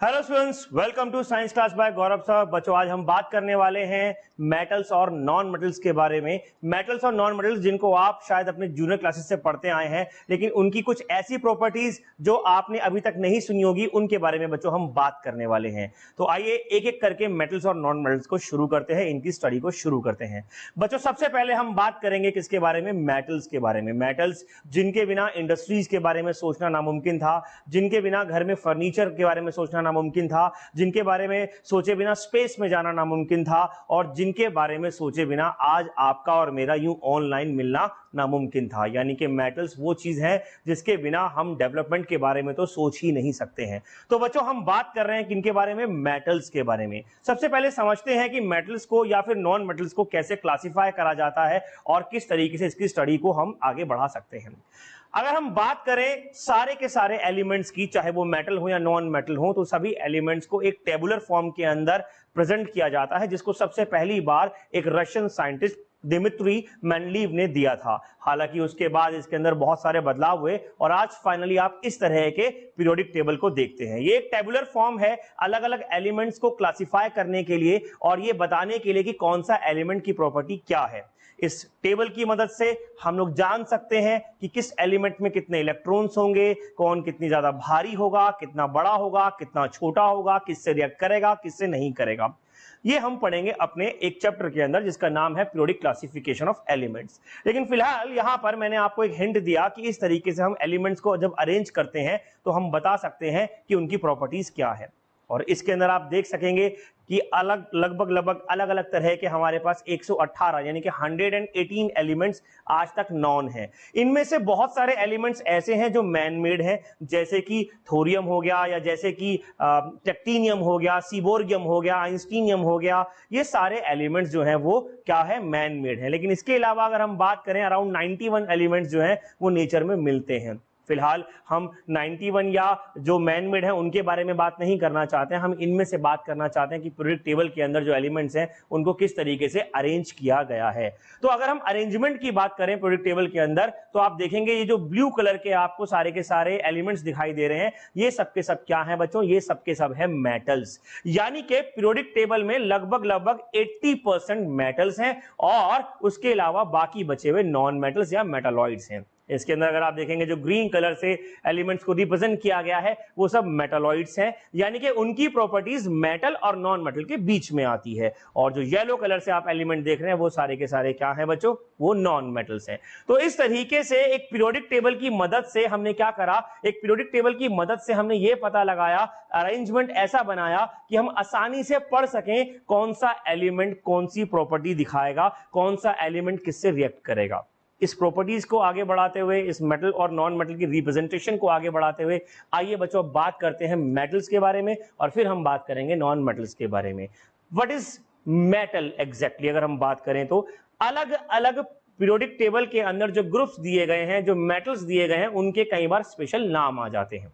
Hello students, welcome to science class by Gaurav sir. बच्चों, आज हम बात करने वाले हैं मेटल्स और नॉन मेटल्स के बारे में। मेटल्स और नॉन मेटल्स जिनको आप शायद अपने जूनियर क्लासेस से पढ़ते आए हैं, लेकिन उनकी कुछ ऐसी प्रॉपर्टीज जो आपने अभी तक नहीं सुनी होगी, उनके बारे में बच्चों हम बात करने वाले हैं। तो आइए एक एक करके मेटल्स और नॉन मेटल्स को शुरू करते हैं, इनकी स्टडी को शुरू करते हैं। बच्चों, सबसे पहले हम बात करेंगे किसके बारे में? मेटल्स के बारे में। मेटल्स जिनके बिना इंडस्ट्रीज के बारे में सोचना नामुमकिन था, जिनके बिना घर में फर्नीचर के बारे में सोचना नामुमकिन था, जिनके बारे में सोचे बिना स्पेस में जाना नामुमकिन था, और जिनके बारे में सोचे बिना आज आपका और मेरा यूं ऑनलाइन मिलना नामुमकिन था। यानी कि मेटल्स वो चीज है जिसके बिना हम डेवलपमेंट के बारे में तो सोच ही नहीं सकते हैं। तो बच्चों, हम बात कर रहे हैं किनके बारे में? मेटल्स के बारे में। सबसे पहले समझते हैं कि मेटल्स को या फिर नॉन मेटल्स को कैसे क्लासिफाई करा जाता है और किस तरीके से इसकी स्टडी को हम आगे बढ़ा सकते हैं। अगर हम बात करें सारे के सारे एलिमेंट्स की, चाहे वो मेटल हो या नॉन मेटल हो, तो सभी एलिमेंट्स को एक टेबुलर फॉर्म के अंदर प्रेजेंट किया जाता है, जिसको सबसे पहली बार एक रशियन साइंटिस्ट दिमित्री मेंडलीव ने दिया था। हालांकि उसके बाद इसके अंदर बहुत सारे बदलाव हुए और आज फाइनली आप इस तरह के पीरियोडिक टेबल को देखते हैं। ये एक टेबुलर फॉर्म है अलग अलग एलिमेंट्स को क्लासिफाई करने के लिए और ये बताने के लिए कि कौन सा एलिमेंट की प्रॉपर्टी क्या है। इस टेबल की मदद से हम लोग जान सकते हैं कि किस एलिमेंट में कितने इलेक्ट्रॉन्स होंगे, कौन कितनी ज्यादा भारी होगा, कितना बड़ा होगा, कितना छोटा होगा, किससे रिएक्ट करेगा, किससे नहीं करेगा। ये हम पढ़ेंगे अपने एक चैप्टर के अंदर जिसका नाम है पीरियोडिक क्लासिफिकेशन ऑफ एलिमेंट्स। लेकिन फिलहाल यहां पर मैंने आपको एक हिंट दिया कि इस तरीके से हम एलिमेंट्स को जब अरेंज करते हैं तो हम बता सकते हैं कि उनकी प्रॉपर्टीज क्या है। और इसके अंदर आप देख सकेंगे कि लगभग अलग अलग तरह के हमारे पास 118 यानी कि 118 एलिमेंट्स आज तक नॉन है। इनमें से बहुत सारे एलिमेंट्स ऐसे हैं जो मैन मेड हैं, जैसे कि थोरियम हो गया, या जैसे कि टेक्टिनियम हो गया, सीबोर्गियम हो गया, आइंस्टीनियम हो गया। ये सारे एलिमेंट्स जो हैं वो क्या है? मैन मेड है। लेकिन इसके अलावा अगर हम बात करें, अराउंड 91 एलिमेंट्स जो हैं वो नेचर में मिलते हैं। फिलहाल हम 91 या जो मैन मेड है उनके बारे में बात नहीं करना चाहते हैं, हम इनमें से बात करना चाहते हैं कि पीरियोडिक टेबल के अंदर जो एलिमेंट्स हैं उनको किस तरीके से अरेंज किया गया है। तो अगर हम अरेंजमेंट की बात करें पीरियोडिक टेबल के अंदर, तो आप देखेंगे ये जो ब्लू कलर के आपको सारे के सारे एलिमेंट्स दिखाई दे रहे हैं, ये सब के सब क्या है बच्चों? ये सब के सब है मेटल्स। यानी कि पीरियोडिक टेबल में लगभग 80% मेटल्स हैं और उसके अलावा बाकी बचे हुए नॉन मेटल्स या मेटालॉइड्स हैं। इसके अंदर अगर आप देखेंगे जो ग्रीन कलर से एलिमेंट्स को रिप्रेजेंट किया गया है वो सब मेटालॉइड्स हैं, यानी कि उनकी प्रॉपर्टीज मेटल और नॉन मेटल के बीच में आती है। और जो येलो कलर से आप एलिमेंट देख रहे हैं वो सारे के सारे क्या हैं बच्चों? वो नॉन मेटल्स हैं। तो इस तरीके से एक पीरियोडिक टेबल की मदद से हमने क्या करा? एक पीरियोडिक टेबल की मदद से हमने ये पता लगाया, अरेंजमेंट ऐसा बनाया कि हम आसानी से पढ़ सकें कौन सा एलिमेंट कौन सी प्रॉपर्टी दिखाएगा, कौन सा एलिमेंट किससे रिएक्ट करेगा। इस प्रॉपर्टीज को आगे बढ़ाते हुए, इस मेटल और नॉन मेटल की रिप्रेजेंटेशन को आगे बढ़ाते हुए, आइए बच्चों बात करते हैं मेटल्स के बारे में और फिर हम बात करेंगे नॉन मेटल्स के बारे में। What is metal exactly? अगर हम बात करें तो अलग अलग पीरियोडिक टेबल के अंदर जो ग्रुप्स दिए गए हैं, जो मेटल्स दिए गए हैं, उनके कई बार स्पेशल नाम आ जाते हैं।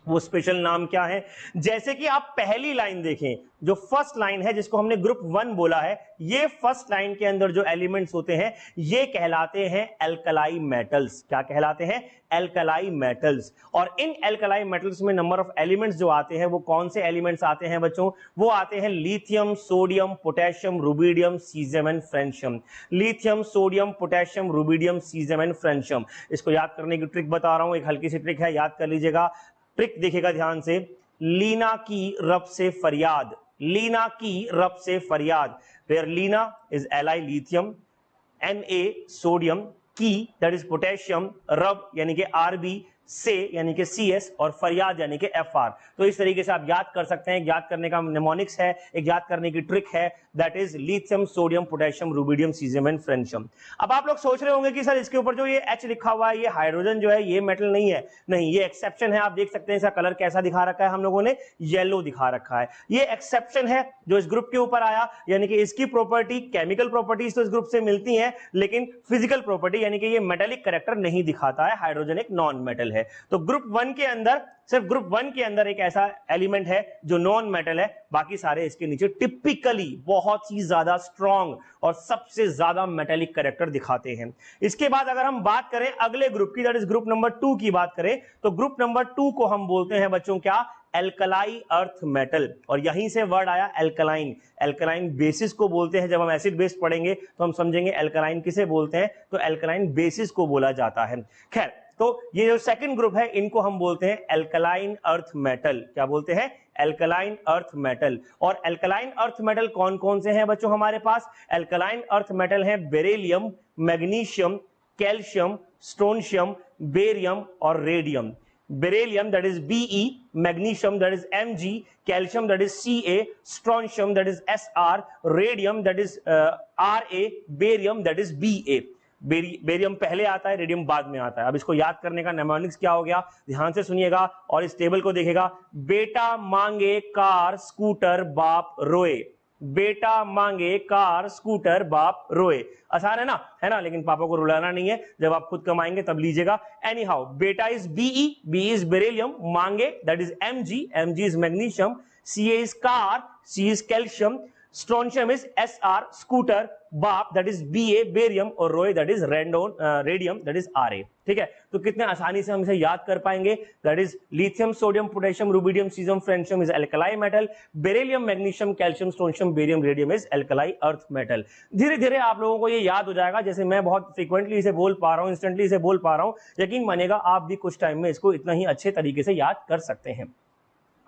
वो स्पेशल नाम क्या है? जैसे कि आप पहली लाइन देखें, जो फर्स्ट लाइन है जिसको हमने ग्रुप 1 बोला है, ये फर्स्ट लाइन के अंदर जो एलिमेंट्स होते हैं ये कहलाते हैं एल्कलाई मेटल्स। क्या कहलाते हैं? Alkali metals. और इन एल्कलाई मेटल्स में नंबर ऑफ एलिमेंट्स जो आते हैं वो कौन से एलिमेंट्स आते हैं बच्चों? वो आते हैं lithium, sodium, potassium, rubidium, caesium and francium. Lithium, sodium, potassium, rubidium, caesium and francium. इसको याद करने की ट्रिक बता रहा हूं, एक हल्की सी ट्रिक है, याद कर लीजिएगा। ट्रिक देखिएगा ध्यान से। लीना की रब से फरियाद, लीना की रब से फरियाद, where Leena is Li lithium, Na sodium, की दैट इज पोटेशियम, रब यानी कि Rb, से यानी कि CS और फरियाद यानी कि Fr। तो इस तरीके से आप याद कर सकते हैं। याद करने का निमोनिक्स है, एक याद करने की ट्रिक है, that is lithium, sodium, potassium, rubidium, caesium and francium. अब आप लोग सोच रहे होंगे कि सर इसके ऊपर जो ये H लिखा हुआ है, ये हाइड्रोजन जो है ये मेटल नहीं है। नहीं, ये एक्सेप्शन है। आप देख सकते हैं इसका कलर कैसा दिखा रखा है, हम लोगों ने येलो दिखा रखा है। ये एक्सेप्शन है जो इस ग्रुप के ऊपर आया, यानी कि इसकी प्रॉपर्टी, केमिकल प्रॉपर्टीज तो इस ग्रुप से मिलती हैं, लेकिन फिजिकल प्रॉपर्टी यानी कि ये मेटेलिक कैरेक्टर नहीं दिखाता है। हाइड्रोजन एक नॉन मेटल है। है। तो ग्रुप 1 के अंदर, सिर्फ ग्रुप 1 के अंदर एक ऐसा एलिमेंट है जो नॉन मेटल है, बाकी सारे इसके नीचे टिपिकली बहुत ही ज्यादा स्ट्रॉन्ग और सबसे ज्यादा मेटेलिक कैरेक्टर दिखाते हैं। इसके बाद अगर हम बात करें अगले ग्रुप की, दैट इज ग्रुप नंबर 2 की बात करें, तो ग्रुप नंबर 2 को हम बोलते हैं बच्चों क्या, एल्कलाई अर्थ मेटल। और यहीं से वर्ड आया एल्कलाइन। एल्कलाइन बेसिस को बोलते हैं, जब हम एसिड बेस पढ़ेंगे तो हम समझेंगे एल्कलाइन किसे बोलते हैं, तो एल्कलाइन बेसिस को बोला जाता है। खैर, तो ये जो सेकंड ग्रुप है इनको हम बोलते हैं एल्कलाइन अर्थ मेटल। क्या बोलते हैं, एल्कलाइन अर्थ मेटल। और एल्कलाइन अर्थ मेटल कौन कौन से हैं बच्चों हमारे पास, एल्कलाइन अर्थ मेटल है beryllium, magnesium, calcium, strontium, barium और radium. Beryllium, that is Be, magnesium, that is Mg, calcium, that is Ca, strontium, that is Sr, radium, that is Ra, barium, that is Ba। Barium पहले आता है, radium बाद में आता है। अब इसको याद करने का नेमोनिक्स क्या हो गया, ध्यान से सुनिएगा और इस टेबल को देखिएगा। बेटा मांगे कार स्कूटर बाप रोए, बेटा मांगे कार स्कूटर बाप रोए। आसान है ना, लेकिन पापा को रुलाना नहीं है, जब आप खुद कमाएंगे तब लीजिएगा। एनी हाउ, बेटा is Be, Be is beryllium, मांगे that is Mg, Mg is magnesium, Ca is car, C is calcium, strontium is Sr, scooter, बाप दैट इज Ba, बेरियम और रोए that is radium that is Ra। ठीक है, तो कितने आसानी से हम इसे याद कर पाएंगे, that is lithium, sodium, potassium, rubidium, caesium, francium is alkali metal, beryllium, magnesium, calcium, strontium, barium, radium is alkali earth metal. धीरे धीरे आप लोगों को ये याद हो जाएगा, जैसे मैं बहुत फ्रीक्वेंटली इसे बोल पा रहा हूं, इंस्टेंटली इसे बोल पा रहा हूं, यकीन मानिएगा आप भी कुछ टाइम में इसको इतना ही अच्छे तरीके से याद कर सकते हैं।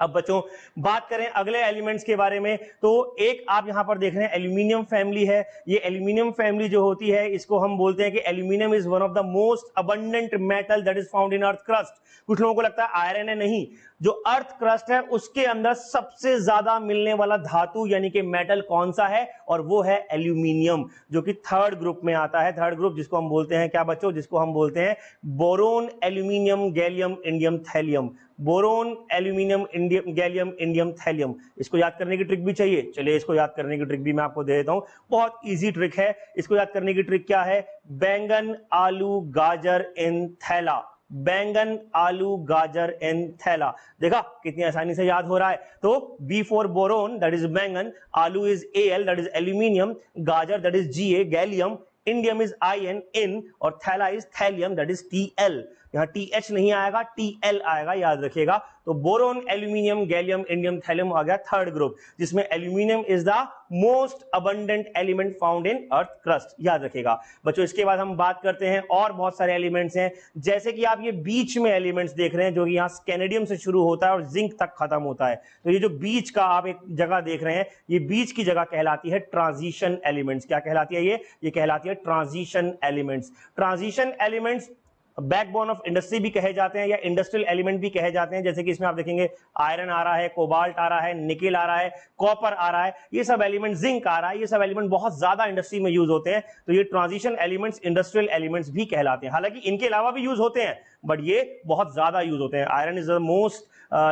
अब बच्चों बात करें अगले एलिमेंट्स के बारे में, तो एक आप यहां पर देख रहे हैं एल्यूमिनियम फैमिली है। ये एल्यूमिनियम फैमिली जो होती है इसको हम बोलते हैं कि aluminium is one of the most abundant metal that is found in earth crust. कुछ लोगों को लगता है आयरन है, नहीं, जो अर्थ क्रस्ट है उसके अंदर सबसे ज्यादा मिलने वाला धातु यानी कि मेटल कौन सा है, और वो है एल्यूमिनियम, जो कि थर्ड ग्रुप में आता है। थर्ड ग्रुप जिसको हम बोलते हैं क्या बच्चों, जिसको हम बोलते हैं boron, aluminium, gallium, indium, thallium. Boron, aluminium, indium, gallium, indium, thallium. इसको याद करने की ट्रिक भी चाहिए, चलिए इसको याद करने की ट्रिक भी मैं आपको दे देता हूं, बहुत इजी ट्रिक है। इसको याद करने की ट्रिक क्या है, बैंगन, आलू, गाजर इन थैला। बैंगन, आलू, गाजर इन थैला। देखा कितनी आसानी से याद हो रहा है। तो B for boron that is बैंगन, आलू is Al that is aluminium, गाजर that is Ga gallium, indium is In in, और थैला is thallium that is Tl। यहां TH नहीं आएगा, TL आएगा, याद रखिएगा। तो boron, aluminium, gallium, indium, thallium आ गया थर्ड ग्रुप, जिसमें aluminium is the most abundant element found in earth crust, याद रखिएगा बच्चों। इसके बाद हम बात करते हैं और बहुत सारे एलिमेंट्स हैं, जैसे कि आप ये बीच में एलिमेंट्स देख रहे हैं जो कि यहाँ स्कैनेडियम से शुरू होता है और जिंक तक खत्म होता है। तो ये जो बीच का आप एक जगह देख रहे हैं, ये बीच की जगह कहलाती है ट्रांजिशन एलिमेंट्स। क्या कहलाती है ये कहलाती है transition elements. Transition elements backbone of industry भी कहे जाते हैं या इंडस्ट्रियल एलिमेंट भी कहे जाते हैं। जैसे कि इसमें आप देखेंगे आयरन आ रहा है, कोबाल्ट आ रहा है, निकेल आ रहा है, कॉपर आ रहा है, ये सब एलिमेंट, जिंक आ रहा है, ये सब एलिमेंट बहुत ज्यादा इंडस्ट्री में यूज होते हैं। तो ये ट्रांजिशन एलिमेंट्स इंडस्ट्रियल एलिमेंट्स भी कहलाते हैं। हालांकि इनके अलावा भी यूज होते हैं, बट ये बहुत ज्यादा यूज होते हैं। Iron is the most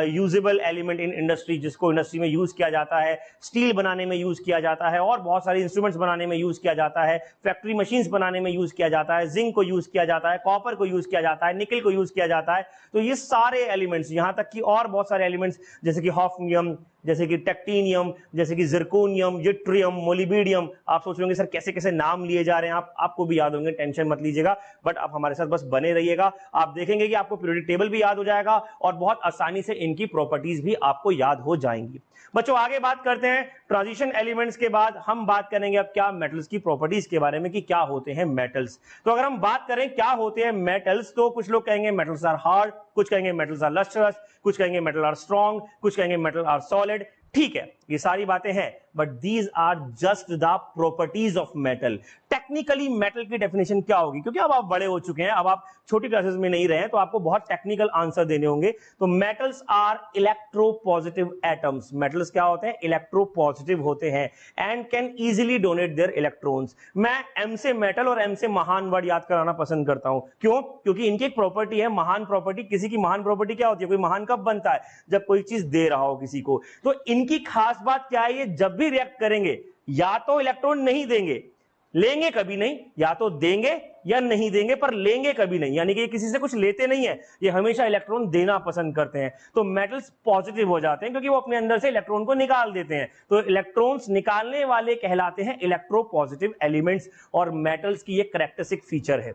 usable element in industry, जिसको इंडस्ट्री में यूज किया जाता है, स्टील बनाने में यूज किया जाता है, और बहुत सारे इंस्ट्रूमेंट्स बनाने में यूज किया जाता है, फैक्ट्री मशीन्स बनाने में यूज किया जाता है, जिंक को यूज किया जाता है, कॉपर को यूज किया जाता है, निकल को यूज किया जाता है। तो ये सारे एलिमेंट्स, यहां तक कि और बहुत सारे एलिमेंट्स जैसे कि हॉफनियम, जैसे कि टेक्टिनियम, जैसे कि जिरकोनियम, यट्रियम, मोलिबीडियम। आप सोच रहे होंगे सर कैसे कैसे नाम लिए जा रहे हैं, आपको भी याद होंगे, टेंशन मत लीजिएगा, बट आप हमारे साथ बस बने रहिएगा। आप देखेंगे कि आपको पीरियोडिक टेबल भी याद हो जाएगा और बहुत आसानी से इनकी प्रॉपर्टीज भी आपको याद हो जाएंगी। बच्चों आगे बात करते हैं ट्रांजिशन एलिमेंट्स के बाद हम बात करेंगे अब क्या मेटल्स की प्रॉपर्टीज के बारे में कि क्या होते हैं मेटल्स। तो अगर हम बात करें क्या होते हैं मेटल्स, तो कुछ लोग कहेंगे मेटल्स आर हार्ड, कुछ कहेंगे मेटल्स आर लस्ट्रस, कुछ कहेंगे मेटल आर स्ट्रॉन्ग, कुछ कहेंगे मेटल आर सॉलिड। ठीक है, ये सारी बातें हैं, but these are just the properties of metal. Technically metal की डेफिनेशन क्या होगी, क्योंकि अब आप बड़े हो चुके हैं, अब आप छोटी क्लासेस में नहीं रहे हैं, तो आपको बहुत टेक्निकल आंसर देने होंगे। तो metals are electropositive atoms. Metals क्या होते हैं, इलेक्ट्रोपॉजिटिव होते हैं and can easily donate their electrons. मैं एम से मेटल और एम से महान वर्ड याद कराना पसंद करता हूं। क्यों? क्योंकि इनकी एक प्रॉपर्टी है महान प्रॉपर्टी। किसी की महान प्रॉपर्टी क्या होती है, कोई महान कब बनता है, जब कोई चीज दे रहा हो किसी को। तो इनकी खास बात क्या है, ये जब भी रिएक्ट करेंगे या तो इलेक्ट्रॉन नहीं देंगे, लेंगे कभी नहीं, या तो देंगे या नहीं देंगे, पर लेंगे कभी नहीं, यानी कि ये किसी से कुछ लेते नहीं है, ये हमेशा इलेक्ट्रॉन देना पसंद करते हैं। तो मेटल्स पॉजिटिव हो जाते हैं क्योंकि वो अपने अंदर से इलेक्ट्रॉन को निकाल देते हैं, तो इलेक्ट्रॉन्स निकालने वाले कहलाते हैं इलेक्ट्रोपॉजिटिव एलिमेंट्स, और मेटल्स की ये कैरेक्टरिस्टिक फीचर है।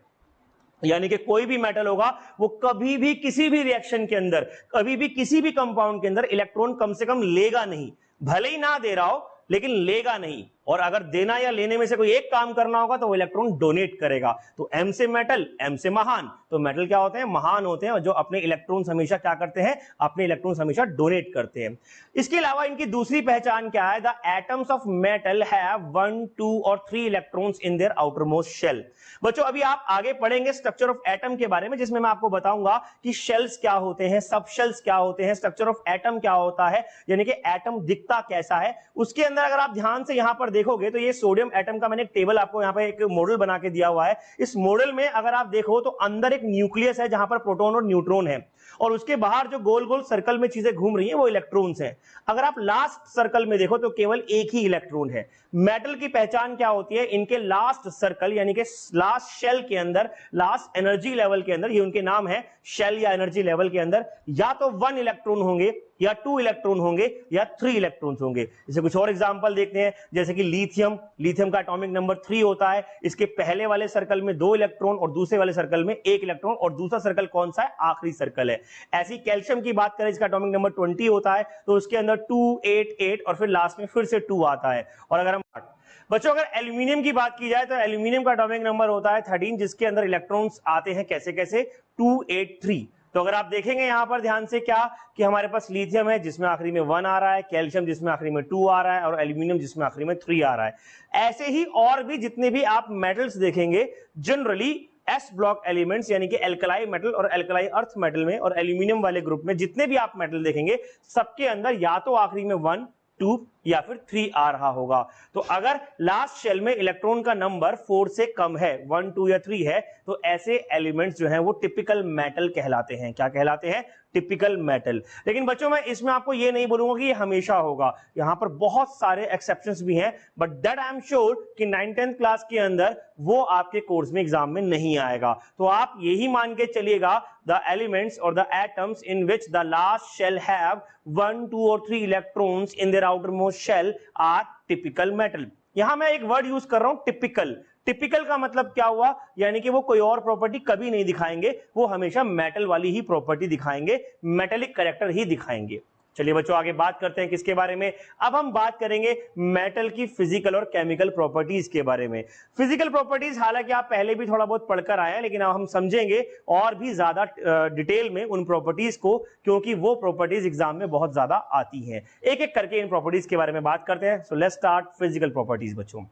यानी कि कोई भी मेटल होगा वो कभी भी किसी भी रिएक्शन के अंदर, कभी भी किसी भी कंपाउंड के अंदर इलेक्ट्रॉन कम से कम लेगा नहीं, भले ही ना दे रहा हो लेकिन लेगा नहीं, और अगर देना या लेने में से कोई एक काम करना होगा तो वो इलेक्ट्रॉन डोनेट करेगा। तो एम से मेटल, एम से महान, तो मेटल क्या होते हैं, महान होते हैं, और जो अपने इलेक्ट्रॉन्स हमेशा क्या करते हैं, अपने इलेक्ट्रॉन्स हमेशा डोनेट करते हैं। इसके अलावा इनकी दूसरी पहचान क्या है, the atoms of metal have 1, 2 और 3 electrons in their outermost shell. बच्चों अभी आप आगे पढ़ेंगे स्ट्रक्चर ऑफ एटम के बारे में, जिसमें मैं आपको बताऊंगा कि शेल्स क्या होते हैं, सब शेल्स क्या होते हैं, स्ट्रक्चर ऑफ एटम क्या होता है, यानी कि एटम दिखता कैसा है। उसके अंदर अगर आप ध्यान से यहां पर देखोगे तो ये सोडियम एटम का मैंने एक टेबल आपको यहां पर एक मॉडल बना के दिया हुआ है। इस मॉडल में अगर आप देखो तो अंदर एक न्यूक्लियस है जहां पर प्रोटॉन और न्यूट्रॉन है, और उसके बाहर जो गोल गोल सर्कल में चीजें घूम रही हैं वो इलेक्ट्रॉन्स हैं। अगर आप लास्ट सर्कल में देखो तो केवल एक ही इलेक्ट्रॉन है। मेटल की पहचान क्या होती है, इनके लास्ट सर्कल यानी कि लास्ट शेल के अंदर, लास्ट एनर्जी लेवल के अंदर, ये उनके नाम है शेल या एनर्जी लेवल के अंदर, या तो 1 इलेक्ट्रॉन होंगे या 2 इलेक्ट्रॉन होंगे या 3 इलेक्ट्रॉन्स होंगे। इसे कुछ और एग्जांपल देखते हैं, जैसे कि लिथियम, लिथियम का एटॉमिक नंबर 3 होता है, इसके पहले वाले सर्कल में 2 इलेक्ट्रॉन और दूसरे वाले सर्कल में 1 इलेक्ट्रॉन, और दूसरा सर्कल कौन सा है, आखिरी सर्कल है। ऐसी कैल्शियम की बात करें, इसका एटॉमिक नंबर 20 होता है, तो उसके अंदर 2, 8, 8 और फिर लास्ट में फिर से 2 आता है। और अगर हम बच्चों अगर एल्यूमिनियम की बात की जाए तो एल्यूमिनियम का एटॉमिक नंबर होता है 13, जिसके अंदर इलेक्ट्रॉन्स आते हैं कैसे कैसे, 2, 8, 3। तो अगर आप देखेंगे यहां पर ध्यान से क्या कि हमारे पास लिथियम है जिसमें आखिरी में 1 आ रहा है, कैल्शियम जिसमें आखिरी में 2 आ रहा है, और एल्यूमिनियम जिसमें आखिरी में 3 आ रहा है। ऐसे ही और भी जितने भी आप मेटल्स देखेंगे, जनरली एस ब्लॉक एलिमेंट्स यानी कि एल्कलाई मेटल और एल्कलाई अर्थ मेटल में और एल्यूमिनियम वाले ग्रुप में जितने भी आप मेटल देखेंगे, सबके अंदर या तो आखिरी में 1, 2 या फिर 3 आ रहा होगा। तो अगर लास्ट शेल में इलेक्ट्रॉन का नंबर 4 से कम है, 1, 2 या 3 है, तो ऐसे एलिमेंट्स जो हैं वो टिपिकल मेटल कहलाते हैं। क्या कहलाते हैं, टिपिकल मेटल। लेकिन बच्चों मैं इसमें आपको ये नहीं बोलूंगा कि ये हमेशा होगा, यहां पर बहुत सारे एक्सेप्शंस भी हैं, but that I am sure कि 9th 10th क्लास के अंदर वो आपके कोर्स में एग्जाम में नहीं आएगा। तो आप यही मान के चलिएगा, द एलिमेंट्स और the atoms in which the last shell have 1, 2 और 3 electrons in their outermost shell are typical metal. यहां मैं एक वर्ड यूज कर रहा हूं, टिपिकल। टिपिकल का मतलब क्या हुआ, यानी कि वो कोई और प्रॉपर्टी कभी नहीं दिखाएंगे, वो हमेशा मेटल वाली ही प्रॉपर्टी दिखाएंगे, मेटेलिक कैरेक्टर ही दिखाएंगे। चलिए बच्चों आगे बात करते हैं किसके बारे में, अब हम बात करेंगे मेटल की फिजिकल और केमिकल प्रॉपर्टीज के बारे में। फिजिकल प्रॉपर्टीज हालांकि आप पहले भी थोड़ा बहुत पढ़कर आए हैं, लेकिन अब हम समझेंगे और भी ज्यादा डिटेल में उन प्रॉपर्टीज को, क्योंकि वो प्रॉपर्टीज एग्जाम में बहुत ज्यादा आती हैं। एक एक करके इन प्रॉपर्टीज के बारे में बात करते हैं। So let's start physical properties. बच्चों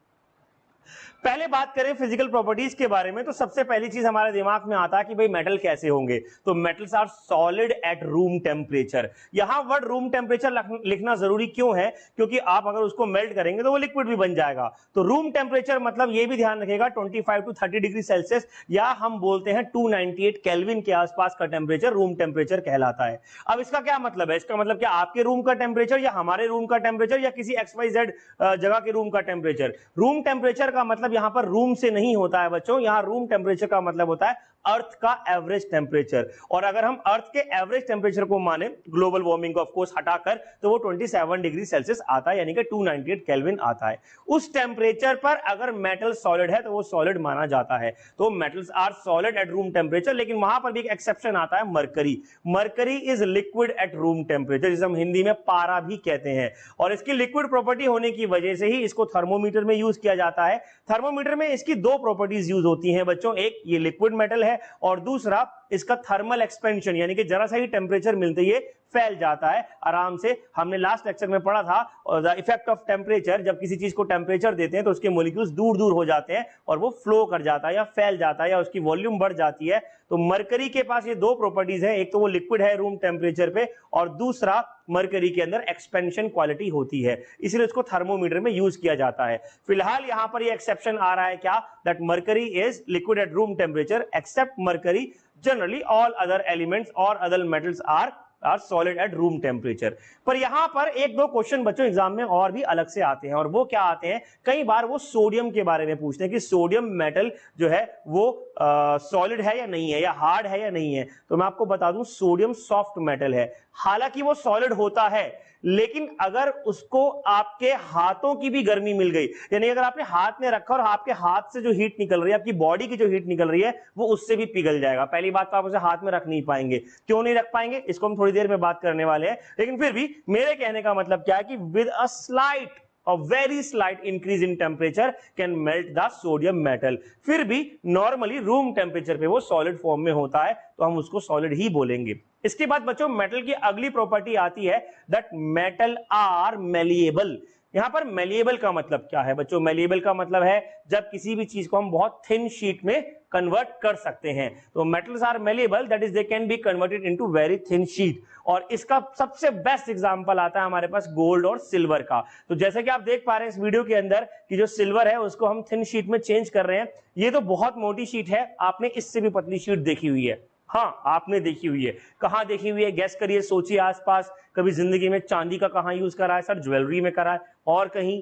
पहले बात करें फिजिकल प्रॉपर्टीज के बारे में, तो सबसे पहली चीज हमारे दिमाग में आता है कि भाई मेटल कैसे होंगे, तो metals are solid at room temperature. यहां वर्ड रूम टेम्परेचर लिखना जरूरी क्यों है, क्योंकि आप अगर उसको मेल्ट करेंगे तो वो लिक्विड भी बन जाएगा। तो रूम टेम्परेचर मतलब ये भी ध्यान रखिएगा 25 to 30 डिग्री सेल्सियस, या हम बोलते हैं 298 केल्विन के आसपास का टेम्परेचर रूम टेम्परेचर कहलाता है। अब इसका क्या मतलब है, इसका मतलब क्या आपके रूम का टेम्परेचर या हमारे रूम का टेम्परेचर या किसी XYZ जगह के रूम का टेम्परेचर। रूम टेम्परेचर का मतलब यहां पर रूम से नहीं होता है बच्चों, यहां रूम टेम्परेचर का मतलब होता है अर्थ का एवरेज टेम्परेचर। और अगर हम अर्थ के एवरेज टेम्परेचर को माने, ग्लोबल वार्मिंग को ऑफ कोर्स हटाकर, तो वो 27 डिग्री सेल्सियस आता है, यानी कि 298 केल्विन आता है। उस टेम्परेचर पर अगर मेटल सॉलिड है तो वो सॉलिड माना जाता है। तो metals are solid at room temperature, लेकिन वहां पर भी एक एक्सेप्शन आता है, mercury. Mercury is liquid at room temperature, जिसे हम हिंदी में पारा भी कहते हैं। और इसकी लिक्विड प्रॉपर्टी होने की वजह से ही इसको थर्मोमीटर में यूज किया जाता है। थर्मोमीटर में इसकी 2 प्रॉपर्टीज यूज होती हैं बच्चों, एक ये लिक्विड मेटल है और दूसरा इसका थर्मल एक्सपेंशन, यानी कि जरा सा ही टेम्परेचर मिलते ही फैल जाता है आराम से। हमने लास्ट लेक्चर में पढ़ा था द इफेक्ट ऑफ टेम्परेचर, जब किसी चीज को टेम्परेचर देते हैं तो उसके मॉलिक्यूल्स दूर दूर हो जाते हैं और वो फ्लो कर जाता है या फैल जाता है या उसकी वॉल्यूम बढ़ जाती है। तो मरकरी के पास ये 2 प्रॉपर्टीज हैं, एक तो वो लिक्विड है रूम टेम्परेचर पे, और दूसरा मरकरी के अंदर एक्सपेंशन क्वालिटी होती है, इसलिए उसको थर्मोमीटर में यूज किया जाता है। फिलहाल यहां पर ये एक्सेप्शन आ रहा है क्या, that mercury is liquid at room temperature except mercury, generally all other elements और other metals are are solid at room temperature. पर यहां पर एक दो क्वेश्चन बच्चों एग्जाम में और भी अलग से आते हैं, और वो क्या आते हैं, कई बार वो सोडियम के बारे में पूछते हैं कि सोडियम मेटल जो है वो सॉलिड है या नहीं है, या हार्ड है या नहीं है। तो मैं आपको बता दूं सोडियम सॉफ्ट मेटल है, हालांकि वो सॉलिड होता है, लेकिन अगर उसको आपके हाथों की भी गर्मी मिल गई, यानी अगर आपने हाथ में रखा और आपके हाथ से जो हीट निकल रही है, आपकी बॉडी की जो हीट निकल रही है, वो उससे भी पिघल जाएगा। पहली बात तो आप उसे हाथ में रख नहीं पाएंगे। क्यों नहीं रख पाएंगे, इसको हम थोड़ी देर में बात करने वाले हैं, लेकिन फिर भी मेरे कहने का मतलब क्या है कि with a slight A very slight increase in temperature can melt the sodium metal। फिर भी नॉर्मली रूम टेम्परेचर पे वो सॉलिड फॉर्म में होता है, तो हम उसको सॉलिड ही बोलेंगे। इसके बाद बच्चों मेटल की अगली प्रॉपर्टी आती है दैट मेटल आर मेलिएबल। यहां पर मेलिएबल का मतलब क्या है बच्चों, मेलिएबल का मतलब है जब किसी भी चीज को हम बहुत थिन शीट में कन्वर्ट कर सकते हैं। तो metals are malleable, that is they can be converted into very thin sheet. और इसका सबसे बेस्ट एग्जांपल आता है हमारे पास गोल्ड और सिल्वर का। तो जैसे कि आप देख पा रहे हैं इस वीडियो के अंदर कि जो सिल्वर है उसको हम थिन शीट में चेंज कर रहे हैं। ये तो बहुत मोटी शीट है, आपने इससे भी पतली शीट देखी हुई है। हाँ, आपने देखी हुई है, कहां देखी हुई है, गैस करिए, सोचिए आसपास कभी जिंदगी में चांदी का कहां यूज करा है सर, ज्वेलरी में करा है, और कहीं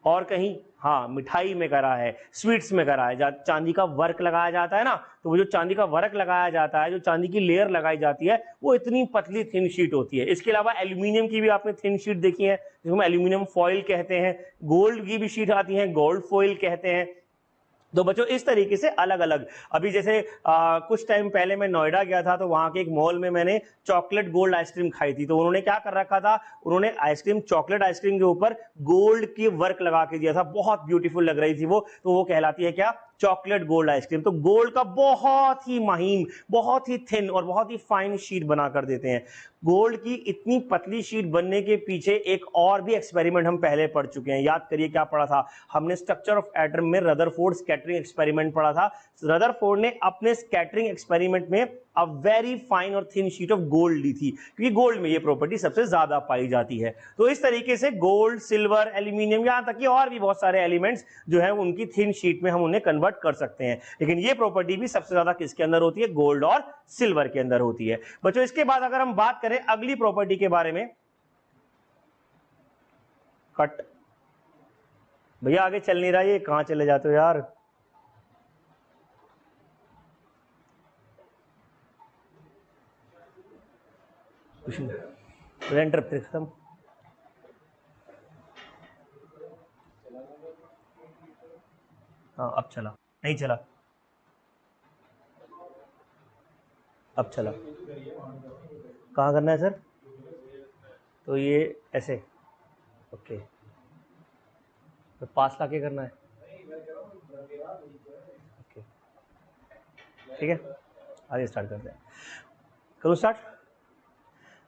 और कहीं, हाँ मिठाई में करा है, स्वीट्स में करा है, चांदी का वर्क लगाया जाता है ना, तो वो जो चांदी का वर्क लगाया जाता है, जो चांदी की लेयर लगाई जाती है, वो इतनी पतली थिन शीट होती है। इसके अलावा एल्यूमिनियम की भी आपने थिन शीट देखी है, जिसको हम एल्यूमिनियम फॉइल कहते हैं। गोल्ड की भी शीट आती है, गोल्ड फॉइल कहते हैं। तो बच्चों इस तरीके से अलग अलग, अभी जैसे कुछ टाइम पहले मैं नोएडा गया था, तो वहां के एक मॉल में मैंने चॉकलेट गोल्ड आइसक्रीम खाई थी। तो उन्होंने क्या कर रखा था, उन्होंने आइसक्रीम, चॉकलेट आइसक्रीम के ऊपर गोल्ड की वर्क लगा के दिया था, बहुत ब्यूटीफुल लग रही थी वो। तो वो कहलाती है क्या, चॉकलेट गोल्ड आइसक्रीम। तो गोल्ड का बहुत ही महीन, बहुत ही थिन और बहुत ही फाइन शीट बना कर देते हैं। गोल्ड की इतनी पतली शीट बनने के पीछे एक और भी एक्सपेरिमेंट हम पहले पढ़ चुके हैं, याद करिए क्या पढ़ा था हमने, स्ट्रक्चर ऑफ एटम में रदरफोर्ड स्कैटरिंग एक्सपेरिमेंट पढ़ा था। रदरफोर्ड ने अपने स्कैटरिंग एक्सपेरिमेंट में अ वेरी फाइन और थिन शीट ऑफ गोल्ड ली थी, क्योंकि गोल्ड में ये प्रॉपर्टी सबसे ज्यादा पाई जाती है। तो इस तरीके से गोल्ड, सिल्वर, एल्यूमिनियम, यहां तक कि और भी बहुत सारे एलिमेंट्स जो है उनकी थिन शीट में हम उन्हें कन्वर्ट कर सकते हैं, लेकिन ये प्रॉपर्टी भी सबसे ज्यादा किसके अंदर होती है, गोल्ड और सिल्वर के अंदर होती है। बच्चों इसके बाद अगर हम बात करें अगली प्रॉपर्टी के बारे में, कट भैया आगे चल नहीं रहा, ये कहां चले जाते हो यार। रेंटर खत्म, हाँ अब चला, नहीं चला, अब चला, कहाँ करना है सर, तो ये ऐसे, ओके, तो पास लाके करना है, ओके ठीक है, आगे स्टार्ट करते हैं, करूँ स्टार्ट।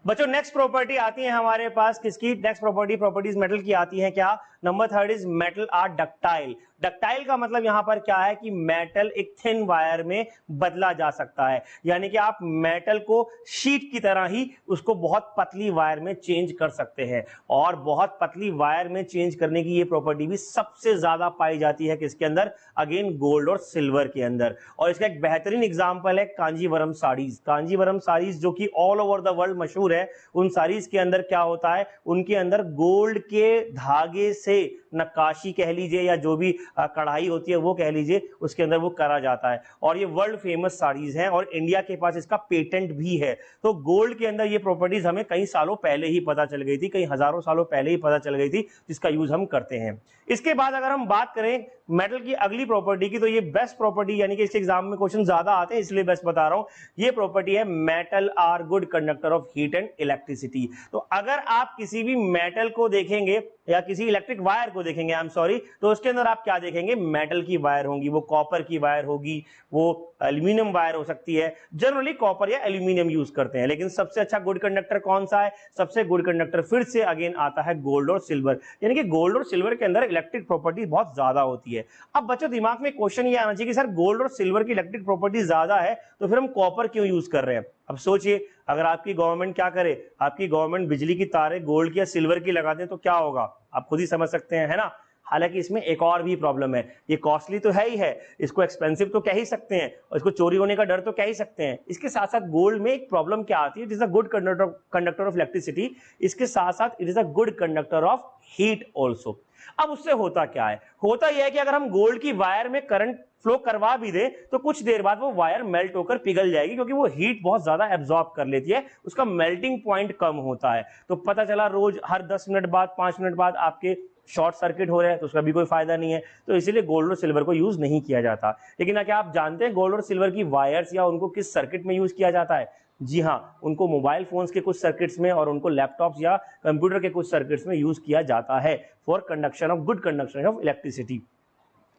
बच्चों नेक्स्ट प्रॉपर्टी आती है हमारे पास किसकी, नेक्स्ट प्रॉपर्टीज मेटल की आती है क्या, number third is metal are ductile. Ductile का मतलब यहां पर क्या है कि मेटल एक थिन वायर में बदला जा सकता है, यानी कि आप मेटल को शीट की तरह ही उसको बहुत पतली वायर में चेंज कर सकते हैं। और बहुत पतली वायर में चेंज करने की ये प्रॉपर्टी भी सबसे ज्यादा पाई जाती है किसके अंदर, अगेन गोल्ड और सिल्वर के अंदर। और इसका एक बेहतरीन एग्जाम्पल है कांजीवरम साड़ीज। कांजीवरम साड़ीज जो कि ऑल ओवर द वर्ल्ड मशहूर है, उन साड़ीज के अंदर क्या होता है, उनके अंदर गोल्ड के धागे से नक्काशी कह लीजिए या जो भी कढ़ाई होती है वो कह लीजिए, उसके अंदर वो करा जाता है। और ये वर्ल्ड फेमस साड़ीज हैं और इंडिया के पास इसका पेटेंट भी है। तो गोल्ड के अंदर ये प्रॉपर्टीज हमें कई सालों पहले ही पता चल गई थी, कई हजारों सालों पहले ही पता चल गई थी, जिसका यूज हम करते हैं। इसके बाद अगर हम बात करें मेटल की अगली प्रॉपर्टी की, तो ये बेस्ट प्रॉपर्टी, यानी कि इसके एग्जाम में क्वेश्चन ज्यादा आते हैं इसलिए बेस्ट बता रहा हूं, ये प्रॉपर्टी है metal are good conductor of heat and electricity. तो अगर आप किसी भी मेटल को देखेंगे या किसी इलेक्ट्रिक वायर को देखेंगे, आई एम सॉरी, तो उसके अंदर आप क्या देखेंगे, मेटल की वायर होंगी, वो कॉपर की वायर होगी, वो एल्यूमिनियम वायर हो सकती है। जनरली कॉपर या एल्यूमिनियम यूज करते हैं, लेकिन सबसे अच्छा गुड कंडक्टर कौन सा है, सबसे गुड कंडक्टर फिर से अगेन आता है गोल्ड और सिल्वर, यानी कि गोल्ड और सिल्वर के अंदर इलेक्ट्रिक प्रॉपर्टी बहुत ज्यादा होती है। अब बच्चों दिमाग में क्वेश्चन ये आना चाहिए कि सर गोल्ड और सिल्वर की इलेक्ट्रिक प्रॉपर्टी ज्यादा है, तो फिर हम कॉपर क्यों यूज कर रहे हैं। अब सोचिए, अगर आपकी गवर्नमेंट क्या करे, आपकी गवर्नमेंट बिजली की तारें गोल्ड की या सिल्वर की लगा दे तो क्या होगा, आप खुद ही समझ सकते हैं, है ना। हालांकि इसमें एक और भी प्रॉब्लम है, ये कॉस्टली तो है ही है, इसको एक्सपेंसिव तो कह ही सकते हैं और इसको चोरी होने का डर तो कह ही सकते हैं। इसके साथ साथ गोल्ड में एक प्रॉब्लम क्या आती है, it is a good conductor of electricity, इसके साथ साथ it is a good conductor of heat also. अब उससे होता क्या है, होता यह है कि अगर हम गोल्ड की वायर में करंट फ्लो करवा भी दे तो कुछ देर बाद वो वायर मेल्ट होकर पिघल जाएगी, क्योंकि वो हीट बहुत ज्यादा एब्जॉर्ब कर लेती है, उसका मेल्टिंग पॉइंट कम होता है। तो पता चला रोज हर 10 मिनट बाद 5 मिनट बाद आपके शॉर्ट सर्किट हो रहे हैं, तो उसका भी कोई फायदा नहीं है। तो इसीलिए गोल्ड और सिल्वर को यूज नहीं किया जाता। लेकिन क्या आप जानते हैं गोल्ड और सिल्वर की वायर्स या उनको किस सर्किट में यूज किया जाता है? जी हाँ, उनको मोबाइल फोन्स के कुछ सर्किट्स में और उनको लैपटॉप्स या कंप्यूटर के कुछ सर्किट्स में यूज किया जाता है for conduction of good conduction of electricity.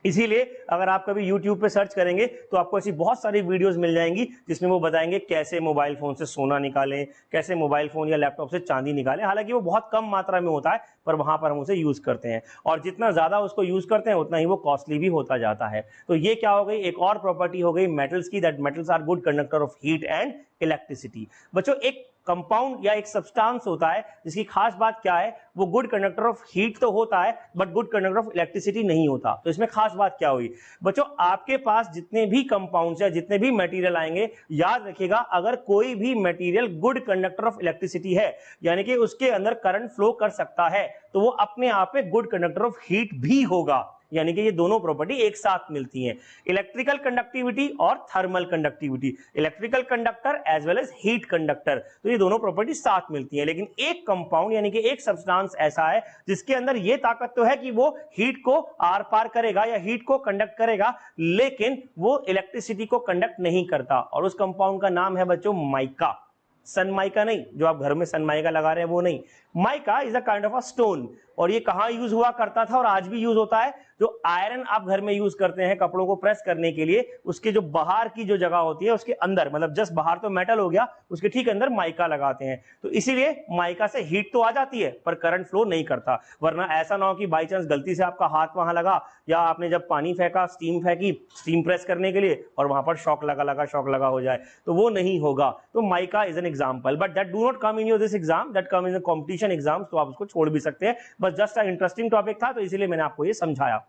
इसीलिए अगर आप कभी YouTube पे सर्च करेंगे तो आपको ऐसी बहुत सारी वीडियोस मिल जाएंगी जिसमें वो बताएंगे कैसे मोबाइल फोन से सोना निकालें, कैसे मोबाइल फोन या लैपटॉप से चांदी निकालें। हालांकि वो बहुत कम मात्रा में होता है, पर वहां पर हम उसे यूज करते हैं और जितना ज्यादा उसको यूज करते हैं उतना ही वो कॉस्टली भी होता जाता है। तो ये क्या हो गई, एक और प्रॉपर्टी हो गई मेटल्स की, that metals are good conductor of heat and electricity. बच्चों, एक कंपाउंड या एक सब्सटेंस होता है जिसकी खास बात क्या है, वो गुड कंडक्टर ऑफ हीट तो होता है but good conductor of electricity नहीं होता। तो इसमें खास बात क्या हुई बच्चों, आपके पास जितने भी कंपाउंड्स या जितने भी मटेरियल आएंगे, याद रखिएगा अगर कोई भी material good conductor of electricity है, यानी कि उसके अंदर करंट फ्लो कर सकता है, तो वो अपने आप में गुड कंडक्टर ऑफ हीट भी होगा। यानी कि ये दोनों प्रॉपर्टी एक साथ मिलती हैं, इलेक्ट्रिकल कंडक्टिविटी और thermal conductivity, electrical conductor as well as heat conductor. तो ये दोनों प्रॉपर्टी साथ मिलती हैं। लेकिन एक कंपाउंड यानी कि एक सब्सटेंस ऐसा है जिसके अंदर ये ताकत तो है कि वो हीट को आर पार करेगा या हीट को कंडक्ट करेगा, लेकिन वो इलेक्ट्रिसिटी को कंडक्ट नहीं करता, और उस कंपाउंड का नाम है बच्चों माइका। सनमाइका नहीं, जो आप घर में सनमाइका लगा रहे हैं वो नहीं, mica is a kind of a stone. और ये कहां यूज हुआ करता था और आज भी यूज होता है, जो आयरन आप घर में यूज करते हैं कपड़ों को प्रेस करने के लिए, उसके जो बाहर की जो जगह होती है उसके अंदर, मतलब जस्ट बाहर तो मेटल हो गया, उसके ठीक अंदर माइका लगाते हैं। तो इसीलिए माइका से हीट तो आ जाती है पर करंट फ्लो नहीं करता। वरना ऐसा ना हो कि बाई चांस गलती से आपका हाथ वहां लगा या आपने जब पानी फेंका, स्टीम फेंकी स्टीम प्रेस करने के लिए, और वहां पर शॉक लगा हो जाए, तो वो नहीं होगा। तो mica is an example, but that do not come in your this exam, that come in competition exam, तो आप उसको छोड़ भी सकते हैं। बस जस्ट इंटरेस्टिंग टॉपिक था तो इसीलिए मैंने आपको ये समझाया।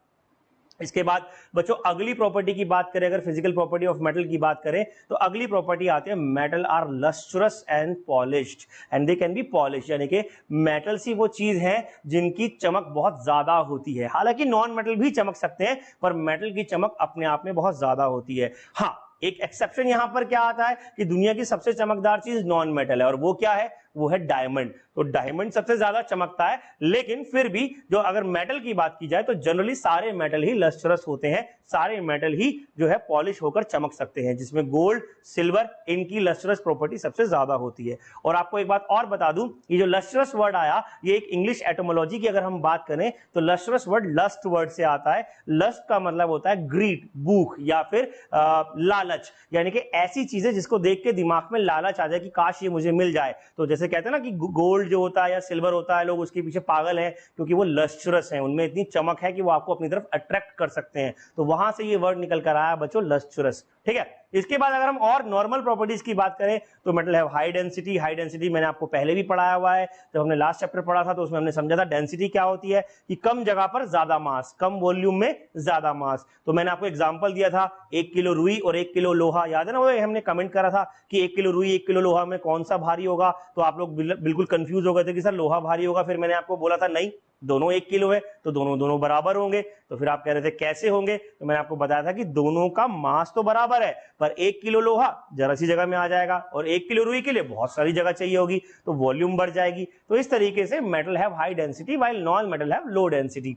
इसके बाद बच्चों अगली प्रॉपर्टी की बात करें, अगर फिजिकल प्रॉपर्टी ऑफ मेटल की बात करें तो अगली प्रॉपर्टी आती है metal are lustrous and polished and they can be polish, यानी कि मेटल्स ही वो चीज है जिनकी चमक बहुत ज्यादा होती है। हालांकि नॉन मेटल भी चमक सकते हैं पर मेटल की चमक अपने आप में बहुत ज्यादा होती है। हाँ, एक एक्सेप्शन यहां पर क्या आता है कि दुनिया की सबसे चमकदार चीज नॉन मेटल है, और वो क्या है, वो है डायमंड। तो डायमंड सबसे ज्यादा चमकता है, लेकिन फिर भी जो अगर मेटल की बात की जाए तो जनरली सारे मेटल ही लस्ट्रस होते हैं, सारे मेटल ही जो है पॉलिश होकर चमक सकते हैं, जिसमें गोल्ड, सिल्वर, इनकी लस्ट्रस प्रॉपर्टी सबसे ज्यादा होती है। और आपको एक बात और बता दूं, ये जो लस्ट्रस वर्ड आया, ये एक इंग्लिश एटोमोलॉजी की अगर हम बात करें तो लस्ट्रस वर्ड लस्ट वर्ड से आता है। लस्ट का मतलब होता है ग्रीड, भूख या फिर लालच, यानी कि ऐसी चीजें जिसको देख के दिमाग में लालच आ जाए कि काश ये मुझे मिल जाए। तो जैसे कहते हैं ना कि गोल्ड जो होता है या सिल्वर होता है, लोग उसके पीछे पागल हैं क्योंकि वो लस्ट्रस है, उनमें इतनी चमक है कि वो आपको अपनी तरफ अट्रैक्ट कर सकते हैं। तो वहां से ये वर्ड निकल कर आया बच्चों, लस्ट्रस। ठीक है, इसके बाद अगर हम और नॉर्मल प्रॉपर्टीज की बात करें तो मेटल है हाई डेंसिटी। हाई डेंसिटी मैंने आपको पहले भी पढ़ाया हुआ है, जब हमने लास्ट चैप्टर पढ़ा था तो उसमें हमने समझा था डेंसिटी क्या होती है, कि कम जगह पर ज्यादा मास, कम वॉल्यूम में ज्यादा मास। तो मैंने आपको एग्जांपल दिया था 1 किलो रुई और 1 किलो लोहा, याद है ना, वो हमने कमेंट करा था कि 1 किलो रुई 1 किलो लोहा में कौन सा भारी होगा। तो आप लोग बिल्कुल कंफ्यूज हो गए थे कि सर लोहा भारी होगा, फिर मैंने आपको बोला था नहीं, दोनों 1 किलो है तो दोनों बराबर होंगे। तो फिर आप कह रहे थे कैसे होंगे, तो मैंने आपको बताया था कि दोनों का मास तो बराबर है, पर 1 किलो लोहा जरा सी जगह में आ जाएगा और 1 किलो रुई के लिए बहुत सारी जगह चाहिए होगी, तो वॉल्यूम बढ़ जाएगी। तो इस तरीके से metal have high density while non metal have low density.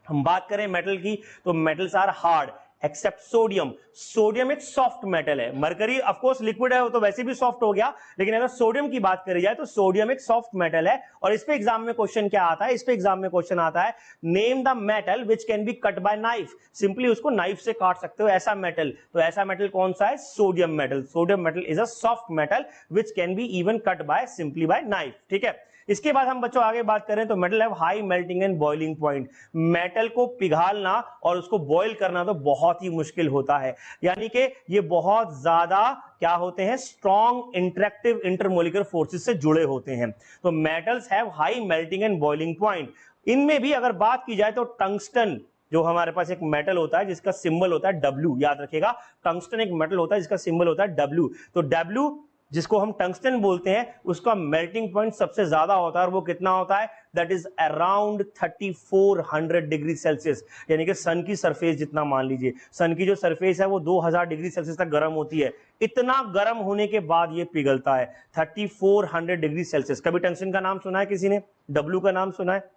हम बात करें मेटल की तो metals are hard except sodium. Sodium एक सॉफ्ट मेटल है, मरकरी ऑफ कोर्स लिक्विड है, वो तो वैसे भी सॉफ्ट हो गया, लेकिन अगर सोडियम की बात करी जाए तो सोडियम एक सॉफ्ट मेटल है। और इस पे एग्जाम में क्वेश्चन क्या आता है, इस पे एग्जाम में क्वेश्चन आता है name the metal which can B cut by knife. Simply उसको नाइफ से काट सकते हो ऐसा मेटल, तो ऐसा मेटल कौन सा है, sodium metal. Sodium metal is a soft metal which can be even cut by simply by knife. ठीक है, इसके बाद हम बच्चों आगे बात करें तो metal have high melting and boiling point. Metal को पिघालना और उसको बॉयल करना तो बहुत ही मुश्किल होता है, यानी कि ये बहुत ज्यादा क्या होते हैं, स्ट्रॉन्ग इंटरेक्टिव इंटरमोलिकुलर फोर्सेस से जुड़े होते हैं। तो metals have high melting and boiling point. इनमें भी अगर बात की जाए तो टंगस्टन जो हमारे पास एक मेटल होता है जिसका सिंबल होता है W, याद रखिएगा टंगस्टन एक मेटल होता है जिसका सिंबल होता है W। तो W जिसको हम टंगस्टन बोलते हैं उसका मेल्टिंग पॉइंट सबसे ज्यादा होता है, और वो कितना होता है, that is around 3400 degree Celsius, यानी कि सन की सरफेस जितना, मान लीजिए सन की जो सरफेस है वो 2000 डिग्री सेल्सियस तक गर्म होती है। इतना गर्म होने के बाद ये पिघलता है 3400 डिग्री सेल्सियस। कभी टंगस्टन का नाम सुना है किसी ने, W का नाम सुना है?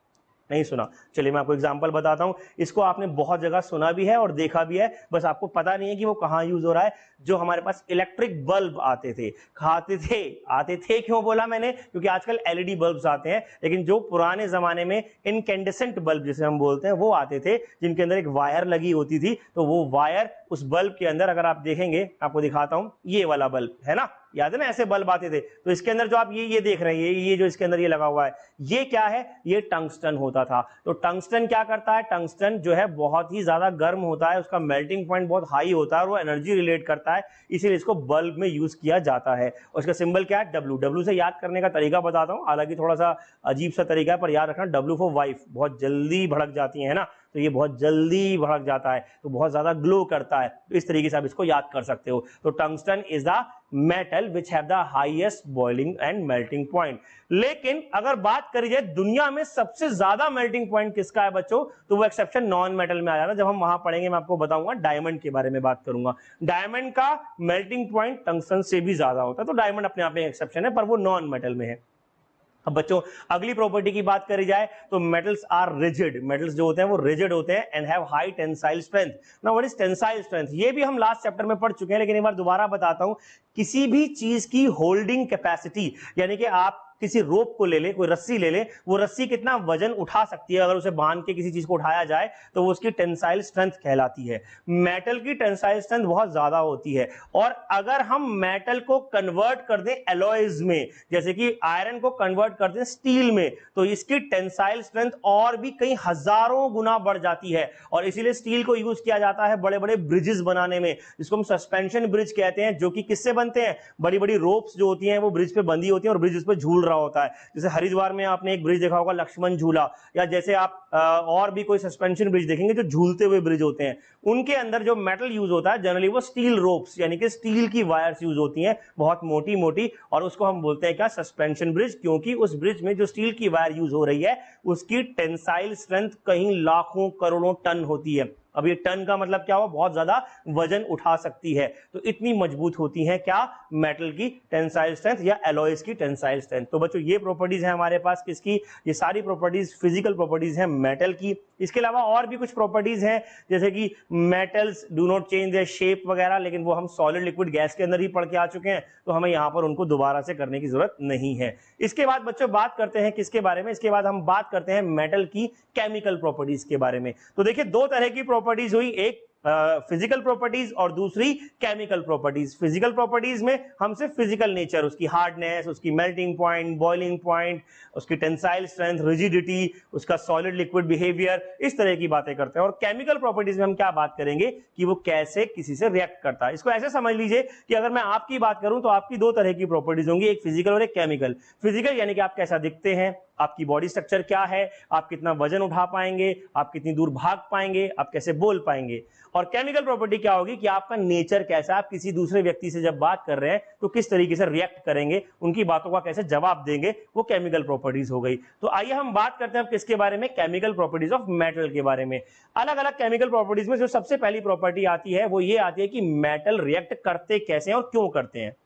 नहीं सुना। चलिए मैं आपको एग्जांपल बताता हूं, इसको आपने बहुत जगह सुना भी है और देखा भी है, बस आपको पता नहीं है कि वो कहां यूज हो रहा है। जो हमारे पास इलेक्ट्रिक बल्ब आते थे, आते थे क्यों बोला मैंने, क्योंकि आजकल एलईडी बल्ब्स आते हैं, लेकिन जो पुराने जमाने में इनकैंडेसेंट बल्ब जिसे हम बोलते हैं वो आते थे, जिनके अंदर एक वायर लगी होती थी। तो वो वायर उस बल्ब के अंदर, अगर आप देखेंगे आपको दिखाता हूं, ये वाला बल्ब है ना, याद है ना, ऐसे बल्ब आते थे। तो इसके अंदर जो आप ये देख रहे हैं, ये जो इसके अंदर ये लगा हुआ है, ये क्या है, ये टंगस्टन होता था। तो टंगस्टन क्या करता है, टंगस्टन जो है बहुत ही ज्यादा गर्म होता है, उसका मेल्टिंग पॉइंट बहुत हाई होता है और वो एनर्जी रिलेट करता है, इसीलिए इसको बल्ब में यूज किया जाता है। और इसका सिंबल क्या है, W। W से याद करने का तरीका बताता हूं, हालांकि थोड़ा सा अजीब सा तरीका है, पर याद रखना W फॉर वाइफ, बहुत जल्दी भड़क जाती है ना, तो ये बहुत जल्दी भड़क जाता है, तो बहुत ज्यादा ग्लो करता है। तो इस तरीके से आप इसको याद कर सकते हो। तो tungsten is the metal which have the highest boiling and melting point. लेकिन अगर बात करी जाए दुनिया में सबसे ज्यादा मेल्टिंग पॉइंट किसका है बच्चों, तो वो एक्सेप्शन नॉन मेटल में आ जाता है। जब हम वहां पढ़ेंगे मैं आपको बताऊंगा, डायमंड के बारे में बात करूंगा। डायमंड का मेल्टिंग पॉइंट टंगस्टन से भी ज्यादा होता है। तो डायमंड अपने आप में एक्सेप्शन है, पर वो नॉन मेटल में है। अब बच्चों अगली प्रॉपर्टी की बात करी जाए तो मेटल्स आर रिजिड। मेटल्स जो होते हैं वो रिजिड होते हैं and have high tensile strength. Now what is tensile strength, ये भी हम लास्ट चैप्टर में पढ़ चुके हैं, लेकिन एक बार दोबारा बताता हूं। किसी भी चीज की होल्डिंग कैपेसिटी, यानी कि आप किसी रोप को ले ले, कोई रस्सी ले ले, वो रस्सी कितना वजन उठा सकती है, अगर उसे बांध के किसी चीज को उठाया जाए तो वो उसकी टेंसाइल स्ट्रेंथ कहलाती है। मेटल की टेंसाइल स्ट्रेंथ बहुत ज्यादा होती है, और अगर हम मेटल को कन्वर्ट कर दें एलॉयज में, जैसे कि आयरन को कन्वर्ट कर दें स्टील में, तो इसकी टेंसाइल स्ट्रेंथ और भी कई हजारों गुना बढ़ जाती है। और इसीलिए स्टील को यूज किया जाता है बड़े बड़े ब्रिजेस बनाने में, जिसको हम सस्पेंशन ब्रिज कहते हैं, जो कि किससे बनते हैं, बड़ी बड़ी रोप्स जो होती हैं वो ब्रिज पे बंधी होती हैं और ब्रिज उस पर झूल होता है। जैसे हरिद्वार में आपने एक ब्रिज देखा होगा, लक्ष्मण झूला, या जैसे आप और भी कोई सस्पेंशन ब्रिज देखेंगे जो झूलते हुए ब्रिज होते हैं, उनके अंदर जो मेटल यूज होता है जनरली वो स्टील रोप्स, यानी कि स्टील की वायर्स यूज होती हैं, बहुत मोटी मोटी, और उसको हम बोलते हैं क्या, सस्पेंशन ब्रिज, क्योंकि उस ब्रिज में जो स्टील की वायर यूज हो रही है उसकी टेंसाइल स्ट्रेंथ कहीं लाखों करोड़ों टन होती है। अब ये टन का मतलब क्या हुआ, बहुत ज्यादा वजन उठा सकती है। तो इतनी मजबूत होती है क्या, मेटल की टेंसाइल स्ट्रेंथ या एलॉयज की टेंसाइल स्ट्रेंथ। तो बच्चों ये प्रॉपर्टीज है हमारे पास किसकी, ये सारी प्रॉपर्टीज फिजिकल प्रॉपर्टीज हैं मेटल की। इसके अलावा और भी कुछ प्रॉपर्टीज हैं, जैसे कि metals do not change their shape वगैरह, लेकिन वो हम सॉलिड लिक्विड गैस के अंदर ही पढ़ के आ चुके हैं, तो हमें यहां पर उनको दोबारा से करने की जरूरत नहीं है। इसके बाद बच्चों बात करते हैं किसके बारे में, इसके बाद हम बात करते हैं मेटल की केमिकल प्रॉपर्टीज के बारे में। तो देखिए दो तरह की प्रॉपर्टीज हुई, एक फिजिकल प्रॉपर्टीज और दूसरी केमिकल प्रॉपर्टीज। फिजिकल प्रॉपर्टीज में हम सिर्फ फिजिकल नेचर, उसकी हार्डनेस, उसकी मेल्टिंग पॉइंट, बॉइलिंग पॉइंट, उसकी टेंसाइल स्ट्रेंथ, रिजिडिटी, उसका सॉलिड लिक्विड बिहेवियर, इस तरह की बातें करते हैं। और केमिकल प्रॉपर्टीज में हम क्या बात करेंगे कि वो कैसे किसी से रिएक्ट करता है। इसको ऐसे समझ लीजिए कि अगर मैं आपकी बात करूं तो आपकी दो तरह की प्रॉपर्टीज होंगी, एक फिजिकल और एक केमिकल। फिजिकल यानी कि आप कैसा दिखते हैं, आपकी बॉडी स्ट्रक्चर क्या है, आप कितना वजन उठा पाएंगे, आप कितनी दूर भाग पाएंगे, आप कैसे बोल पाएंगे। और केमिकल प्रॉपर्टी क्या होगी कि आपका नेचर कैसा, आप किसी दूसरे व्यक्ति से जब बात कर रहे हैं तो किस तरीके से रिएक्ट करेंगे, उनकी बातों का कैसे जवाब देंगे, वो केमिकल प्रॉपर्टीज हो गई। तो आइए हम बात करते हैं अब किसके बारे में, केमिकल प्रॉपर्टीज ऑफ मेटल के बारे में। अलग अलग केमिकल प्रॉपर्टीज में जो सबसे पहली प्रॉपर्टी आती है वो ये आती है कि मेटल रिएक्ट करते कैसे हैं और क्यों करते हैं।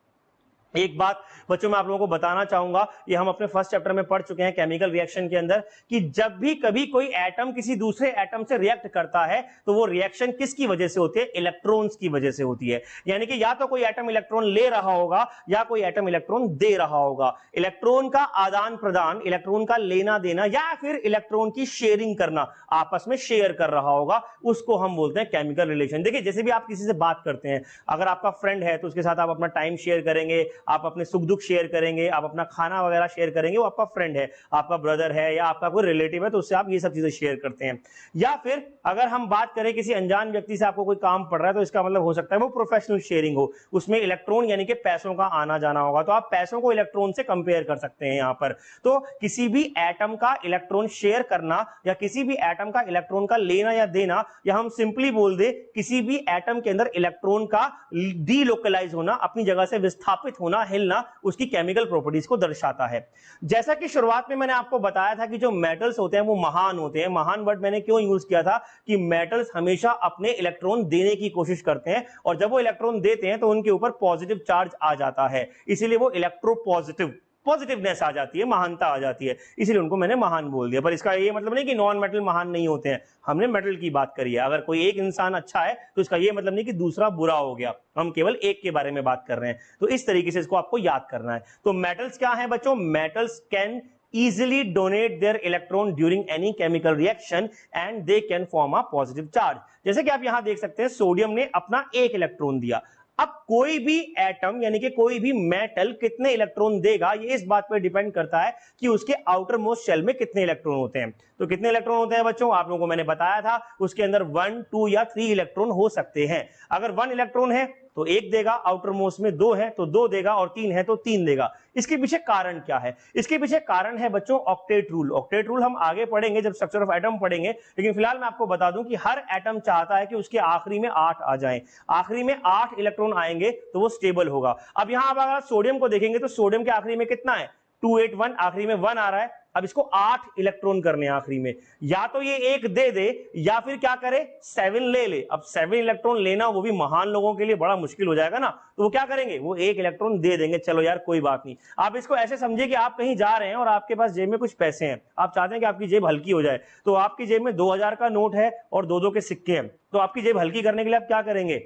एक बात बच्चों मैं आप लोगों को बताना चाहूंगा, ये हम अपने फर्स्ट चैप्टर में पढ़ चुके हैं केमिकल रिएक्शन के अंदर, कि जब भी कभी कोई एटम किसी दूसरे एटम से रिएक्ट करता है तो वो रिएक्शन किसकी वजह से होती है, इलेक्ट्रॉन्स की वजह से होती है। यानी कि या तो कोई एटम इलेक्ट्रॉन ले रहा होगा या कोई एटम इलेक्ट्रॉन दे रहा होगा। इलेक्ट्रॉन का आदान प्रदान, इलेक्ट्रॉन का लेना देना, या फिर इलेक्ट्रॉन की शेयरिंग करना, आपस में शेयर कर रहा होगा, उसको हम बोलते हैं केमिकल रिलेशन। देखिए जैसे भी आप किसी से बात करते हैं, अगर आपका फ्रेंड है तो उसके साथ आप अपना टाइम शेयर करेंगे, आप अपने सुख दुख शेयर करेंगे, आप अपना खाना वगैरह शेयर करेंगे, वो आपका फ्रेंड है, आपका ब्रदर है या आपका कोई रिलेटिव है, तो उससे आप ये सब चीजें शेयर करते हैं। या फिर अगर हम बात करें किसी अनजान व्यक्ति से आपको कोई काम पड़ रहा है, तो इसका मतलब हो सकता है वो प्रोफेशनल शेयरिंग हो, उसमें इलेक्ट्रॉन यानी कि पैसों का आना जाना होगा, तो आप पैसों को इलेक्ट्रॉन से कंपेयर कर सकते हैं यहां पर। तो किसी भी एटम का इलेक्ट्रॉन शेयर करना या किसी भी एटम का इलेक्ट्रॉन का लेना या देना, या हम सिंपली बोल दे किसी भी एटम के अंदर इलेक्ट्रॉन का डीलोकलाइज होना, अपनी जगह से विस्थापित होना, हिलना, उसकी केमिकल प्रॉपर्टीज को दर्शाता है। जैसा कि शुरुआत में मैंने आपको बताया था कि जो मेटल्स होते हैं वो महान होते हैं। महान वर्ड मैंने क्यों यूज किया था कि मेटल्स हमेशा अपने इलेक्ट्रॉन देने की कोशिश करते हैं, और जब वो इलेक्ट्रॉन देते हैं तो उनके ऊपर पॉजिटिव चार्ज आ जाता है, इसीलिए वो इलेक्ट्रोपॉजिटिव, पॉजिटिवनेस आ जाती है, महानता आ जाती है, इसीलिए उनको मैंने महान बोल दिया। पर इसका ये मतलब नहीं कि नॉन मेटल महान नहीं होते हैं, हमने मेटल की बात करी है। अगर कोई एक इंसान अच्छा है तो इसका ये मतलब नहीं कि दूसरा बुरा हो गया, हम केवल एक के बारे में बात कर रहे हैं। तो इस तरीके से इसको आपको याद करना है। तो मेटल्स क्या है बच्चों? Metals can easily donate their electron during any chemical reaction and they can form a positive charge। जैसे कि आप यहां देख सकते हैं, सोडियम ने अपना एक इलेक्ट्रॉन दिया। अब कोई भी एटम यानी कि कोई भी मेटल कितने इलेक्ट्रॉन देगा, ये इस बात पर डिपेंड करता है कि उसके आउटर मोस्ट शेल में कितने इलेक्ट्रॉन होते हैं। तो कितने इलेक्ट्रॉन होते हैं बच्चों? आप लोगों को मैंने बताया था, उसके अंदर 1, 2 या 3 इलेक्ट्रॉन हो सकते हैं। अगर 1 इलेक्ट्रॉन है तो 1 देगा, आउटर मोस्ट में 2 है तो 2 देगा, और 3 है तो 3 देगा। इसके पीछे कारण क्या है? इसके पीछे कारण है बच्चों ऑक्टेट रूल। ऑक्टेट रूल हम आगे पढ़ेंगे जब स्ट्रक्चर ऑफ एटम पढ़ेंगे, लेकिन फिलहाल मैं आपको बता दूं कि हर एटम चाहता है कि उसके आखिरी में 8 आ जाएं। आखिरी में 8 इलेक्ट्रॉन आएंगे तो वो स्टेबल होगा। अब यहां आप अगर सोडियम को देखेंगे तो सोडियम के आखिरी में कितना है? 281, आखिरी में 1 आ रहा है। अब इसको 8 इलेक्ट्रॉन करने हैं आखिरी में, या तो ये 1 दे दे या फिर क्या करे, 7 ले ले। अब 7 इलेक्ट्रॉन लेना वो भी महान लोगों के लिए बड़ा मुश्किल हो जाएगा ना, तो वो क्या करेंगे, वो 1 इलेक्ट्रॉन दे देंगे। चलो यार कोई बात नहीं। आप इसको ऐसे समझिए कि आप कहीं जा रहे हैं और आपके पास जेब में कुछ पैसे हैं, आप चाहते हैं कि आपकी जेब हल्की हो जाए, तो आपकी जेब में 2000 का नोट है और 2-2 के सिक्के हैं। तो आपकी जेब हल्की करने के लिए आप क्या करेंगे?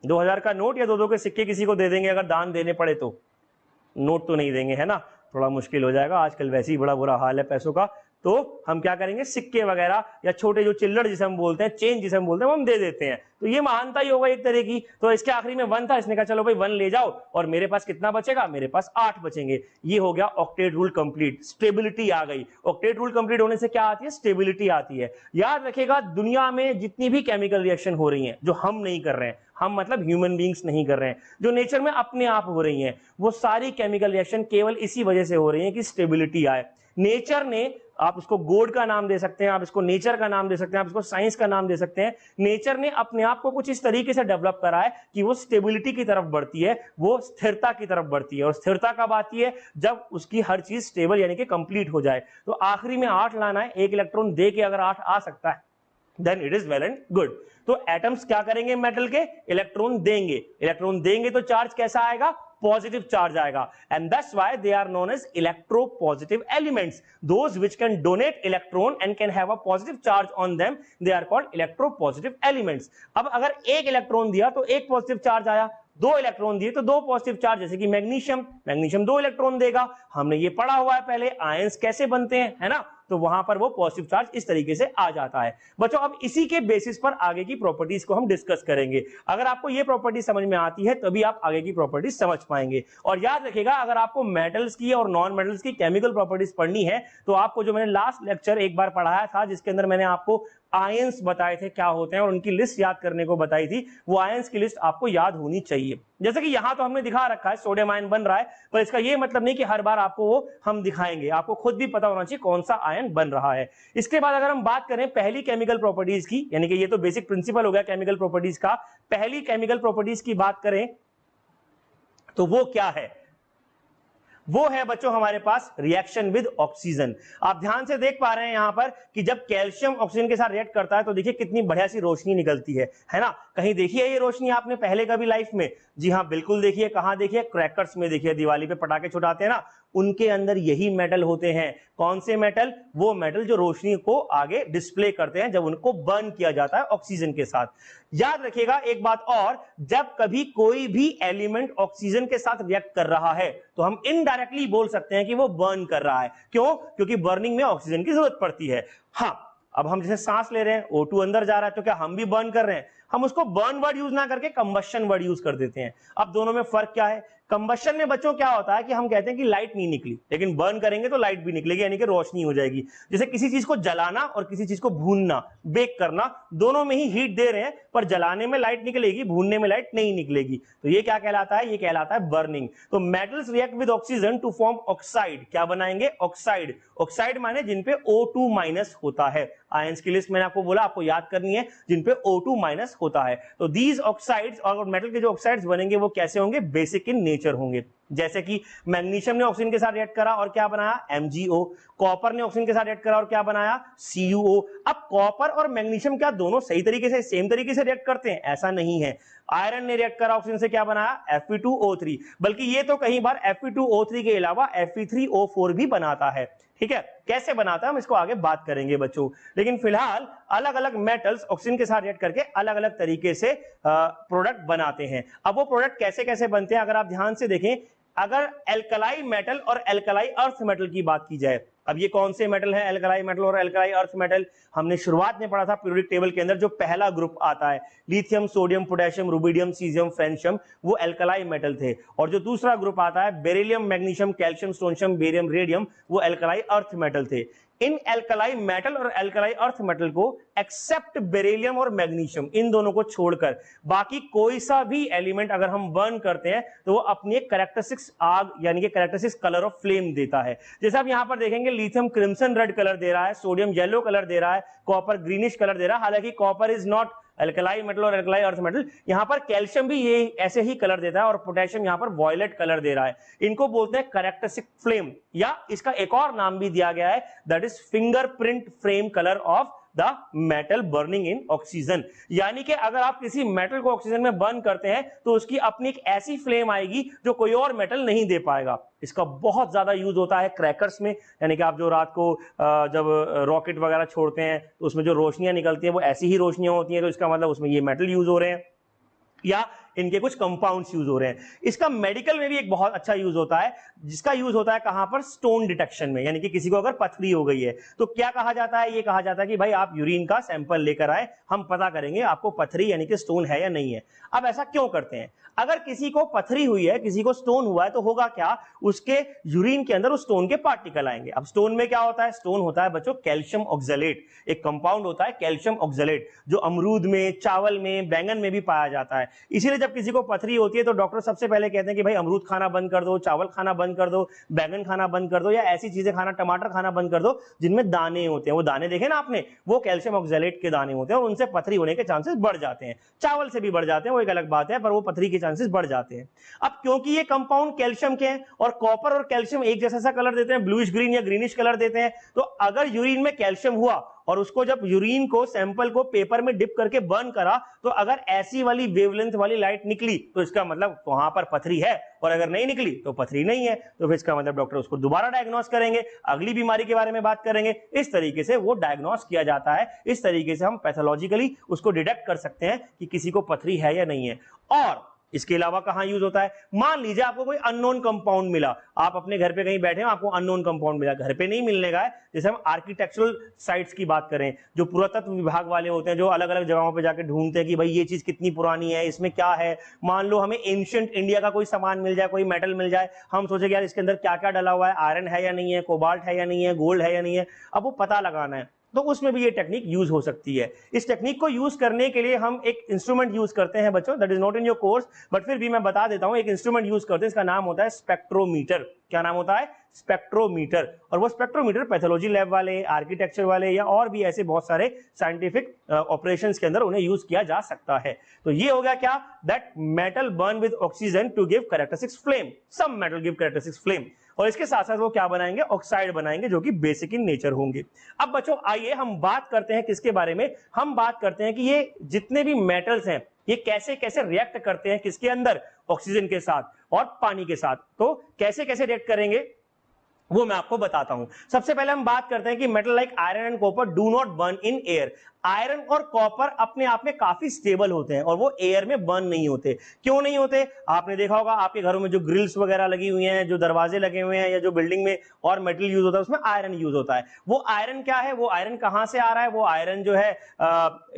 2000 का नोट या 2-2 के सिक्के किसी को दे देंगे। अगर दान देने पड़े तो नोट तो नहीं देंगे, है ना, थोड़ा मुश्किल हो जाएगा, आजकल वैसे ही बड़ा बुरा हाल है पैसों का। तो हम क्या करेंगे, सिक्के वगैरह या छोटे जो चिल्लड़ जिसे हम बोलते हैं, चेंज जिसे हम बोलते हैं, वो हम दे देते हैं। तो ये महानता ही होगा एक तरह की। तो इसके आखिरी में 1 था, इसने कहा चलो भाई 1 ले जाओ, और मेरे पास कितना बचेगा, मेरे पास 8 बचेंगे। ये हो गया ऑक्टेट रूल कंप्लीट, स्टेबिलिटी आ गई। ऑक्टेट रूल कंप्लीट होने से क्या आती है, स्टेबिलिटी आती है। याद रखेगा, दुनिया में जितनी भी केमिकल रिएक्शन हो रही हैं जो हम नहीं कर रहे हैं, हम मतलब ह्यूमन बींग्स नहीं कर रहे हैं, जो नेचर में अपने आप हो रही हैं, वो सारी केमिकल रिएक्शन केवल इसी वजह से हो रही है कि स्टेबिलिटी आए। नेचर ने, आप इसको गॉड का नाम दे सकते हैं, आप इसको नेचर का नाम दे सकते हैं, आप इसको साइंस का नाम दे सकते हैं, नेचर ने अपने आप को कुछ इस तरीके से डेवलप करा है कि वो स्टेबिलिटी की तरफ बढ़ती है, वो स्थिरता की तरफ बढ़ती है। और स्थिरता कब आती है, जब उसकी हर चीज स्टेबल यानी कि कंप्लीट हो जाए। तो आखिरी में 8 लाना है, 1 इलेक्ट्रॉन दे के अगर 8 आ सकता है then it is well and good. तो एटम्स क्या करेंगे, मेटल के इलेक्ट्रॉन देंगे। इलेक्ट्रॉन देंगे तो चार्ज कैसा आएगा, पॉजिटिव चार्ज आएगा। And that's why they are known as electropositive elements. Those which can donate electron and can have a positive charge on them, they are called electropositive elements. अब अगर 1 electron दिया तो 1 positive charge आया, 2 electron दिए तो 2 positive charge, जैसे कि magnesium, magnesium 2 electron देगा। हमने ये पढ़ा हुआ है पहले, आयंस कैसे बनते हैं, है ना, तो वहां पर वो पॉजिटिव चार्ज इस तरीके से आ जाता है। बच्चों अब इसी के बेसिस पर आगे की प्रॉपर्टीज को हम डिस्कस करेंगे। अगर आपको ये प्रॉपर्टी समझ में आती है तभी आप आगे की प्रॉपर्टीज समझ पाएंगे। और याद रखिएगा, अगर आपको मेटल्स की और नॉन मेटल्स की केमिकल प्रॉपर्टीज पढ़नी है तो आपको जो मैंने लास्ट लेक्चर एक बार पढ़ाया था, जिसके अंदर मैंने आपको आयंस बताए थे क्या होते हैं और उनकी लिस्ट याद करने को बताई थी, वो आयंस की लिस्ट आपको याद होनी चाहिए। जैसे कि यहां तो हमने दिखा रखा है सोडियम आयन बन रहा है, पर इसका ये मतलब नहीं कि हर बार आपको वो हम दिखाएंगे, आपको खुद भी पता होना चाहिए कौन सा आयन बन रहा है। इसके बाद अगर हम बात करें पहली केमिकल प्रॉपर्टीज की, यानी कि ये तो बेसिक प्रिंसिपल हो गया केमिकल प्रॉपर्टीज का, पहली केमिकल प्रॉपर्टीज की बात करें तो वो क्या है, वो है बच्चों हमारे पास रिएक्शन विद ऑक्सीजन। आप ध्यान से देख पा रहे हैं यहां पर कि जब कैल्शियम ऑक्सीजन के साथ रिएक्ट करता है तो देखिए कितनी बढ़िया सी रोशनी निकलती है ना। कहीं देखिए ये रोशनी आपने पहले कभी लाइफ में? जी हाँ बिल्कुल देखिए। कहां देखिए? क्रैकर्स में देखिए, दिवाली पे पटाखे छुटाते हैं ना, उनके अंदर यही मेटल होते हैं। कौन से मेटल? वो मेटल जो रोशनी को आगे डिस्प्ले करते हैं जब उनको बर्न किया जाता है ऑक्सीजन के साथ। याद रखिएगा एक बात और, जब कभी कोई भी एलिमेंट ऑक्सीजन के साथ रिएक्ट कर रहा है तो हम इनडायरेक्टली बोल सकते हैं कि वो बर्न कर रहा है। क्यों? क्योंकि बर्निंग में ऑक्सीजन की जरूरत पड़ती है। हाँ, अब हम जैसे सांस ले रहे हैं, O2 अंदर जा रहा है, तो क्या हम भी बर्न कर रहे हैं? हम उसको बर्न वर्ड यूज ना करके कंबशन वर्ड यूज कर देते हैं। अब दोनों में फर्क क्या है? कंबशन में बच्चों क्या होता है कि हम कहते हैं कि लाइट नहीं निकली, लेकिन बर्न करेंगे तो लाइट भी निकलेगी, यानी कि रोशनी हो जाएगी। जैसे किसी चीज को जलाना और किसी चीज को भूनना, बेक करना, दोनों में ही हीट दे रहे हैं, पर जलाने में लाइट निकलेगी, भूनने में लाइट नहीं निकलेगी। तो ये क्या कहलाता है? ये कहलाता है बर्निंग। तो metals react with oxygen to form oxide. क्या बनाएंगे? ऑक्साइड। ऑक्साइड माने जिन पे O2- होता है। आयंस की लिस्ट मैंने आपको बोला, आपको याद करनी है, जिन पे O2- होता है। तो दीज ऑक्साइड्स, और मेटल के जो ऑक्साइड्स बनेंगे वो कैसे होंगे? बेसिक इन नेचर होंगे। जैसे कि मैग्नीशियम ने ऑक्सीजन के साथ रिएक्ट करा और क्या बनाया? MgO। कॉपर ने ऑक्सीजन के साथ रिएक्ट करा और क्या बनाया? CuO। अब कॉपर और मैग्नीशियम क्या दोनों सही तरीके से, सेम तरीके से रिएक्ट करते हैं? ऐसा नहीं है। आयरन ने रिएक्ट करा ऑक्सीजन से, क्या बनाया? Fe2O3। बल्कि ये तो कई बार Fe2O3 के अलावा Fe3O4 भी बनाता है। ठीक है, कैसे बनाता है हम इसको आगे बात करेंगे बच्चों। लेकिन फिलहाल अलग अलग मेटल्स ऑक्सीजन के साथ रिएक्ट करके अलग अलग तरीके से प्रोडक्ट बनाते हैं। अब वो प्रोडक्ट कैसे कैसे बनते हैं अगर आप ध्यान से देखें, अगर एल्कलाई मेटल और एल्कलाई अर्थ मेटल की बात की जाए, अब ये कौन से मेटल है? एल्कलाई मेटल और एल्कलाई अर्थ मेटल। हमने शुरुआत में पढ़ा था पीरियोडिक टेबल के अंदर, जो पहला ग्रुप आता है lithium, sodium, potassium, rubidium, caesium, francium, वो एल्कलाई मेटल थे। और जो दूसरा ग्रुप आता है beryllium, magnesium, calcium, strontium, barium, radium, वो एल्कलाई अर्थ मेटल थे। इन एल्कलाई मेटल और एल्कलाई अर्थ मेटल को एक्सेप्ट बेरिलियम और मैग्नीशियम, इन दोनों को छोड़कर बाकी कोई सा भी एलिमेंट अगर हम बर्न करते हैं तो वो अपनी एक कैरेक्टरिस्टिक्स आग यानी कि कैरेक्टरिस्टिक्स कलर ऑफ फ्लेम देता है। जैसे आप यहां पर देखेंगे लिथियम क्रिम्सन रेड कलर दे रहा है, सोडियम येलो कलर दे रहा है, कॉपर ग्रीनिश कलर दे रहा है। हालांकि copper is not alkali metal और एल्कलाई अर्थ मेटल। यहां पर कैल्शियम भी ये ऐसे ही कलर देता है और पोटेशियम यहां पर वॉयलेट कलर दे रहा है। इनको बोलते हैं कैरेक्टरिस्टिक फ्लेम, या इसका एक और नाम भी दिया गया है, that is fingerprint flame colour of the metal burning in oxygen. यानी कि अगर आप किसी मेटल को ऑक्सीजन में बर्न करते हैं तो उसकी अपनी एक ऐसी फ्लेम आएगी जो कोई और मेटल नहीं दे पाएगा। इसका बहुत ज्यादा यूज होता है क्रैकर्स में, यानी कि आप जो रात को जब रॉकेट वगैरह छोड़ते हैं तो उसमें जो रोशनियां निकलती है वो ऐसी ही रोशनियां होती हैं, तो इसका मतलब उसमें ये मेटल यूज हो रहे हैं या इनके कुछ कंपाउंड्स यूज हो रहे हैं। इसका मेडिकल में भी एक बहुत अच्छा यूज होता है, जिसका यूज होता है कहां पर? स्टोन डिटेक्शन में। यानी कि किसी को अगर पथरी हो गई है तो क्या कहा जाता है? ये कहा जाता है कि भाई आप यूरिन का सैंपल लेकर आए, हम पता करेंगे आपको पथरी यानी कि स्टोन है या नहीं है। अब ऐसा क्यों करते हैं? अगर किसी को पथरी हुई है, किसी को स्टोन हुआ है, तो होगा क्या? उसके यूरिन के अंदर उस स्टोन के पार्टिकल आएंगे। अब स्टोन में क्या होता है? स्टोन होता है बच्चों कैल्शियम ऑक्सलेट, एक कंपाउंड होता है कैल्शियम ऑक्सलेट, जो अमरूद में, चावल में, बैंगन में भी पाया जाता है। इसीलिए जब किसी को पथरी होती है तो डॉक्टर सबसे पहले कहते हैं कि भाई अमरूद खाना बंद कर दो, चावल खाना बंद कर दो, बैंगन खाना बंद कर दो, या ऐसी चीजें खाना, टमाटर खाना बंद कर दो जिनमें दाने होते हैं। वो दाने देखे ना आपने, वो कैल्शियम ऑक्सलेट के दाने होते हैं और उनसे पथरी होने के चांसेस बढ़ जाते हैं। चावल से भी बढ़ जाते हैं, वो एक अलग बात है, पर वो पथरी के चांसेस बढ़ जाते हैं। अब क्योंकि ये कंपाउंड कैल्शियम के हैं और कॉपर और कैल्शियम एक जैसा सा कलर देते हैं, ब्लूइश ग्रीन या ग्रीनिश कलर देते हैं, तो अगर यूरिन में कैल्शियम हुआ और उसको जब यूरिन को, सैंपल को पेपर में डिप करके बर्न करा, तो अगर ऐसी वाली वेवलेंथ वाली लाइट निकली तो इसका मतलब वहां पर पथरी है, और अगर नहीं निकली तो पथरी नहीं है। तो फिर इसका मतलब डॉक्टर उसको दोबारा डायग्नोस करेंगे, अगली बीमारी के बारे में बात करेंगे। इस तरीके से वो डायग्नोस किया जाता है। इस तरीके से हम पैथोलॉजिकली उसको डिटेक्ट कर सकते हैं कि किसी को पथरी है या नहीं है। और इसके अलावा कहां यूज होता है? मान लीजिए आपको कोई अननोन कंपाउंड मिला, आप अपने घर पे कहीं बैठे हैं, आपको अननोन कंपाउंड मिला, घर पे नहीं मिलने का है। जैसे हम आर्किटेक्चरल साइट्स की बात करें, जो पुरातत्व विभाग वाले होते हैं, जो अलग अलग जगहों पे जाके ढूंढते हैं कि भाई ये चीज कितनी पुरानी है, इसमें क्या है। मान लो हमें एंशिएंट इंडिया का कोई सामान मिल जाए, कोई मेटल मिल जाए, हम सोचे यार इसके अंदर क्या क्या डला हुआ है, आयरन है या नहीं है, कोबाल्ट है या नहीं है, गोल्ड है या नहीं है, अब वो पता लगाना है, तो उसमें भी ये टेक्निक यूज हो सकती है। इस टेक्निक को यूज करने के लिए हम एक इंस्ट्रूमेंट यूज करते हैं बच्चों, that is not in your course, but फिर भी मैं बता देता हूं। एक इंस्ट्रूमेंट यूज करते हैं, इसका नाम होता है स्पेक्ट्रोमीटर। क्या नाम होता है? स्पेक्ट्रोमीटर। और वो स्पेक्ट्रोमीटर पैथोलॉजी लैब वाले, आर्किटेक्चर वाले या और भी ऐसे बहुत सारे साइंटिफिक ऑपरेशंस के अंदर उन्हें यूज किया जा सकता है। तो ये हो गया क्या? That metal burn with oxygen to give characteristics flame, some metal give characteristics flame. और इसके साथ साथ वो क्या बनाएंगे? ऑक्साइड बनाएंगे, जो कि बेसिक इन नेचर होंगे। अब बच्चों आइए हम बात करते हैं किसके बारे में? हम बात करते हैं कि ये जितने भी मेटल्स हैं ये कैसे कैसे रिएक्ट करते हैं, किसके अंदर? ऑक्सीजन के साथ और पानी के साथ। तो कैसे कैसे रिएक्ट करेंगे वो मैं आपको बताता हूं। सबसे पहले हम बात करते हैं कि metal like iron and copper do not burn in air. Iron और कॉपर अपने आप में काफी स्टेबल होते हैं और वो एयर में बर्न नहीं होते। क्यों नहीं होते? आपने देखा होगा आपके घरों में जो ग्रिल्स वगैरह लगी हुई हैं, जो दरवाजे लगे हुए हैं, या जो बिल्डिंग में और मेटल यूज होता है उसमें आयरन यूज होता है। वो आयरन क्या है? वो आयरन कहां से आ रहा है? वो आयरन जो है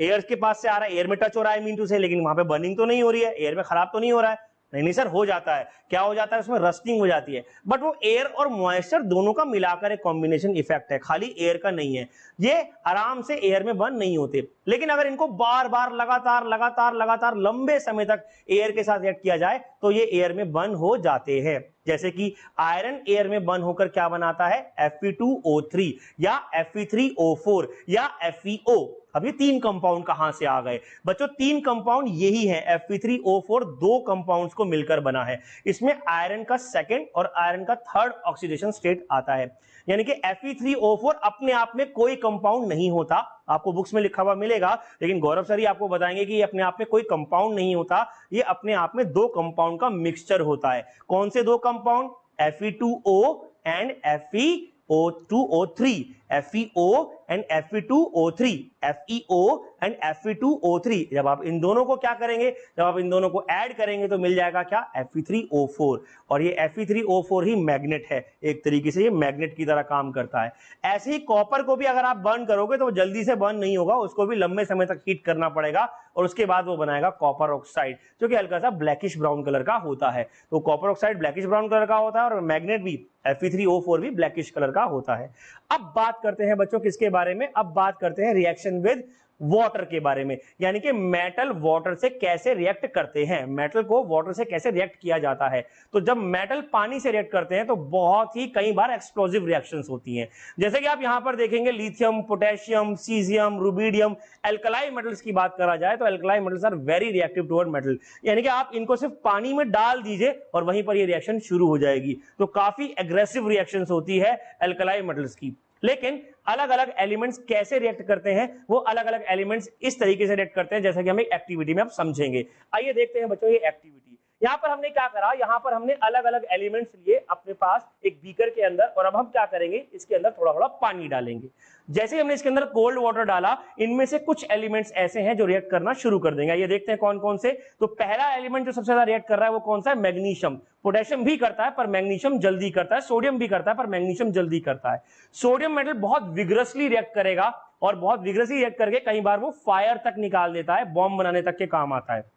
एयर के पास से आ रहा है, एयर में टच हो रहा है मीन टू से, लेकिन वहां पे बर्निंग तो नहीं हो रही है, एयर में खराब तो नहीं हो रहा है। नहीं सर, हो जाता है। क्या हो जाता है, उसमें रस्टिंग हो जाती है, बट वो एयर और मॉइस्चर दोनों का मिलाकर एक कॉम्बिनेशन इफेक्ट है, खाली एयर का नहीं है। ये आराम से एयर में बर्न नहीं होते, लेकिन अगर इनको बार बार लगातार लगातार लगातार लंबे समय तक एयर के साथ रिएक्ट किया जाए तो ये एयर में बर्न हो जाते हैं। जैसे कि आयरन एयर में बर्न होकर क्या बनाता है, Fe2O3 या Fe3O4 या FeO। अब ये 3 कंपाउंड कहां से आ गए बच्चों? 3 कंपाउंड यही है, Fe3O4 2 कंपाउंड्स को मिलकर बना है। इसमें आयरन का सेकंड और आयरन का थर्ड ऑक्सीडेशन स्टेट आता है, यानी कि Fe3O4 अपने आप में कोई कंपाउंड नहीं होता, आपको बुक्स में लिखा हुआ मिलेगा, लेकिन गौरव सर ही आपको बताएंगे कि ये अपने आप में कोई कंपाउंड नहीं होता, ये अपने आप में 2 कंपाउंड का मिक्सचर होता है। कौन से 2 compound? Fe2O and Fe2O3, FeO and Fe2O3, FeO and Fe2O3। जब आप इन दोनों को क्या करेंगे, जब आप इन दोनों को ऐड करेंगे तो मिल जाएगा क्या, Fe3O4। और ये Fe3O4 ही मैग्नेट है, एक तरीके से ये मैग्नेट की तरह काम करता है। ऐसे ही कॉपर को भी अगर आप बर्न करोगे तो जल्दी से बर्न नहीं होगा, उसको भी लंबे समय तक हीट करना पड़ेगा और उसके बाद वो बनाएगा कॉपर ऑक्साइड, जो कि हल्का सा ब्लैकिश ब्राउन कलर का होता है। तो copper oxide blackish brown colour का होता है और मैग्नेट भी Fe3O4 भी ब्लैकिश कलर का होता है। अब बात करते हैं बच्चों किसके बारे में, अब बात करते हैं रिएक्शन विद वाटर के बारे में, यानी कि मेटल वाटर से कैसे रिएक्ट करते हैं, मेटल को वाटर से कैसे रिएक्ट किया जाता है। तो जब मेटल पानी से रिएक्ट करते हैं तो बहुत ही कई बार एक्सप्लोसिव रिएक्शंस होती हैं, जैसे कि आप यहां पर देखेंगे lithium, potassium, caesium, rubidium. Alkali metals की बात करा जाए तो alkali metals are very reactive toward metal, यानी कि आप इनको सिर्फ पानी में डाल दीजिए और वहीं पर ये रिएक्शन शुरू हो जाएगी। तो काफी एग्रेसिव रिएक्शंस होती है एल्कलाई मेटल्स की। लेकिन अलग अलग एलिमेंट्स कैसे रिएक्ट करते हैं, वो अलग अलग एलिमेंट्स इस तरीके से रिएक्ट करते हैं, जैसा कि हम एक एक्टिविटी में अब समझेंगे। आइए देखते हैं बच्चों ये एक्टिविटी। यहां पर हमने क्या करा, यहां पर हमने अलग अलग एलिमेंट्स लिए अपने पास एक बीकर के अंदर, और अब हम क्या करेंगे, इसके अंदर थोड़ा थोड़ा पानी डालेंगे। जैसे ही हमने इसके अंदर कोल्ड वाटर डाला, इनमें से कुछ एलिमेंट्स ऐसे हैं जो रिएक्ट करना शुरू कर देंगे। ये देखते हैं कौन कौन से। तो पहला एलिमेंट जो सबसे ज्यादा रिएक्ट कर रहा है वो कौन सा है, मैग्नीशियम। पोटेशियम भी करता है पर मैग्नीशियम जल्दी करता है, सोडियम भी करता है पर मैग्नीशियम जल्दी करता है। सोडियम मेटल बहुत विग्रसली रिएक्ट करेगा और बहुत विग्रसली रिएक्ट करके कई बार वो फायर तक निकाल देता है, बॉम्ब बनाने तक के काम आता है।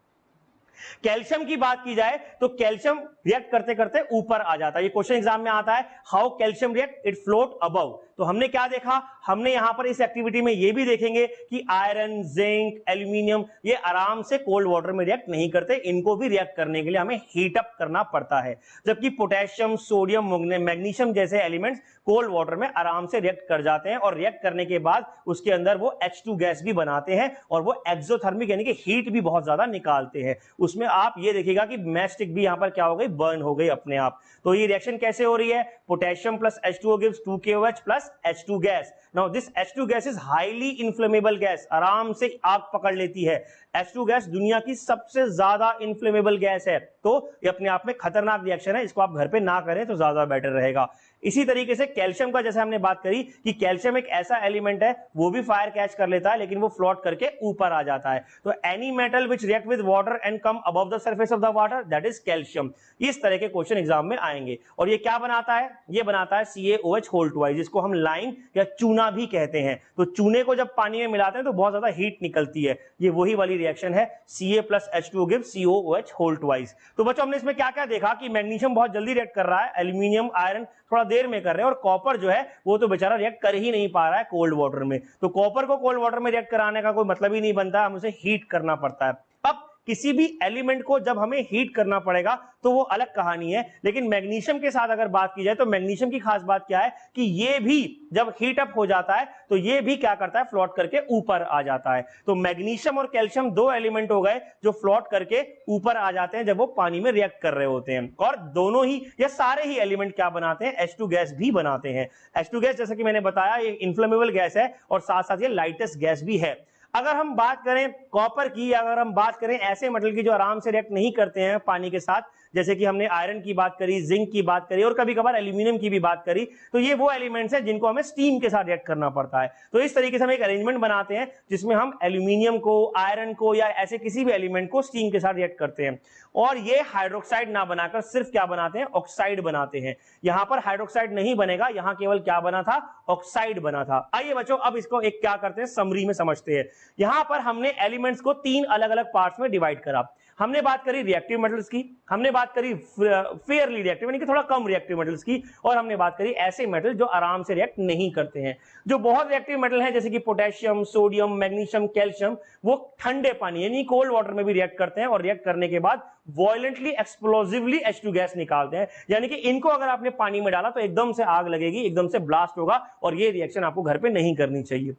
कैल्शियम की बात की जाए तो कैल्शियम रिएक्ट करते करते ऊपर आ जाता है। ये क्वेश्चन एग्जाम में आता है, how calcium react, it float above. तो हमने क्या देखा, हमने यहां पर इस एक्टिविटी में ये भी देखेंगे कि आयरन, जिंक, एल्यूमिनियम ये आराम से कोल्ड वाटर में रिएक्ट नहीं करते, इनको भी रिएक्ट करने के लिए हमें हीट अप करना पड़ता है। जबकि पोटेशियम, सोडियम, मैग्नीशियम जैसे एलिमेंट्स कोल्ड वाटर में आराम से रिएक्ट कर जाते हैं, और रिएक्ट करने के बाद उसके अंदर वो H2 गैस भी बनाते हैं और वो एक्सोथर्मिक यानी कि हीट भी बहुत ज्यादा निकालते हैं। उसमें आप ये देखिएगा कि मैच स्टिक भी यहां पर क्या हो गई, बर्न हो गई अपने आप। तो ये रिएक्शन कैसे हो रही है, potassium plus H2O gives 2KOH plus H2 gas. Now this H2 gas is highly inflammable gas, आराम से आग पकड़ लेती है। H2 गैस दुनिया की सबसे ज्यादा इन्फ्लेमेबल गैस है, तो ये अपने आप में खतरनाक रिएक्शन है, इसको आप घर पे ना करें तो ज्यादा बेटर रहेगा। इसी तरीके से कैल्शियम का जैसे हमने बात करी कि कैल्शियम एक ऐसा एलिमेंट है, वो भी फायर कैच कर लेता है लेकिन वो फ्लोट करके ऊपर आ जाता है। तो any metal which react with water and come above the surface of the water, that is calcium. इस तरह के क्वेश्चन एग्जाम में आएंगे। और ये क्या बनाता है, ये बनाता है CaOH होल ट्वाइस, जिसको हम लाइम या चूना भी कहते हैं। तो चूने को जब पानी में मिलाते हैं तो बहुत ज्यादा हीट निकलती है, ये वही वाली रिएक्शन है। Ca plus H2O gives COOH whole twice. तो बच्चों हमने इसमें क्या क्या देखा कि मैग्नीशियम बहुत जल्दी रिएक्ट कर रहा है, एल्यूमिनियम, आयरन थोड़ा देर में कर रहे हैं, और कॉपर जो है वो तो बेचारा रिएक्ट कर ही नहीं पा रहा है कोल्ड वाटर में। तो कॉपर को कोल्ड वाटर में रिएक्ट कराने का कोई मतलब ही नहीं बनता, हम उसे हीट करना पड़ता है। अब किसी भी एलिमेंट को जब हमें हीट करना पड़ेगा तो वो अलग कहानी है, लेकिन मैग्नीशियम के साथ अगर बात की जाए तो मैग्नीशियम की खास बात क्या है कि ये भी जब हीट अप हो जाता है तो ये भी क्या करता है, फ्लोट करके ऊपर आ जाता है। तो मैग्नीशियम और कैल्शियम 2 एलिमेंट हो गए जो फ्लोट करके ऊपर आ जाते हैं जब वो पानी में रिएक्ट कर रहे होते हैं। और दोनों ही या सारे ही एलिमेंट क्या बनाते हैं, H2 गैस भी बनाते हैं। H2 गैस जैसा कि मैंने बताया ये इन्फ्लेमेबल गैस है और साथ साथ ये लाइटेस्ट गैस भी है। अगर हम बात करें कॉपर की, अगर हम बात करें ऐसे मेटल की जो आराम से रिएक्ट नहीं करते हैं पानी के साथ, जैसे कि हमने आयरन की बात करी, जिंक की बात करी और कभी कभार एल्यूमिनियम की भी बात करी, तो ये वो एलिमेंट्स हैं जिनको हमें स्टीम के साथ रिएक्ट करना पड़ता है। तो इस तरीके से हम एक अरेंजमेंट बनाते हैं जिसमें हम एल्यूमिनियम को, आयरन को या ऐसे किसी भी एलिमेंट को स्टीम के साथ रिएक्ट करते हैं। और ये हाइड्रोक्साइड ना बनाकर सिर्फ क्या बनाते हैं, ऑक्साइड बनाते हैं। यहां पर हाइड्रोक्साइड नहीं बनेगा, यहां केवल क्या बना था, ऑक्साइड बना था। आइए बच्चों अब इसको एक क्या करते हैं, समरी में समझते हैं। यहां पर हमने एलिमेंट्स को 3 अलग अलग पार्ट्स में डिवाइड करा। हमने बात करी रिएक्टिव मेटल्स की, हमने बात करी फेयरली रिएक्टिव यानी कि थोड़ा कम रिएक्टिव मेटल्स की, और हमने बात करी ऐसे मेटल जो आराम से रिएक्ट नहीं करते हैं। जो बहुत रिएक्टिव मेटल हैं जैसे कि पोटेशियम, सोडियम, मैग्नीशियम, कैल्शियम, वो ठंडे पानी यानी कोल्ड वाटर में भी रिएक्ट करते हैं और रिएक्ट करने के बाद वॉयलेंटली एक्सप्लोसिवली H2 गैस निकालते हैं। यानी कि इनको अगर आपने पानी में डाला तो एकदम से आग लगेगी, एकदम से ब्लास्ट होगा, और ये रिएक्शन आपको घर पे नहीं करनी चाहिए।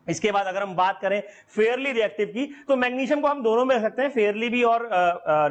इसके बाद अगर हम बात करें फेयरली रिएक्टिव की, तो मैग्नीशियम को हम दोनों में रख सकते हैं, फेयरली भी और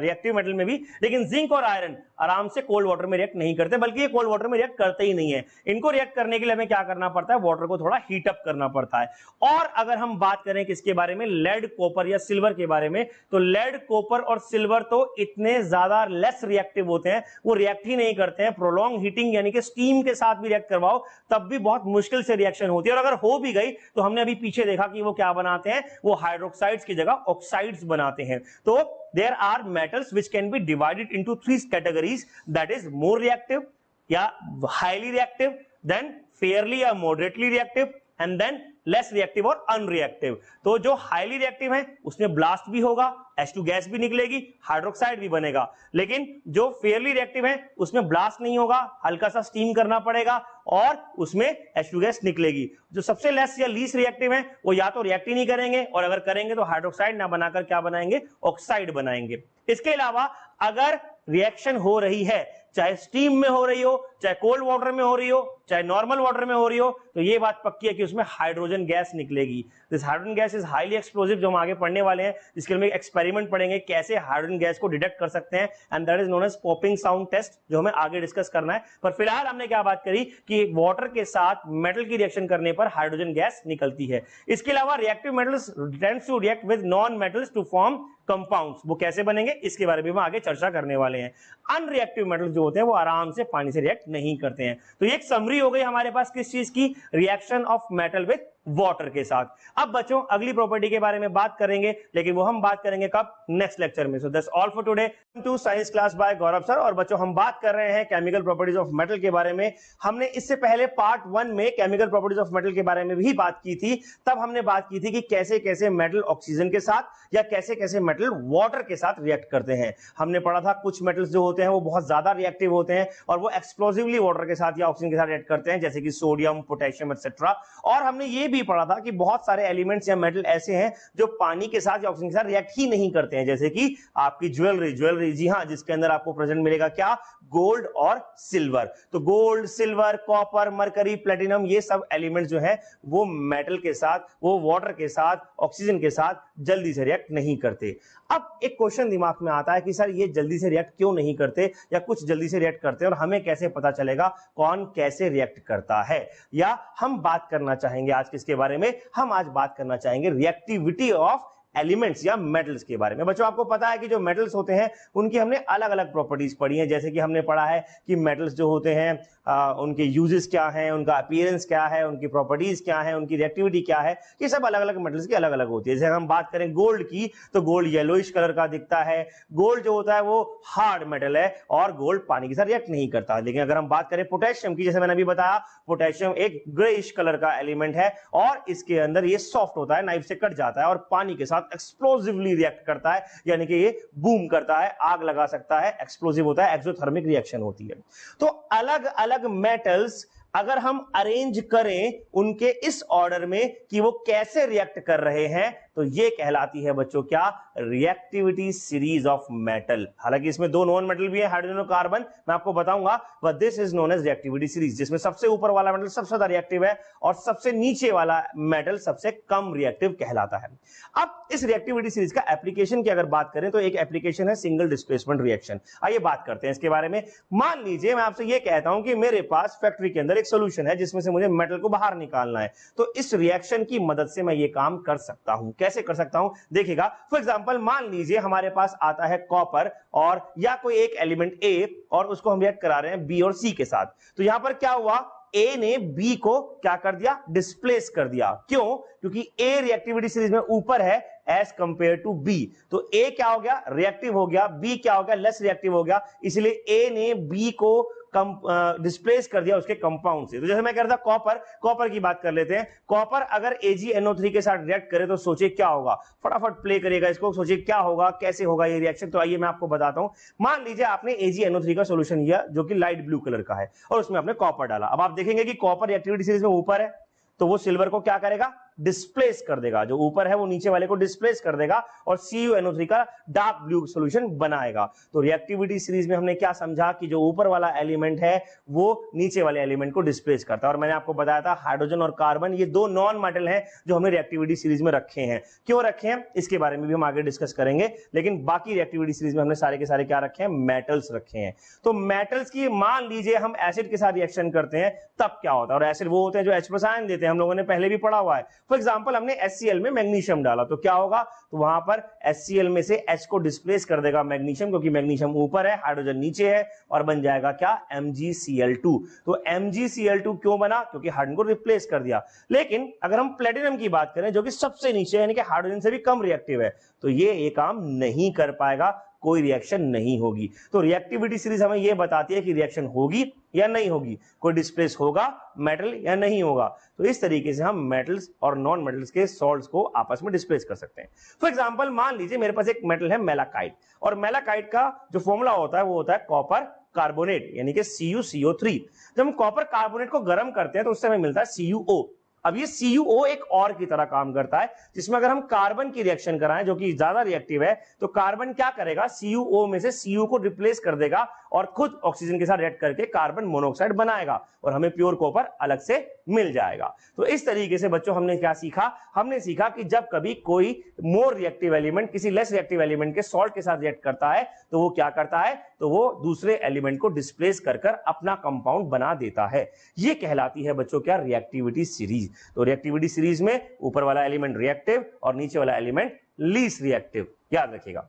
रिएक्टिव मेटल में भी, लेकिन जिंक और आयरन आराम से कोल्ड वाटर में रिएक्ट नहीं करते, बल्कि ये कोल्ड वाटर में रिएक्ट करते ही नहीं है। इनको रिएक्ट करने के लिए हमें क्या करना पड़ता है, वाटर को थोड़ा हीट अप करना पड़ता है। और अगर हम बात करें किसके बारे में, लेड, कॉपर या सिल्वर के बारे में, तो लेड, कॉपर और सिल्वर तो इतने ज्यादा लेस रिएक्टिव होते हैं, वो रिएक्ट ही नहीं करते हैं। प्रोलॉन्ग हीटिंग यानी कि स्टीम के साथ भी रिएक्ट करवाओ तब भी बहुत मुश्किल से रिएक्शन होती है, और अगर हो भी गई तो हमने अभी पीछे देखा कि वो क्या बनाते हैं, वो हाइड्रोक्साइड्स की जगह ऑक्साइड्स बनाते हैं। तो there are metals which can be divided into 3 categories, that is more reactive या highly reactive, then fairly या moderately reactive, and then less reactive और अनरिएक्टिव। तो जो हाईली रिएक्टिव है उसमें ब्लास्ट भी होगा, H2 गैस भी निकलेगी, हाइड्रोक्साइड भी बनेगा। लेकिन जो फेयरली रिएक्टिव है उसमें ब्लास्ट नहीं होगा, हल्का सा स्टीम करना पड़ेगा और उसमें H2 गैस निकलेगी। जो सबसे लेस या लीस्ट रिएक्टिव है वो या तो रिएक्ट ही नहीं करेंगे, और अगर करेंगे तो हाइड्रोक्साइड ना बनाकर क्या बनाएंगे, ऑक्साइड बनाएंगे। इसके अलावा अगर रिएक्शन हो रही है, चाहे स्टीम में हो रही हो, चाहे कोल्ड वाटर में हो रही हो, चाहे नॉर्मल वाटर में हो रही हो, तो ये बात पक्की है कि उसमें हाइड्रोजन गैस निकलेगी। This hydrogen gas is highly explosive, जो हम आगे पढ़ने वाले हैं, जिसके लिए एक्सपेरिमेंट पढ़ेंगे कैसे हाइड्रोजन गैस को डिटेक्ट कर सकते हैं, and that is known as popping sound test, जो हमें आगे डिस्कस करना है। पर फिलहाल हमने क्या बात करी कि वाटर के साथ मेटल की रिएक्शन करने पर हाइड्रोजन गैस निकलती है। इसके अलावा reactive metals tends to react with non metals to form compounds. वो कैसे बनेंगे इसके बारे में हम आगे चर्चा करने वाले हैं। अनरिएक्टिव मेटल्स जो होते हैं वो आराम से पानी से रिएक्ट नहीं करते हैं। तो ये एक समरी हो गई हमारे पास किस चीज की, reaction of metal with water के साथ। अब बच्चों अगली प्रॉपर्टी के बारे में बात करेंगे, लेकिन वो हम बात करेंगे कब, नेक्स्ट लेक्चर में। So that's all for today to science class by Gaurav sir. और बच्चों हम बात कर रहे हैं केमिकल प्रॉपर्टीज ऑफ मेटल के बारे में। हमने इससे पहले पार्ट 1 में केमिकल प्रॉपर्टीज ऑफ मेटल के बारे में भी बात की थी। तब हमने बात की थी कि कैसे कैसे मेटल ऑक्सीजन के साथ या कैसे कैसे मेटल वाटर के साथ रिएक्ट करते हैं। हमने पढ़ा था कुछ मेटल्स जो होते हैं वो बहुत ज्यादा रिएक्टिव होते हैं और वो एक्सप्लोसिवली वाटर के साथ या ऑक्सीजन के साथ रिएक्ट करते हैं, जैसे कि सोडियम, पोटेशियम एक्सेट्रा। और हमने ये भी पढ़ा था कि बहुत सारे एलिमेंट्स या मेटल ऐसे हैं जो पानी के साथ या ऑक्सीजन के साथ रिएक्ट ही नहीं करते हैं, जैसे कि आपकी ज्वेलरी, जी हां, जिसके अंदर आपको प्रेजेंट मिलेगा क्या, गोल्ड और सिल्वर। तो gold, silver, copper, mercury, platinum, ये सब एलिमेंट्स जो है वो मेटल के साथ, वो वाटर के साथ, ऑक्सीजन के साथ जल्दी से रिएक्ट नहीं करते। अब एक क्वेश्चन दिमाग में आता है कि सर ये जल्दी से रिएक्ट क्यों नहीं करते, या कुछ जल्दी से रिएक्ट करते हैं और हमें कैसे पता चलेगा कौन कैसे रिएक्ट करता है। या हम बात करना चाहेंगे आज किसके बारे में, हम आज बात करना चाहेंगे रिएक्टिविटी ऑफ एलिमेंट्स या मेटल्स के बारे में। बच्चों आपको पता है कि जो मेटल्स होते हैं उनकी हमने अलग अलग प्रॉपर्टीज पढ़ी हैं, जैसे कि हमने पढ़ा है कि मेटल्स जो होते हैं उनके यूजेस क्या हैं, उनका अपीयरेंस क्या है, उनकी प्रॉपर्टीज क्या है, उनकी रिएक्टिविटी क्या है, ये सब अलग अलग मेटल्स की अलग अलग होती है। जैसे हम बात करें गोल्ड की, तो गोल्ड येलोइश कलर का दिखता है। गोल्ड जो होता है वो हार्ड मेटल है और गोल्ड पानी के साथ रिएक्ट नहीं करता। लेकिन अगर हम बात करें पोटेशियम की, जैसे मैंने अभी बताया, पोटेशियम एक ग्रेइश कलर का एलिमेंट है और इसके अंदर ये सॉफ्ट होता है, नाइफ से कट जाता है और पानी के साथ एक्सप्लोसिवली रिएक्ट करता है, यानी कि ये बूम करता है, आग लगा सकता है, एक्सप्लोसिव होता है, एक्सोथर्मिक रिएक्शन होती है। तो अलग अलग मेटल्स अगर हम अरेंज करें उनके इस ऑर्डर में कि वो कैसे रिएक्ट कर रहे हैं, तो ये कहलाती है बच्चों क्या, रिएक्टिविटी सीरीज ऑफ मेटल। हालांकि इसमें दो नॉन मेटल भी है, हाइड्रोजन और कार्बन, मैं आपको बताऊंगा, but this is known as reactivity series, जिसमें सबसे ऊपर वाला मेटल सबसे ज्यादा रिएक्टिव है और सबसे नीचे वाला मेटल सबसे कम रिएक्टिव कहलाता है। अब इस रिएक्टिविटी सीरीज का एप्लीकेशन की अगर बात करें तो एक एप्लीकेशन है सिंगल डिस्प्लेसमेंट रिएक्शन। आइए बात करते हैं इसके बारे में। मान लीजिए मैं आपसे ये कहता हूं कि मेरे पास फैक्ट्री के अंदर एक सोल्यूशन है जिसमें से मुझे मेटल को बाहर निकालना है, तो इस रिएक्शन की मदद से मैं ये काम कर सकता हूं। कैसे कर सकता हूं देखिएगा। फॉर एग्जांपल मान लीजिए हमारे पास आता है कॉपर और या कोई एक एलिमेंट ए और उसको हम रिएक्ट करा रहे हैं बी और सी के साथ। तो यहां पर क्या हुआ, ए ने बी को क्या कर दिया, डिस्प्लेस कर दिया। क्यों? क्योंकि ए रिएक्टिविटी सीरीज में ऊपर है एज कंपेयर टू बी, तो ए क्या हो गया, रिएक्टिव हो गया, बी क्या हो गया, लेस रिएक्टिव हो गया, इसलिए ए ने बी को डिस्प्लेस कर दिया उसके कंपाउंड से। तो जैसे मैं कह रहा था कॉपर की बात कर लेते हैं। कॉपर अगर AgNO3 के साथ रिएक्ट करे तो सोचिए क्या होगा, फटाफट प्ले करिएगा इसको, सोचिए क्या होगा, कैसे होगा ये रिएक्शन। तो आइए मैं आपको बताता हूं। मान लीजिए आपने AgNO3 का सॉल्यूशन लिया जो कि लाइट ब्लू कलर का है और उसमें आपने कॉपर डाला। अब आप देखेंगे कि कॉपर रिएक्टिविटी सीरीज में ऊपर है तो वो सिल्वर को क्या करेगा, डिस्प्लेस कर देगा। जो ऊपर है वो नीचे वाले को डिस्प्लेस कर देगा और CuNO3 का डार्क ब्लू सॉल्यूशन बनाएगा। तो रिएक्टिविटी सीरीज में हमने क्या समझा कि जो ऊपर वाला एलिमेंट है वो नीचे वाले एलिमेंट को डिस्प्लेस करता है। और मैंने आपको बताया था हाइड्रोजन और कार्बन ये दो नॉन मेटल हैं जो हमने रिएक्टिविटी सीरीज में रखे हैं। क्यों रखे हैं इसके बारे में भी हम आगे डिस्कस करेंगे, लेकिन बाकी रिएक्टिविटी सीरीज में हमने सारे के सारे क्या रखे हैं, मेटल्स रखे हैं। तो मेटल्स की मान लीजिए हम एसिड के साथ रिएक्शन करते हैं तब क्या होता है, और एसिड वो होते हैं जो H+ आयन देते हैं, हम लोगों ने पहले भी पढ़ा हुआ है। फॉर एग्जांपल हमने HCl में मैग्नीशियम डाला तो क्या होगा, तो वहां पर HCl में से H को डिस्प्लेस कर देगा मैग्नीशियम, क्योंकि मैग्नीशियम ऊपर है हाइड्रोजन नीचे है, और बन जाएगा क्या, MgCl2। तो MgCl2 क्यों बना, क्योंकि हाइड्रोजन को रिप्लेस कर दिया। लेकिन अगर हम प्लेटिनम की बात करें जो कि सबसे नीचे यानी कि हाइड्रोजन से भी कम रिएक्टिव है, तो ये काम नहीं कर पाएगा, कोई रिएक्शन नहीं होगी। तो रिएक्टिविटी सीरीज हमें यह बताती है कि रिएक्शन होगी या नहीं होगी, कोई डिस्प्लेस होगा मेटल या नहीं होगा। तो इस तरीके से हम मेटल्स और नॉन मेटल्स के सॉल्ट्स को आपस में डिस्प्लेस कर सकते हैं। फॉर एग्जांपल मान लीजिए मेरे पास एक मेटल है मैलाकाइट, और मैलाकाइट का जो फॉर्मूला होता है वो होता है कॉपर कार्बोनेट यानी कि CuCO3। जब हम कॉपर कार्बोनेट को गर्म करते हैं तो उससे हमें मिलता है CuO। अब ये CuO एक और की तरह काम करता है, जिसमें अगर हम कार्बन की रिएक्शन कराएं जो कि ज्यादा रिएक्टिव है, तो कार्बन क्या करेगा, CuO में से Cu को रिप्लेस कर देगा और खुद ऑक्सीजन के साथ रिएक्ट करके कार्बन मोनोऑक्साइड बनाएगा और हमें प्योर कॉपर अलग से मिल जाएगा। तो इस तरीके से बच्चों हमने क्या सीखा, हमने सीखा कि जब कभी कोई मोर रिएक्टिव एलिमेंट किसी लेस रिएक्टिव एलिमेंट के सॉल्ट के साथ रिएक्ट करता है तो वो क्या करता है, तो वो दूसरे एलिमेंट को डिस्प्लेस कर अपना कंपाउंड बना देता है। ये कहलाती है बच्चों क्या, रिएक्टिविटी सीरीज। तो रिएक्टिविटी सीरीज में ऊपर वाला एलिमेंट रिएक्टिव और नीचे वाला एलिमेंट लीस्ट रिएक्टिव, याद रखिएगा।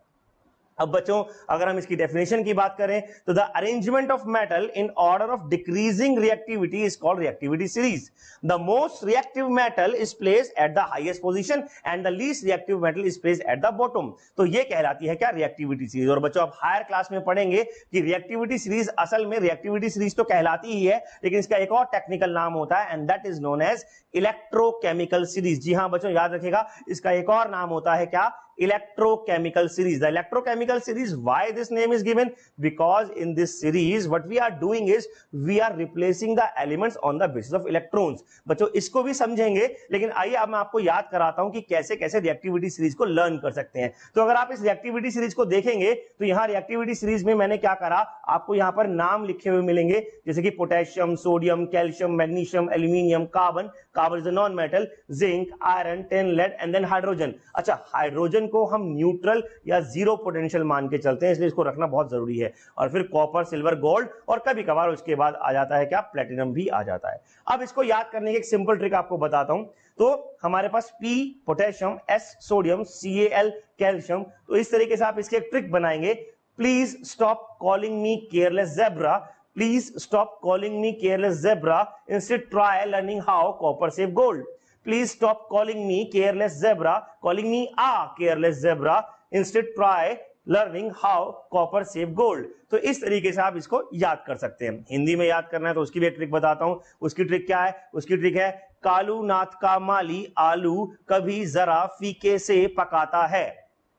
अब बच्चों अगर हम इसकी डेफिनेशन की बात करें तो the arrangement of metal in order of decreasing reactivity is called reactivity series. The most reactive metal is placed at the highest position and the least reactive metal is placed at the bottom. तो ये कहलाती है क्या, reactivity series. और बच्चों आप higher class में पढ़ेंगे कि रिएक्टिविटी सीरीज असल में रिएक्टिविटी सीरीज तो कहलाती ही है, लेकिन इसका एक और टेक्निकल नाम होता है and that is known as electrochemical series. जी हां बच्चों याद रखिएगा, इसका एक और नाम होता है क्या, electrochemical series. The electrochemical series, why this name is given, because in this series what we are doing is we are replacing the elements on the basis of electrons. बच्चों इसको भी समझेंगे, लेकिन आइए अब मैं आपको याद कराता हूं कि कैसे कैसे रिएक्टिविटी सीरीज को लर्न कर सकते हैं। तो अगर आप इस रिएक्टिविटी सीरीज को देखेंगे तो यहां रिएक्टिविटी सीरीज में मैंने क्या करा, आपको यहां पर नाम लिखे हुए मिलेंगे जैसे कि potassium, sodium, calcium, magnesium, aluminium, carbon is a non metal, zinc, iron, tin, lead and then hydrogen. अच्छा, हाइड्रोजन को हम न्यूट्रल या जीरो पोटेंशियल मान के चलते हैं, इसलिए इसको रखना बहुत जरूरी है। और फिर कॉपर, सिल्वर, गोल्ड और कभी कभार उसके बाद आ जाता है क्या, प्लेटिनम भी आ जाता है। अब इसको याद करने की एक सिंपल ट्रिक आपको बताता हूं। तो हमारे पास P potassium, S sodium, Cal calcium. तो इस तरीके से आप इसकी एक ट्रिक बनाएंगे, please stop calling me careless zebra, please stop calling me careless zebra, instead try learning how copper save gold. Please stop calling me careless zebra, calling me a careless zebra, instead try learning how copper save gold. तो इस तरीके से आप इसको याद कर सकते हैं। हिंदी में याद करना है तो उसकी भी एक ट्रिक बताता हूं। उसकी ट्रिक क्या है, उसकी ट्रिक है, कालू नाथ का माली आलू कभी जरा फीके से पकाता है।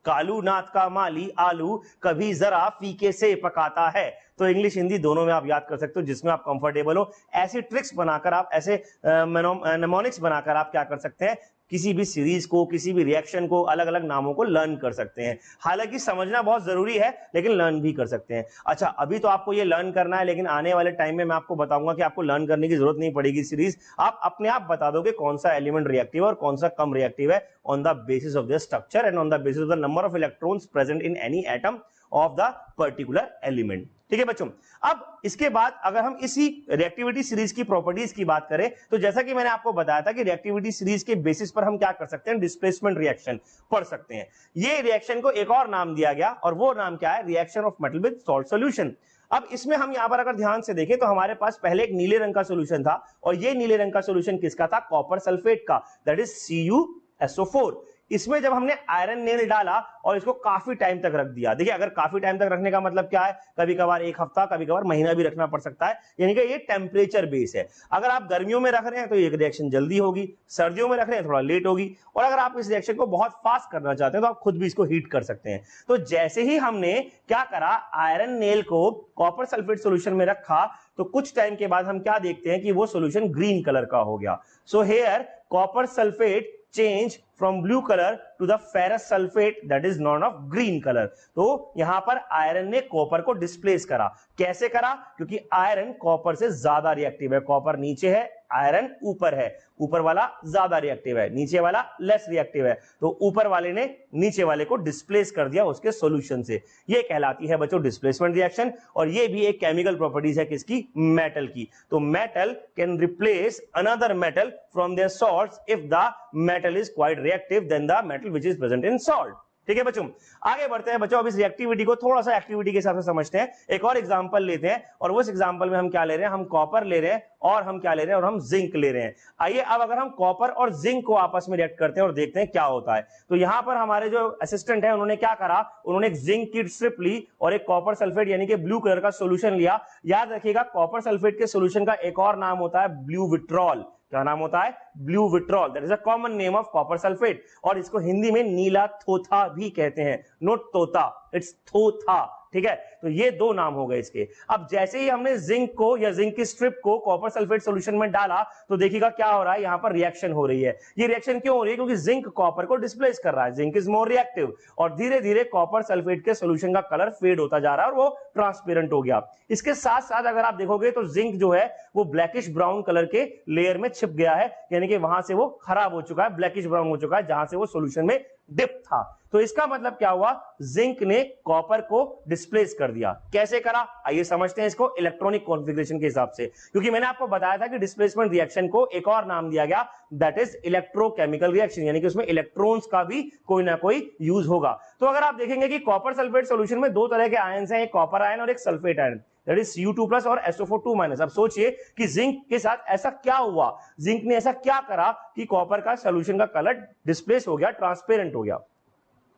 कालू नाथ का माली आलू कभी जरा फीके से पकाता है। तो इंग्लिश हिंदी दोनों में आप याद कर सकते हो, जिसमें आप कंफर्टेबल हो। ऐसी ट्रिक्स बनाकर आप, ऐसे नेमोनिक्स बनाकर आप क्या कर सकते हैं, किसी भी सीरीज को, किसी भी रिएक्शन को, अलग अलग नामों को लर्न कर सकते हैं। हालांकि समझना बहुत जरूरी है, लेकिन लर्न भी कर सकते हैं। अच्छा, अभी तो आपको ये लर्न करना है, लेकिन आने वाले टाइम में मैं आपको बताऊंगा कि आपको लर्न करने की जरूरत नहीं पड़ेगी सीरीज। आप अपने आप बता दोगे कौन सा एलिमेंट रिएक्टिव है और कौन सा कम रिएक्टिव है, on the basis of the structure and on the basis of the number of electrons present in any atom of the particular element. ठीक है बच्चों, अब इसके बाद अगर हम इसी रिएक्टिविटी सीरीज की प्रॉपर्टीज की बात करें तो जैसा कि मैंने आपको बताया था कि रिएक्टिविटी सीरीज के बेसिस पर हम क्या कर सकते हैं, डिस्प्लेसमेंट रिएक्शन पढ़ सकते हैं। ये रिएक्शन को एक और नाम दिया गया और वो नाम क्या है, reaction of metal with salt solution. अब इसमें हम यहां पर अगर ध्यान से देखें तो हमारे पास पहले एक नीले रंग का सॉल्यूशन था और ये नीले रंग का सॉल्यूशन किसका था, कॉपर सल्फेट का, दैट इज CuSO4। इसमें जब हमने आयरन नेल डाला और इसको काफी टाइम तक रख दिया, देखिए अगर काफी टाइम तक रखने का मतलब क्या है, कभी कभार एक हफ्ता, कभी कभार महीना भी रखना पड़ सकता है, यानी कि ये टेम्परेचर बेस है। अगर आप गर्मियों में रख रहे हैं तो ये रिएक्शन जल्दी होगी, सर्दियों में रख रहे हैं थोड़ा लेट होगी, और अगर आप इस रिएक्शन को बहुत फास्ट करना चाहते हैं तो आप खुद भी इसको हीट कर सकते हैं। तो जैसे ही हमने क्या करा, आयरन नेल को कॉपर सल्फेट सॉल्यूशन में रखा, तो कुछ टाइम के बाद हम क्या देखते हैं कि वो सॉल्यूशन ग्रीन कलर का हो गया। So here copper sulphate change from blue colour to the ferrous sulphate that is non of green colour. तो यहां पर आयरन ने कॉपर को डिस्प्लेस करा। कैसे करा? क्योंकि आयरन कॉपर से ज्यादा रिएक्टिव है। कॉपर नीचे है, आयरन ऊपर है, ऊपर वाला ज्यादा रिएक्टिव है, नीचे वाला लेस रिएक्टिव है, तो ऊपर वाले ने नीचे वाले को डिस्प्लेस कर दिया उसके सॉल्यूशन से। ये कहलाती है बच्चों डिस्प्लेसमेंट रिएक्शन, और ये भी एक केमिकल प्रॉपर्टीज है किसकी? मेटल की। तो metal can replace another metal from their source if the metal is quite reactive then the metal which is present in salt. ठीक है बच्चों, आगे बढ़ते हैं बच्चों। अब इस रिएक्टिविटी को थोड़ा सा एक्टिविटी के हिसाब से समझते हैं। एक और एग्जांपल लेते हैं, और उस एग्जांपल में हम क्या ले रहे हैं? हम कॉपर ले रहे हैं, और हम क्या ले रहे हैं? और हम जिंक ले रहे हैं। आइए अब अगर हम कॉपर और जिंक को आपस में रिएक्ट करते हैं और देखते हैं क्या होता है। तो यहां पर हमारे जो असिस्टेंट है उन्होंने क्या करा, उन्होंने एक जिंक की स्ट्रिप ली और एक कॉपर सल्फेट यानी कि ब्लू कलर का सोल्यूशन लिया। याद रखिएगा कॉपर सल्फेट के सोल्यूशन का एक और नाम होता है ब्लू विट्रॉल। क्या नाम होता है? Blue vitriol. That is a common name of copper sulphate, और इसको हिंदी में नीला थोथा भी कहते हैं, नोट तोता, इट्स थोथा। ठीक है, तो ये दो नाम हो गए इसके। अब जैसे ही हमने जिंक को या जिंक की स्ट्रिप को कॉपर सल्फेट सॉल्यूशन में डाला, तो देखिएगा क्या हो रहा है, यहां पर रिएक्शन हो रही है। ये रिएक्शन क्यों हो रही है? क्योंकि जिंक कॉपर को डिस्प्लेस कर रहा है, जिंक इज मोर रिएक्टिव, और धीरे धीरे कॉपर सल्फेट के सॉल्यूशन का कलर फेड होता जा रहा है और वो ट्रांसपेरेंट हो गया। इसके साथ साथ अगर आप देखोगे तो जिंक जो है वो ब्लैकिश ब्राउन कलर के लेयर में छिप गया है, यानी कि वहां से वो खराब हो चुका है, ब्लैकिश ब्राउन हो चुका है जहां से वो सॉल्यूशन में डिप था। तो इसका मतलब क्या हुआ? जिंक ने कॉपर को डिस्प्लेस कर दिया। कैसे करा? आइए समझते हैं इसको इलेक्ट्रॉनिक कॉन्फ़िगरेशन के हिसाब से, क्योंकि मैंने आपको बताया था कि डिस्प्लेसमेंट रिएक्शन को एक और नाम दिया गया, दैट इज इलेक्ट्रोकेमिकल रिएक्शन, यानी कि उसमें इलेक्ट्रॉन्स का भी कोई ना कोई यूज होगा। तो अगर आप देखेंगे कि कॉपर सल्फेट सॉल्यूशन में दो तरह के आयंस हैं, एक कॉपर आयन और एक sulphate ion, that is Cu2+ और SO4 2-। अब सोचिए कि जिंक के साथ ऐसा क्या हुआ, जिंक ने ऐसा क्या करा कि कॉपर का सॉल्यूशन का कलर डिस्प्लेस हो गया, ट्रांसपेरेंट हो गया।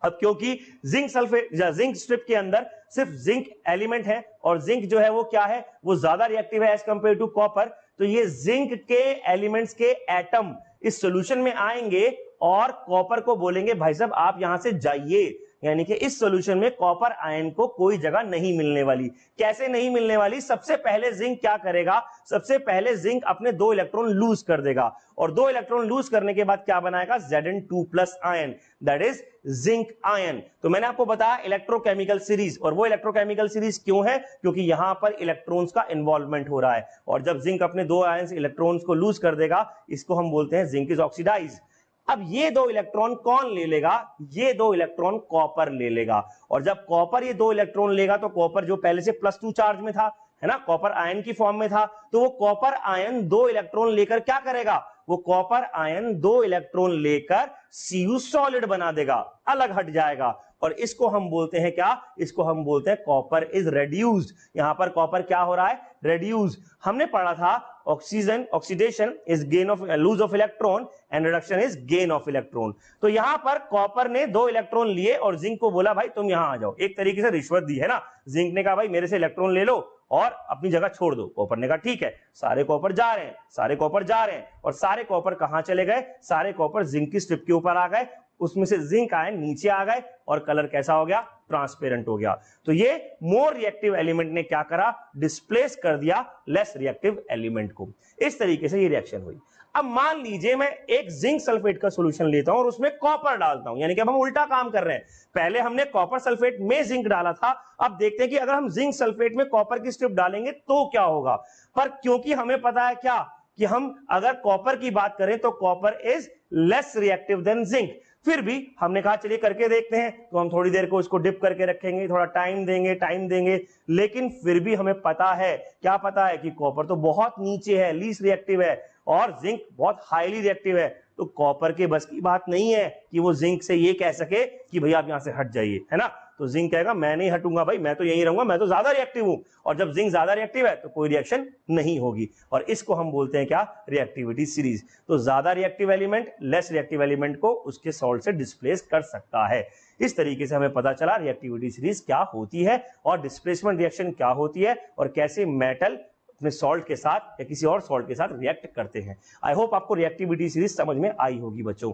अब क्योंकि जिंक सल्फेट या जिंक स्ट्रिप के अंदर सिर्फ जिंक एलिमेंट है, और जिंक जो है वो क्या है, वो ज्यादा रिएक्टिव है एज कंपेयर टू कॉपर, तो ये जिंक के एलिमेंट्स के एटम इस सॉल्यूशन में आएंगे और कॉपर को बोलेंगे भाई साहब आप यहां से जाइए, यानी कि इस सॉल्यूशन में कॉपर आयन को कोई जगह नहीं मिलने वाली। कैसे नहीं मिलने वाली? सबसे पहले जिंक क्या करेगा, सबसे पहले जिंक अपने 2 इलेक्ट्रॉन लूज कर देगा, और 2 इलेक्ट्रॉन लूज करने के बाद क्या बनाएगा? Zn2+ ion, that is zinc ion. तो मैंने आपको बताया इलेक्ट्रोकेमिकल सीरीज, और वो इलेक्ट्रोकेमिकल सीरीज क्यों है? क्योंकि यहां पर इलेक्ट्रॉन्स का इन्वॉल्वमेंट हो रहा है, और जब जिंक अपने 2 आयन इलेक्ट्रॉन्स को लूज कर देगा, इसको हम बोलते हैं जिंक इज ऑक्सीडाइज। अब ये 2 इलेक्ट्रॉन कौन ले लेगा? ये 2 इलेक्ट्रॉन कॉपर ले लेगा, और जब कॉपर ये 2 इलेक्ट्रॉन लेगा, तो कॉपर जो पहले से +2 चार्ज में था, है ना, कॉपर आयन की फॉर्म में था, तो वो कॉपर आयन 2 इलेक्ट्रॉन लेकर क्या करेगा? वो कॉपर आयन 2 इलेक्ट्रॉन लेकर Cu सॉलिड बना देगा, अलग हट जाएगा, और इसको हम बोलते हैं क्या? इसको हम बोलते हैं कॉपर इज रेड्यूस्ड। यहां पर कॉपर क्या हो रहा है? रेड्यूस। हमने पढ़ा था oxidation is gain of lose of electron and reduction is gain of electron. तो यहां पर कॉपर ने 2 इलेक्ट्रॉन लिए और जिंक को बोला भाई तुम यहां आ जाओ, एक तरीके से रिश्वत दी, है ना। जिंक ने कहा भाई मेरे से इलेक्ट्रॉन ले लो और अपनी जगह छोड़ दो। कॉपर ने कहा ठीक है, सारे कॉपर जा रहे हैं, सारे कॉपर जा रहे हैं, और सारे कॉपर कहां चले गए? सारे कॉपर जिंक की स्ट्रिप के ऊपर आ गए, उसमें से जिंक आयन नीचे आ गए, और कलर कैसा हो गया? ट्रांसपेरेंट हो गया। तो ये मोर रिएक्टिव एलिमेंट ने क्या करा? डिस्प्लेस कर दिया लेस रिएक्टिव एलिमेंट को। इस तरीके से ये रिएक्शन हुई। अब मान लीजिए मैं एक जिंक सल्फेट का सॉल्यूशन लेता हूं और उसमें कॉपर डालता हूं, यानी कि अब हम उल्टा काम कर रहे हैं। पहले हमने कॉपर सल्फेट में जिंक डाला था, अब देखते हैं कि अगर हम जिंक सल्फेट में कॉपर की स्ट्रिप डालेंगे तो क्या होगा। पर क्योंकि हमें पता है क्या कि हम अगर कॉपर की बात करें तो copper is less reactive than zinc, फिर भी हमने कहा चलिए करके देखते हैं। तो हम थोड़ी देर को इसको डिप करके रखेंगे, थोड़ा टाइम देंगे, लेकिन फिर भी हमें पता है, क्या पता है कि कॉपर तो बहुत नीचे है, लीस्ट रिएक्टिव है, और जिंक बहुत हाईली रिएक्टिव है। तो कॉपर के बस की बात नहीं है कि वो जिंक से ये कह सके कि भैया आप यहां से हट जाइए, है ना। तो जिंक कहेगा मैं नहीं हटूंगा भाई, मैं तो यहीं रहूंगा, मैं तो ज्यादा रिएक्टिव हूं। और जब जिंक ज्यादा रिएक्टिव है तो कोई रिएक्शन नहीं होगी, और इसको हम बोलते हैं क्या, रिएक्टिविटी सीरीज। तो ज्यादा reactive element less reactive element को उसके सॉल्ट से डिस्प्लेस कर सकता है। इस तरीके से हमें पता चला रिएक्टिविटी सीरीज क्या होती है और डिस्प्लेसमेंट रिएक्शन क्या होती है और कैसे मेटल अपने सॉल्ट के साथ या किसी और सॉल्ट के साथ रिएक्ट करते हैं। आई होप आपको रिएक्टिविटी सीरीज समझ में आई होगी बच्चों।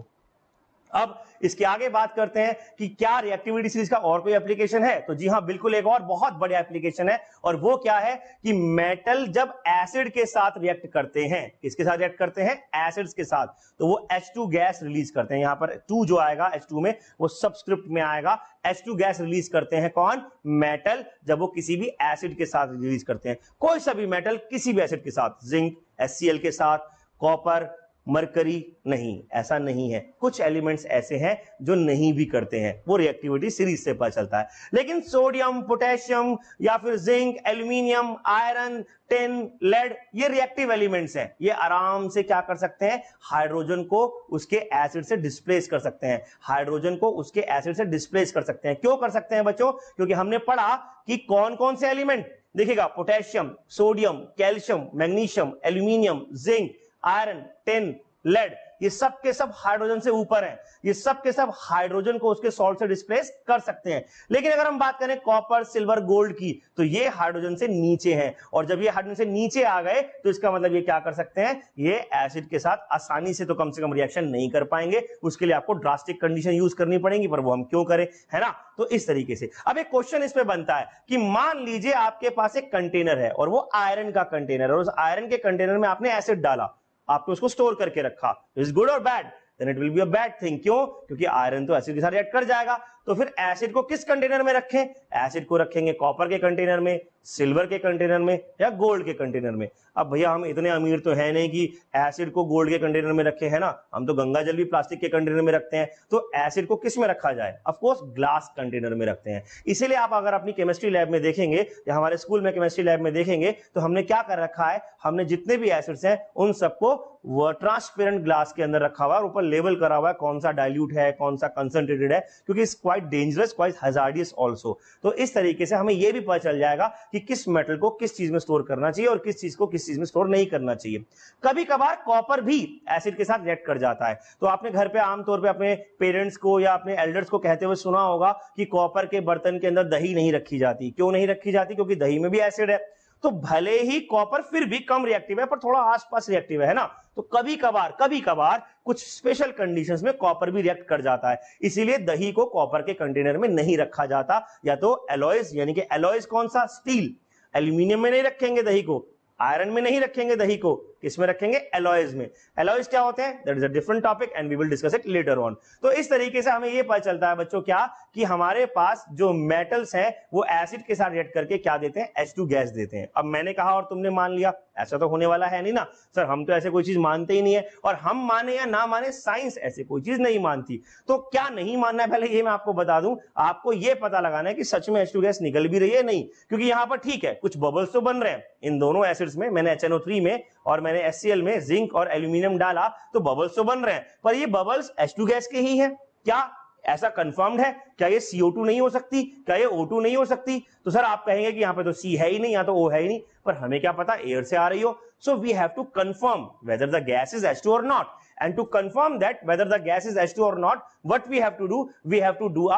अब इसके आगे बात करते हैं कि क्या रिएक्टिविटी सीरीज का और कोई एप्लीकेशन है। तो जी हां, बिल्कुल एक और बहुत बड़ा एप्लीकेशन है, और वो क्या है कि मेटल जब एसिड के साथ रिएक्ट करते हैं, किसके साथ रिएक्ट करते हैं, एसिड्स के साथ, तो वो H2 गैस रिलीज करते हैं। यहां पर 2 जो आएगा H2 में वो सबस्क्रिप्ट में आएगा, H2 गैस रिलीज करते हैं कौन, मेटल, जब वो किसी भी एसिड के साथ रिलीज करते हैं। कोई सा भी मेटल किसी भी एसिड के साथ, जिंक HCl के साथ, कॉपर, मरकरी, नहीं, ऐसा नहीं है। कुछ एलिमेंट्स ऐसे हैं जो नहीं भी करते हैं, वो रिएक्टिविटी सीरीज से पता चलता है। लेकिन सोडियम, पोटेशियम या फिर zinc, aluminium, iron, tin, lead, ये रिएक्टिव एलिमेंट्स हैं। ये आराम से क्या कर सकते हैं, हाइड्रोजन को उसके एसिड से डिस्प्लेस कर सकते हैं, हाइड्रोजन को उसके एसिड से डिस्प्लेस कर सकते हैं। क्यों कर सकते हैं बच्चों, क्योंकि हमने पढ़ा कि कौन कौन से एलिमेंट, देखिएगा, potassium, sodium, calcium, magnesium, aluminium, zinc, iron, tin, lead, ये सब के सब हाइड्रोजन से ऊपर हैं, ये सब के सब हाइड्रोजन को उसके सॉल्ट से डिस्प्लेस कर सकते हैं। लेकिन अगर हम बात करें कॉपर, सिल्वर, गोल्ड की, तो ये हाइड्रोजन से नीचे हैं, और जब ये हाइड्रोजन से नीचे आ गए तो इसका मतलब ये क्या कर सकते हैं, ये एसिड के साथ आसानी से तो कम से कम रिएक्शन नहीं कर पाएंगे, उसके लिए आपको ड्रास्टिक कंडीशन यूज करनी पड़ेगी, पर वो हम क्यों करें, है ना। तो इस तरीके से अब एक क्वेश्चन इस पे बनता है कि मान लीजिए आपके पास एक कंटेनर है और वो आयरन का कंटेनर है, और उस आयरन के कंटेनर में आपने एसिड डाला, आपने उसको स्टोर करके रखा, इज गुड और bad, then it will be a bad thing. क्यों, क्योंकि आयरन तो एसिड के साथ रिएक्ट कर जाएगा। तो फिर एसिड को किस कंटेनर में रखें, एसिड को रखेंगे कॉपर के कंटेनर में, सिल्वर के कंटेनर में या गोल्ड के कंटेनर में। अब भैया हम इतने अमीर तो है नहीं कि एसिड को गोल्ड के कंटेनर में रखें, है ना, हम तो गंगा जल भी प्लास्टिक के कंटेनर में रखते हैं। तो एसिड को किस में रखा जाए, ऑफ कोर्स ग्लास कंटेनर में रखते हैं। इसीलिए आप अगर अपनी केमिस्ट्री लैब में देखेंगे या हमारे स्कूल में केमिस्ट्री लैब में देखेंगे तो हमने क्या कर रखा है, हमने जितने भी एसिड्स हैं उन सबको वो ट्रांसपेरेंट ग्लास के अंदर रखा हुआ है, ऊपर लेबल करा हुआ है कौन सा डाइल्यूट है, कौन सा कंसंट्रेटेड है, क्योंकि it's quite dangerous, quite hazardous also. तो इस तरीके से हमें यह भी पता चल जाएगा कि किस मेटल को किस चीज में स्टोर करना चाहिए और किस चीज को किस चीज में स्टोर नहीं करना चाहिए। कभी कभार कॉपर भी एसिड के साथ रिएक्ट कर जाता है। तो आपने घर पे आमतौर पे अपने पेरेंट्स को या अपने एल्डर्स को कहते हुए सुना होगा कि कॉपर के बर्तन के अंदर दही नहीं रखी जाती। क्यों नहीं रखी जाती, क्योंकि दही में भी एसिड है। तो भले ही कॉपर फिर भी कम रिएक्टिव है पर थोड़ा आसपास रिएक्टिव है ना, तो कभी कभार कुछ स्पेशल कंडीशंस में कॉपर भी रिएक्ट कर जाता है। इसीलिए दही को कॉपर के कंटेनर में नहीं रखा जाता, या तो एलॉयज, यानी कि एलॉयज कौन सा, स्टील, एल्यूमिनियम में नहीं रखेंगे दही को, आयरन में नहीं रखेंगे दही को, किसमें रखेंगे, एलॉयज में। एलॉयज क्या होते हैं, that is a different topic and we will discuss it later on. तो इस तरीके से हमें यह पता चलता है बच्चों क्या, कि हमारे पास जो मेटल्स हैं वो एसिड के साथ रिएक्ट करके क्या देते हैं, H2 गैस देते हैं। अब मैंने कहा और तुमने मान लिया, ऐसा तो होने वाला है नहीं ना सर, हम तो ऐसे कोई चीज मानते ही नहीं है, और हम माने या ना माने साइंस ऐसे कोई चीज नहीं मानती। तो क्या नहीं मानना है, पहले ये मैं आपको बता दूं, आपको ये पता लगाना है कि सच में H2 गैस निकल भी रही है नहीं, क्योंकि यहां पर ठीक है कुछ बबल्स तो बन रहे हैं इन दोनों एसिड्स में, मैंने HNO3 में और मैंने HCl में जिंक और एल्यूमिनियम डाला तो बबल्स तो बन रहे हैं, पर ये बबल्स H2 गैस के ही हैं क्या, ऐसा कंफर्म्ड है क्या, ये CO2 नहीं हो सकती, क्या ये O2 नहीं हो सकती। तो सर आप कहेंगे कि यहां पे तो C है ही नहीं, यहां तो O है ही नहीं, पर हमें क्या पता एयर से आ रही हो। So we have to confirm whether the gas is H2 और not, and to confirm that whether the gas is H2 or not, what we have to do, we have to do a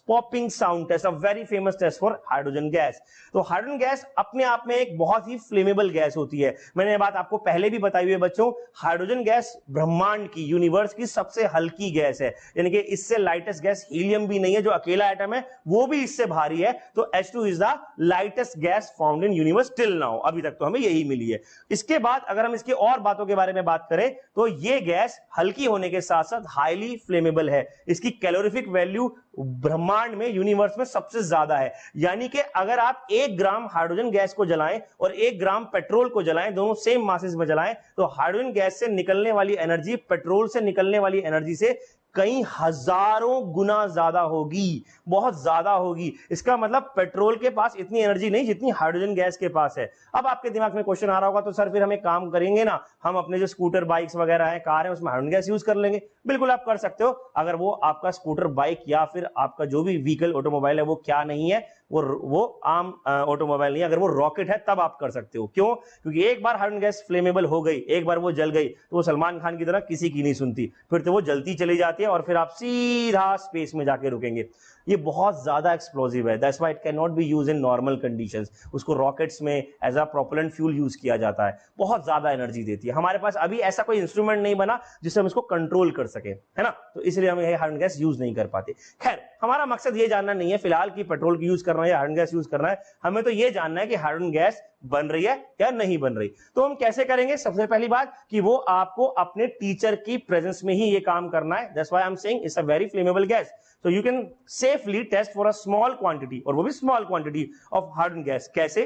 popping sound test, a very famous test for hydrogen gas। तो hydrogen gas अपने आप में एक बहुत ही flammable gas होती है। मैंने ये बात आपको पहले भी बताई हुई है बच्चों, हाइड्रोजन गैस ब्रह्मांड की, यूनिवर्स की सबसे हल्की गैस है, यानी कि इससे लाइटेस्ट गैस हीलियम भी नहीं है, जो अकेला एटम है वो भी इससे भारी है। तो H2 is the lightest gas found in universe till now, अभी तक तो हमें यही मिली है। इसके बाद अगर हम इसकी और बातों के बारे में बात करें तो ये गैस हल्की होने के साथ साथ हाईली फ्लेमेबल है। इसकी कैलोरीफिक वैल्यू ब्रह्मांड में, यूनिवर्स में सबसे ज्यादा है, यानी कि अगर आप 1 ग्राम हाइड्रोजन गैस को जलाएं और 1 ग्राम पेट्रोल को जलाएं, दोनों सेम मासेस में जलाएं, तो हाइड्रोजन गैस से निकलने वाली एनर्जी पेट्रोल से निकलने वाली एनर्जी से कई हजारों गुना ज्यादा होगी, बहुत ज्यादा होगी। इसका मतलब पेट्रोल के पास इतनी एनर्जी नहीं जितनी हाइड्रोजन गैस के पास है। अब आपके दिमाग में क्वेश्चन आ रहा होगा, तो सर फिर हम एक काम करेंगे ना, हम अपने जो स्कूटर बाइक्स वगैरह है, कार है, उसमें हाइड्रोजन गैस यूज कर लेंगे। बिल्कुल आप कर सकते हो, अगर वो आपका स्कूटर बाइक या फिर आपका जो भी व्हीकल ऑटोमोबाइल है वो क्या नहीं है, वो आम ऑटोमोबाइल नहीं है, अगर वो रॉकेट है तब आप कर सकते हो। क्यों? क्योंकि एक बार हाइड्रोजन गैस फ्लेमेबल हो गई, एक बार वो जल गई, तो वो सलमान खान की तरह किसी की नहीं सुनती, फिर तो वो जलती चली जाती है और फिर आप सीधा स्पेस में जाके रुकेंगे। ये बहुत ज्यादा एक्सप्लोसिव है, that's why it can not be used in normal conditions. उसको रॉकेट्स में as a propellant fuel use किया जाता है, बहुत ज्यादा एनर्जी देती है। हमारे पास अभी ऐसा कोई इंस्ट्रूमेंट नहीं बना जिससे हम इसको कंट्रोल कर सके, है ना, तो इसलिए हम ये हाइड्रोजन गैस यूज नहीं कर पाते। खैर, हमारा मकसद ये जानना नहीं है फिलहाल कि पेट्रोल की यूज करना है या हाइड्रोजन गैस यूज करना है, हमें तो ये जानना है कि हाइड्रोजन गैस बन रही है या नहीं बन रही। तो हम कैसे करेंगे? सबसे पहली बात कि वो आपको अपने टीचर की प्रेजेंस में ही ये काम करना है। That's why I am saying it's a very flammable gas, so you can safely test for a small quantity, और वो भी small quantity of hydrogen gas। कैसे?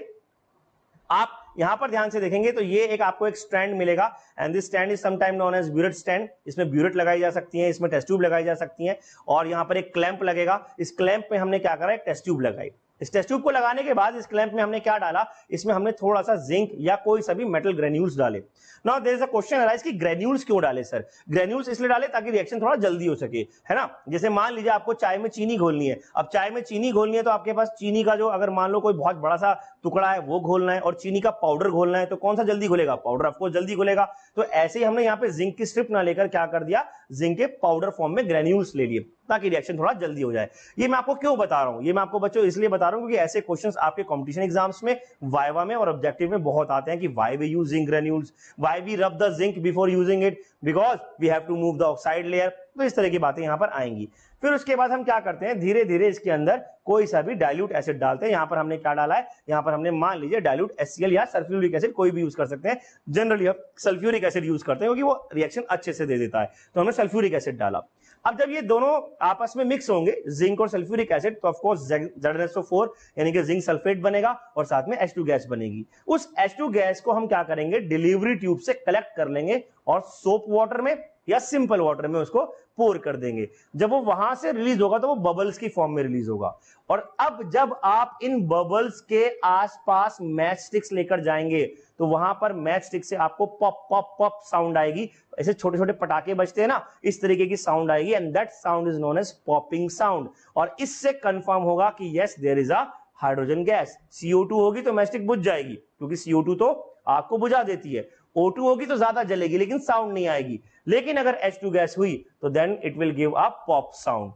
आप यहां पर ध्यान से देखेंगे तो ये एक आपको एक स्टैंड मिलेगा, and this stand is sometime known as burette stand. इसमें ब्यूरेट लगाई जा सकती है, इसमें टेस्ट ट्यूब लगाई जा सकती है, और यहां पर एक क्लैंप लगेगा। इस क्लैंप में हमने क्या करा, एक टेस्ट ट्यूब लगाई। इस टेस्ट ट्यूब को लगाने के बाद इस क्लैंप में हमने क्या डाला, इसमें हमने थोड़ा सा जिंक या कोई सा भी मेटल ग्रेन्यूल्स डाले। Now there is a question arise कि ग्रेन्यूल्स क्यों डाले सर? ग्रेन्यूल्स इसलिए डाले ताकि रिएक्शन थोड़ा जल्दी हो सके, है ना। जैसे मान लीजिए आपको चाय में चीनी घोलनी है, अब चाय में चीनी घोलनी है तो आपके पास चीनी का जो अगर मान लो कोई बहुत बड़ा सा टुकड़ा है वो घोलना है, और चीनी का पाउडर घोलना है, तो कौन सा जल्दी घुलेगा? पाउडर ऑफ कोर्स जल्दी घुलेगा। तो ऐसे ही हमने यहाँ पे जिंक की स्ट्रिप ना लेकर क्या कर दिया, जिंक के पाउडर फॉर्म में ग्रेन्यूल्स ले लिए ताकि रिएक्शन थोड़ा जल्दी हो जाए। ये मैं आपको क्यों बता रहा हूं? ये मैं आपको बच्चों इसलिए बता रहा हूं क्योंकि ऐसे क्वेश्चंस आपके कंपटीशन एग्जाम्स में, वाइवा में और ऑब्जेक्टिव में बहुत आते हैं कि why we use zinc granules, why we rub the zinc before using it, because we have to move the oxide layer. तो इस तरह की बातें यहां पर आएंगी। फिर उसके बाद हम क्या करते हैं, धीरे धीरे इसके अंदर कोई सा भी डाइल्यूट एसिड डालते हैं। यहां पर हमने क्या डाला है, यहां पर हमने मान लीजिए डाइल्यूट HCl या सल्फ्यूरिक एसिड, कोई भी यूज कर सकते हैं। जनरली हम सल्फ्यूरिक एसिड यूज करते हैं क्योंकि वो रिएक्शन अच्छे से दे देता है, तो हमने सल्फ्यूरिक एसिड डाला। अब जब ये दोनों आपस में मिक्स होंगे, जिंक और सल्फ्यूरिक एसिड, तो ऑफ कोर्स ZnSO4 यानी कि जिंक सल्फेट बनेगा और साथ में H2 गैस बनेगी। उस H2 गैस को हम क्या करेंगे, डिलीवरी ट्यूब से कलेक्ट कर लेंगे और सोप वाटर में या सिंपल वाटर में उसको पोर कर देंगे। जब वो वहां से रिलीज होगा तो वो बबल्स की फॉर्म में रिलीज होगा। और अब जब आप इन बबल्स के आसपास मैच स्टिक्स लेकर जाएंगे तो वहां पर मैच स्टिक से आपको पॉप पॉप पॉप साउंड आएगी। ऐसे छोटे छोटे पटाखे बजते हैं ना, इस तरीके की साउंड आएगी, and that sound is known as popping sound. और इससे कंफर्म होगा कि yes there is a hydrogen gas. CO2 होगी तो मैच स्टिक बुझ जाएगी, क्योंकि CO2 तो आग को बुझा देती है। O2 होगी तो ज्यादा जलेगी लेकिन साउंड नहीं आएगी। लेकिन अगर H2 गैस हुई तो then it will give a pop sound.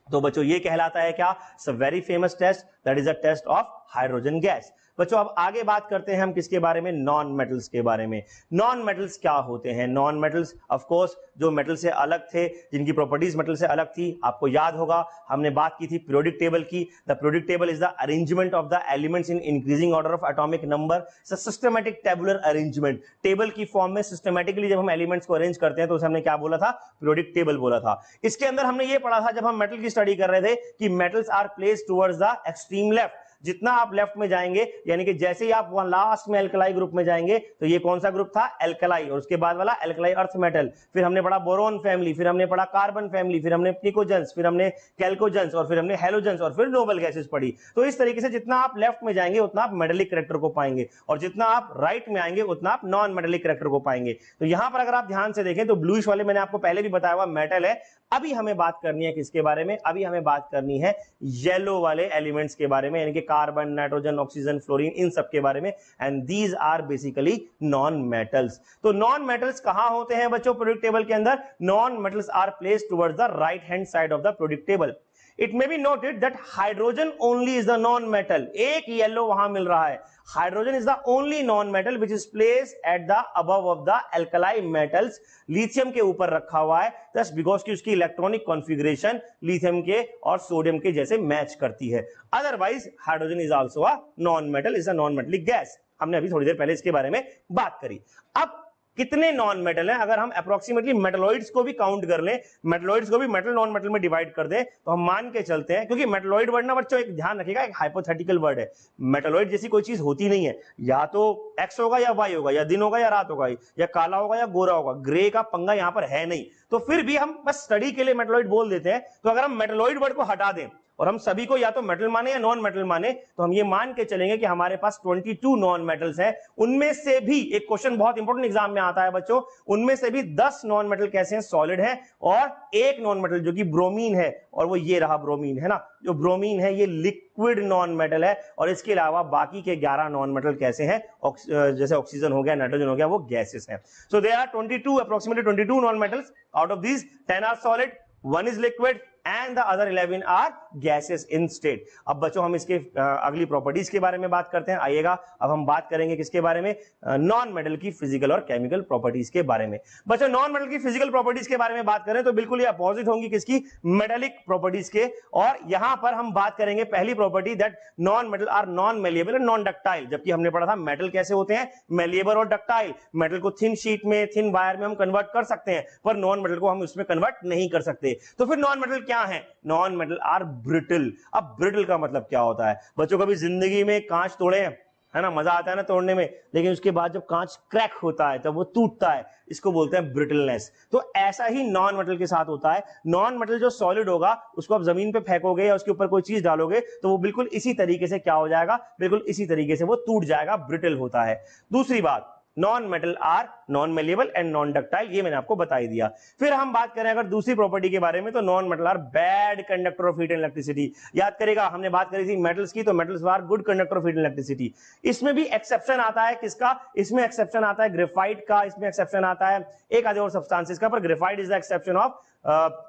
तो बच्चों ये कहलाता है क्या, it's a very famous test, that is a test of hydrogen gas. बच्चों अब आगे बात करते हैं हम किसके बारे में, नॉन मेटल्स के बारे में। नॉन मेटल्स क्या होते हैं? नॉन मेटल्स ऑफ कोर्स जो मेटल से अलग थे, जिनकी प्रॉपर्टीज मेटल से अलग थी। आपको याद होगा हमने बात की थी पीरियोडिक टेबल की। The periodic table is the arrangement of the elements in increasing order of atomic number. Systematic tabular arrangement, table की फॉर्म में सिस्टमैटिकली जब हम एलिमेंट्स को अरेंज करते हैं तो उसे हमने क्या बोला था, पीरियोडिक टेबल बोला था। इसके अंदर हमने ये पढ़ा था जब हम मेटल की स्टडी कर रहे थे कि metals are placed towards the extreme left. जितना आप लेफ्ट में जाएंगे, यानी कि जैसे ही आप वहां लास्ट में एल्कलाई ग्रुप में जाएंगे, तो ये कौन सा ग्रुप था, एल्कलाई, और उसके बाद वाला एल्कलाई अर्थ मेटल। फिर हमने पढ़ा बोरोन फैमिली, फिर हमने पढ़ा कार्बन फैमिली, फिर हमने निकोजेंस, फिर हमने कैल्कोजेंस, और फिर हमने हेलोजेंस, और फिर नोबल गैसेस पढ़ी। तो इस तरीके से जितना आप लेफ्ट में जाएंगे उतना आप मेटेलिक कैरेक्टर को पाएंगे, और जितना आप राइट में आएंगे उतना आप नॉन मेटेलिक कैरेक्टर को पाएंगे। तो यहां पर अगर आप ध्यान से देखें तो ब्लूइश वाले मैंने आपको पहले भी बताया हुआ मेटल है। अभी हमें बात करनी है किसके बारे में, अभी हमें बात करनी है येलो वाले एलिमेंट्स के बारे में, यानी कि कार्बन, नाइट्रोजन, ऑक्सीजन, फ्लोरीन, इन सब के बारे में। And these are basically non metals. तो नॉन मेटल्स कहां होते हैं बच्चों पीरियोडिक टेबल के अंदर? Non metals are placed towards the right hand side of the periodic table. It may be noted that hydrogen only is the non-metal. एक yellow वहां मिल रहा है। Hydrogen is the only non-metal which is placed at the above of the alkali metals. Lithium के ऊपर रखा हुआ है, just because कि उसकी इलेक्ट्रॉनिक कॉन्फ़िगरेशन लिथियम के और सोडियम के जैसे मैच करती है। Otherwise, hydrogen is also a non-metal, is a non-metallic gas. हमने अभी थोड़ी देर पहले इसके बारे में बात करी। अब कितने नॉन मेटल हैं, अगर हम अप्रोक्सीमेटली मेटलॉइड्स को भी काउंट कर लें, मेटलॉइड्स को भी मेटल नॉन मेटल में डिवाइड कर दें, तो हम मान के चलते हैं, क्योंकि मेटलॉइड वर्ड ना बच्चों एक ध्यान रखिएगा, एक हाइपोथेटिकल वर्ड है। मेटलॉइड जैसी कोई चीज होती नहीं है, या तो एक्स होगा या वाई होगा, या दिन होगा या रात होगा, या काला होगा या गोरा होगा, ग्रे का पंगा यहां पर है नहीं। तो फिर भी हम बस स्टडी के लिए मेटलॉइड बोल देते हैं। तो अगर हम मेटलॉइड वर्ड को हटा दें और हम सभी को या तो मेटल माने या नॉन मेटल माने, तो हम ये मान के चलेंगे कि हमारे पास 22 नॉन मेटल्स हैं। उनमें से भी एक क्वेश्चन बहुत इंपॉर्टेंट एग्जाम में आता है बच्चों, उनमें से भी 10 नॉन मेटल कैसे हैं, सॉलिड है, और एक नॉन मेटल जो कि ब्रोमीन है, और वो ये रहा ब्रोमीन, है ना, जो ब्रोमीन है ये लिक्विड नॉन मेटल है। और इसके अलावा बाकी के 11 नॉन मेटल कैसे हैं, जैसे ऑक्सीजन हो गया, नाइट्रोजन हो गया, वो गैसेस हैं। So there are 22 approximately 22 non metals, out of these 10 are solid, 1 is liquid and the other 11 are gases in state। अब बच्चों हम इसके अगली प्रॉपर्टीज के बारे में बात करते हैं। आइएगा अब हम बात करेंगे किसके बारे में, नॉन मेटल की फिजिकल और केमिकल प्रॉपर्टीज के बारे में। बच्चों नॉन मेटल की फिजिकल प्रॉपर्टीज के बारे में बात करें तो बिल्कुल ये अपोजिट होंगी किसकी, मेटेलिक प्रॉपर्टीज के। और यहां पर हम बात करेंगे पहली property, that non metal are non malleable and non ductile. जबकि हमने पढ़ा था मेटल कैसे होते हैं, मेलिएबल और डक्टाइल। मेटल को थिन शीट में, थिन वायर में हम कन्वर्ट कर सकते हैं, पर नॉन मेटल को हम उसमें कन्वर्ट नहीं कर सकते। तो फिर नॉन मेटल क्या है, नॉन मेटल आर ब्रिटल। अब ब्रिटल का मतलब क्या होता है बच्चों, कभी जिंदगी में कांच तोड़े हैं, है ना, मजा आता है ना तोड़ने में, लेकिन उसके बाद जब कांच क्रैक होता है तब वो टूटता है, इसको बोलते हैं ब्रिटलनेस। तो ऐसा ही नॉन मेटल के साथ होता है। नॉन मेटल जो सॉलिड होगा उसको आप जमीन पे फेंकोगे या उसके ऊपर कोई चीज डालोगे तो वो बिल्कुल इसी तरीके से क्या हो जाएगा, बिल्कुल इसी तरीके से वो टूट जाएगा, ब्रिटल होता है। दूसरी बात, non metal are non malleable and non ductile, ये मैंने आपको बता ही दिया। फिर हम बात करें अगर दूसरी प्रॉपर्टी के बारे में, तो non metal are bad conductor of heat and electricity. याद करेगा हमने बात करी थी मेटल्स की, तो metals are good conductor of heat and electricity. इसमें भी एक्सेप्शन आता है किसका, इसमें एक्सेप्शन आता है ग्रेफाइट का, इसमें एक्सेप्शन आता है एक आधे और सब्सटेंसेस का, पर graphite is the exception of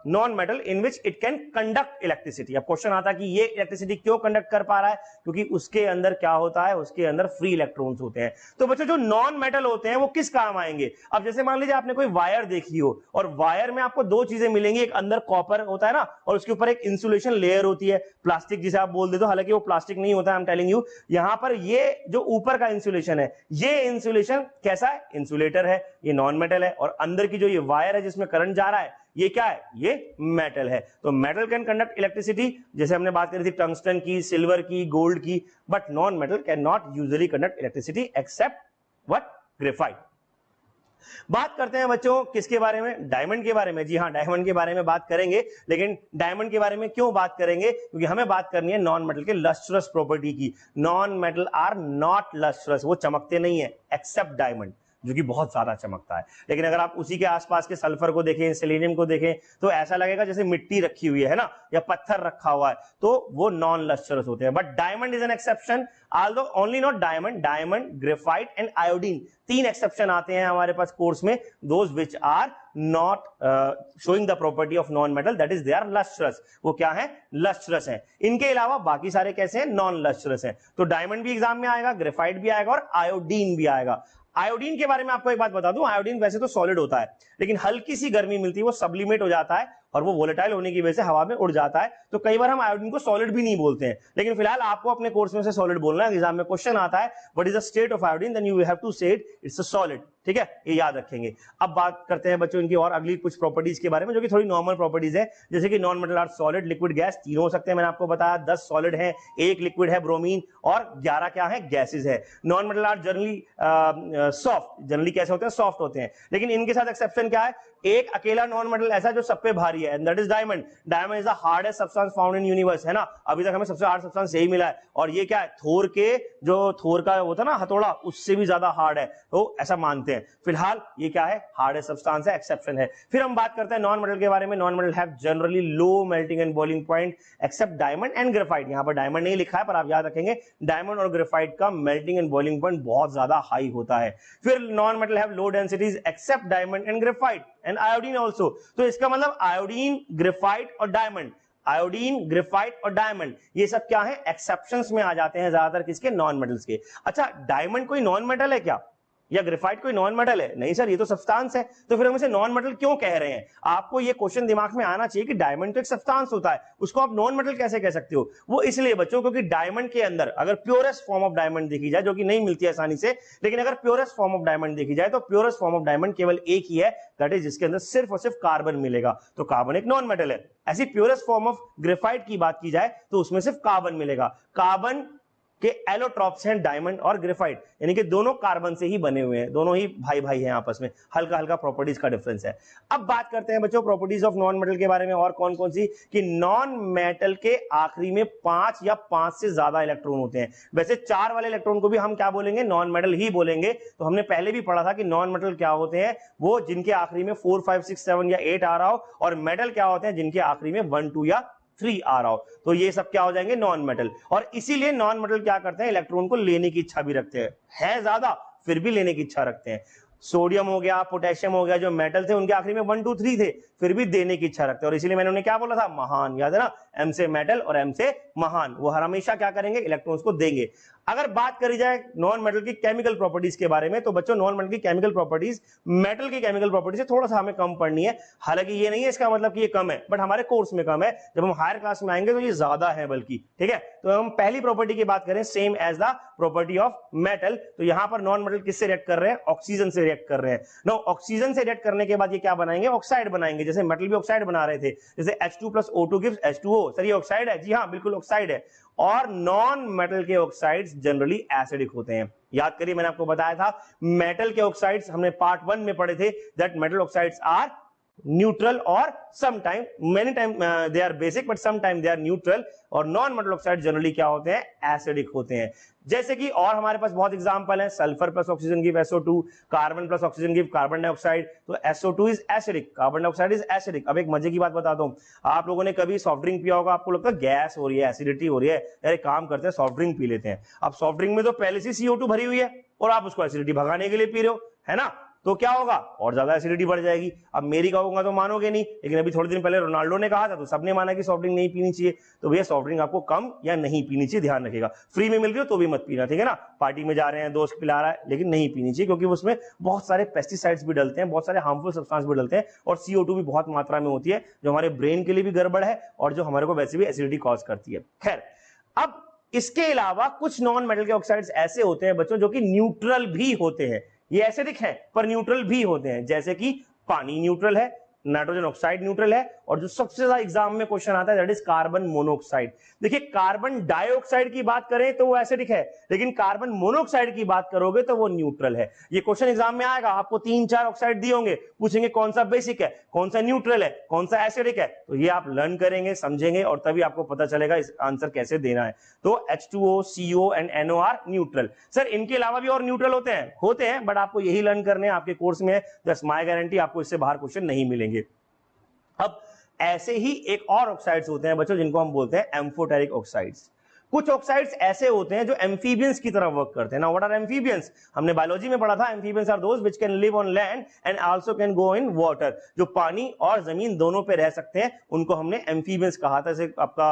non metal in which it can conduct electricity. अब क्वेश्चन आता है कि ये इलेक्ट्रिसिटी क्यों कंडक्ट कर पा रहा है, क्योंकि उसके अंदर क्या होता है, उसके अंदर फ्री इलेक्ट्रॉन्स होते हैं। तो बच्चों जो नॉन मेटल होते हैं वो किस काम आएंगे, अब जैसे मान लीजिए आपने कोई वायर देखी हो, और वायर में आपको दो चीजें मिलेंगी, एक अंदर कॉपर होता है ना, और उसके ऊपर एक इंसुलेशन लेयर होती है, प्लास्टिक जिसे आप बोल देते हो, हालांकि वो प्लास्टिक नहीं होता है, आई एम टेलिंग यू। यहां पर ये जो ऊपर का इंसुलेशन है, ये इंसुलेशन कैसा है, इंसुलेटर है, ये नॉन मेटल है। और अंदर की जो ये वायर है जिसमें करंट जा रहा है, ये क्या है, ये मेटल है। तो मेटल कैन कंडक्ट इलेक्ट्रिसिटी, जैसे हमने बात करी थी टंगस्टन की, सिल्वर की, गोल्ड की, but non metal can not usually conduct electricity except what, graphite. बात करते हैं बच्चों किसके बारे में, डायमंड के बारे में। जी हाँ, डायमंड के बारे में बात करेंगे, लेकिन डायमंड के बारे में क्यों बात करेंगे, क्योंकि हमें बात करनी है नॉन मेटल के लस्ट्रस प्रॉपर्टी की। Non metal are not lustrous, वो चमकते नहीं है, एक्सेप्ट डायमंड जो कि बहुत ज्यादा चमकता है। लेकिन अगर आप उसी के आसपास के सल्फर को देखें, सेलेनियम को देखें, तो ऐसा लगेगा जैसे मिट्टी रखी हुई है ना, या पत्थर रखा हुआ है, तो वो नॉन लस्ट्रस होते हैं। But diamond is an exception, although only not diamond, diamond, graphite and iodine, तीन एक्सेप्शन आते हैं हमारे पास कोर्स में, those which are not showing the property of non metal, that is they are lustrous। वो क्या है, lustrous है। इनके अलावा बाकी सारे कैसे हैं, नॉन lustrous हैं। तो डायमंड भी एग्जाम में आएगा, ग्रेफाइट भी आएगा, और आयोडीन भी आएगा। आयोडीन के बारे में आपको एक बात बता दूं, आयोडीन वैसे तो सॉलिड होता है, लेकिन हल्की सी गर्मी मिलती है वो सब्लिमेट हो जाता है, और वो वोलेटाइल होने की वजह से हवा में उड़ जाता है। तो कई बार हम आयोडीन को सॉलिड भी नहीं बोलते हैं, लेकिन फिलहाल आपको अपने कोर्स में से सॉलिड बोलना है। एग्जाम में क्वेश्चन आता है what is the state of iodine, then you have to say it it's a solid. ठीक है, ये याद रखेंगे। अब बात करते हैं बच्चों इनकी और अगली कुछ प्रॉपर्टीज के बारे में, जो कि थोड़ी नॉर्मल प्रॉपर्टीज है, जैसे कि non metal are solid, liquid, gas, तीनों हो सकते हैं। मैंने आपको बताया 10 सॉलिड है, एक लिक्विड है ब्रोमीन, और 11 क्या है, गैसेज है। Non metal are generally soft, generally कैसे होते हैं, सॉफ्ट होते हैं। लेकिन इनके साथ एक्सेप्शन क्या है, एक अकेला नॉन मेटल ऐसा जो सब पे भारी है, and that is diamond. Diamond is the hardest substance found in universe, है ना, अभी तक हमें सबसे हार्ड सब्सटेंस यही मिला है। और ये क्या है, थोर के जो थोर का होता है ना हथौड़ा, उससे भी ज्यादा हार्ड है, तो ऐसा मानते हैं। फिलहाल ये क्या है, हार्डेस्ट सब्सटेंस है, एक्सेप्शन है। फिर हम बात करते हैं नॉन मेटल के बारे में। Non metal have generally low melting and boiling point accept diamond and graphite. यहां पर डायमंड नहीं लिखा है, पर आप याद रखेंगे डायमंड और ग्रेफाइट का मेल्टिंग एंड बॉइलिंग पॉइंट बहुत ज्यादा हाई होता है। फिर non metal have low densities except diamond and graphite and iodine also. तो इसका मतलब आयोडीन, ग्रेफाइट और डायमंड, आयोडीन, ग्रेफाइट और डायमंड, ये सब क्या है, एक्सेप्शंस में आ जाते हैं ज्यादातर किसके, नॉन मेटल्स के। अच्छा, डायमंड कोई नॉन मेटल है क्या, या ग्रेफाइट कोई नॉन मेटल है? नहीं सर, ये तो सब्सटेंस है। तो फिर हम इसे नॉन मेटल क्यों कह रहे हैं? आपको ये क्वेश्चन दिमाग में आना चाहिए कि डायमंड तो एक सब्सटेंस होता है, उसको आप नॉन मेटल कैसे कह सकते हो? वो इसलिए बच्चों क्योंकि डायमंड के अंदर अगर प्योरेस्ट फॉर्म ऑफ डायमंड देखी जाए, जो कि नहीं मिलती है आसानी से, लेकिन अगर प्योरेस्ट फॉर्म ऑफ डायमंड देखी जाए तो प्योरेस्ट फॉर्म ऑफ डायमंड केवल एक ही है, दैट इज जिसके अंदर सिर्फ और सिर्फ कार्बन मिलेगा। तो कार्बन एक नॉन मेटल है। ऐसी प्योरेस्ट फॉर्म ऑफ ग्रेफाइट की बात की जाए तो उसमें सिर्फ कार्बन मिलेगा। कार्बन के एलोट्रॉप्स हैं डायमंड और ग्रेफाइट, यानी कि दोनों कार्बन से ही बने हुए हैं, दोनों ही भाई भाई हैं आपस में, हल्का हल्का प्रॉपर्टीज का डिफरेंस है। अब बात करते हैं बच्चों प्रॉपर्टीज ऑफ नॉन मेटल के बारे में, और कौन कौन सी, कि नॉन मेटल के आखिरी में 5 या 5 से ज्यादा इलेक्ट्रॉन होते हैं। वैसे 4 वाले इलेक्ट्रॉन को भी हम क्या बोलेंगे? नॉन मेटल ही बोलेंगे। तो हमने पहले भी पढ़ा था कि नॉन मेटल क्या होते हैं, वो जिनके आखिरी में 4, 5, 6, 7 या 8 आ रहा हो, और मेटल क्या होते हैं जिनके आखिरी में 1, 2 या 3 आ रहा हो। तो ये सब क्या हो जाएंगे? Non metal. और इसीलिए नॉन मेटल क्या करते हैं? इलेक्ट्रॉन को लेने की इच्छा भी रखते हैं, है ज्यादा फिर भी लेने की इच्छा रखते हैं। सोडियम हो गया, पोटेशियम हो गया, जो मेटल थे उनके आखिरी में 1, 2, 3 थे, फिर भी देने की इच्छा रखते हैं। और इसीलिए मैंने उन्हें क्या बोला था? महान। याद है ना, एम से मेटल और एम से महान। वो हमेशा क्या करेंगे? इलेक्ट्रॉन्स को देंगे। अगर बात करी जाए नॉन मेटल की केमिकल प्रॉपर्टीज के बारे में, तो बच्चों नॉन मेटल की केमिकल प्रॉपर्टीज मेटल की केमिकल प्रॉपर्टीज से थोड़ा सा हमें कम पढ़नी है। हालांकि ये नहीं है इसका मतलब कि ये कम है, बट हमारे कोर्स में कम है। जब हम हायर क्लास में आएंगे तो ये ज्यादा है बल्कि, ठीक है। तो हम पहली प्रॉपर्टी की बात करें, same as the property of metal, तो यहां पर नॉन मेटल किससे रिएक्ट कर रहे हैं? ऑक्सीजन से रिएक्ट कर रहे हैं। नो, ऑक्सीजन से रिएक्ट करने के बाद ये क्या बनाएंगे? ऑक्साइड बनाएंगे। जैसे मेटल भी ऑक्साइड बना रहे थे, जैसे H2 + O2 gives H2O। Sir ये ऑक्साइड है? जी हाँ, बिल्कुल ऑक्साइड है। और नॉन मेटल के ऑक्साइड्स जनरली एसिडिक होते हैं। याद करिए, मैंने आपको बताया था मेटल के ऑक्साइड्स हमने पार्ट 1 में पढ़े थे, that metal oxides are neutral और sometime, many time they are basic but sometime they are neutral. और नॉन मेटल ऑक्साइड जनरली क्या होते हैं? एसिडिक होते हैं। जैसे कि और हमारे पास बहुत एग्जांपल है, sulphur plus oxygen give SO2, carbon plus oxygen give carbon dioxide. तो SO2 is acidic, carbon dioxide is acidic. अब एक मजे की बात बताता हूं, आप लोगों ने कभी सॉफ्ट ड्रिंक पिया होगा, आपको लगता है गैस हो रही है, एसिडिटी हो रही है, यार काम करते हैं सॉफ्ट ड्रिंक पी लेते हैं। अब सॉफ्ट ड्रिंक में तो पहले से CO2 भरी हुई है और आप उसको एसिडिटी भगाने के लिए पी रहे हो, है ना, तो क्या होगा? और ज्यादा एसिडिटी बढ़ जाएगी। अब मेरी कहूंगा तो मानोगे नहीं, लेकिन अभी थोड़े दिन पहले रोनाल्डो ने कहा था तो सबने माना कि सॉफ्ट ड्रिंक नहीं पीनी चाहिए। तो भैया सॉफ्ट ड्रिंक आपको कम या नहीं पीनी चाहिए, ध्यान रखिएगा। फ्री में मिल रही हो तो भी मत पीना, ठीक है ना। पार्टी में जा रहे हैं, दोस्त पिला रहा है, लेकिन नहीं पीनी चाहिए, क्योंकि उसमें बहुत सारे पेस्टिसाइड्स भी डलते हैं, बहुत सारे हार्मफुल सब्सटेंस भी डलते हैं, और CO2 भी बहुत मात्रा में होती है, जो हमारे ब्रेन के लिए भी गड़बड़ है और जो हमारे को वैसे भी एसिडिटी कॉज करती है। खैर, अब इसके अलावा कुछ नॉन मेटल के ऑक्साइड्स ऐसे होते हैं बच्चों जो कि न्यूट्रल भी होते हैं। ये एसिडिक है पर न्यूट्रल भी होते हैं, जैसे कि पानी न्यूट्रल है, नाइट्रोजन ऑक्साइड न्यूट्रल है, और जो सबसे ज्यादा एग्जाम में क्वेश्चन आता है दैट इज कार्बन मोनोऑक्साइड। देखिए, कार्बन डाइऑक्साइड की बात करें तो वो एसिडिक है, लेकिन कार्बन मोनोऑक्साइड की बात करोगे तो वो न्यूट्रल है। ये क्वेश्चन एग्जाम में आएगा, आपको 3-4 ऑक्साइड दिए होंगे, पूछेंगे कौन सा बेसिक है, कौन सा न्यूट्रल है, कौन सा एसिडिक है। तो ये आप लर्न करेंगे, समझेंगे, और तभी आपको पता चलेगा इस आंसर कैसे देना है। तो H2O, CO and NO are neutral. Sir इनके अलावा भी और न्यूट्रल होते हैं, बट आपको यही लर्न करने हैं आपके कोर्स में, जस्ट माय गारंटी आपको इससे बाहर क्वेश्चन नहीं मिलेंगे। अब ऐसे ही एक और ऑक्साइड्स होते हैं बच्चों जिनको हम बोलते हैं एम्फोटेरिक ऑक्साइड्स। कुछ ऑक्साइड्स ऐसे होते हैं जो एम्फीबियंस की तरह वर्क करते हैं। Now what are amphibians? हमने बायोलॉजी में पढ़ा था, amphibians are those which can live on land and also can go in water. जो पानी और जमीन दोनों पे रह सकते हैं, उनको हमने एम्फीबियंस कहा था। जैसे आपका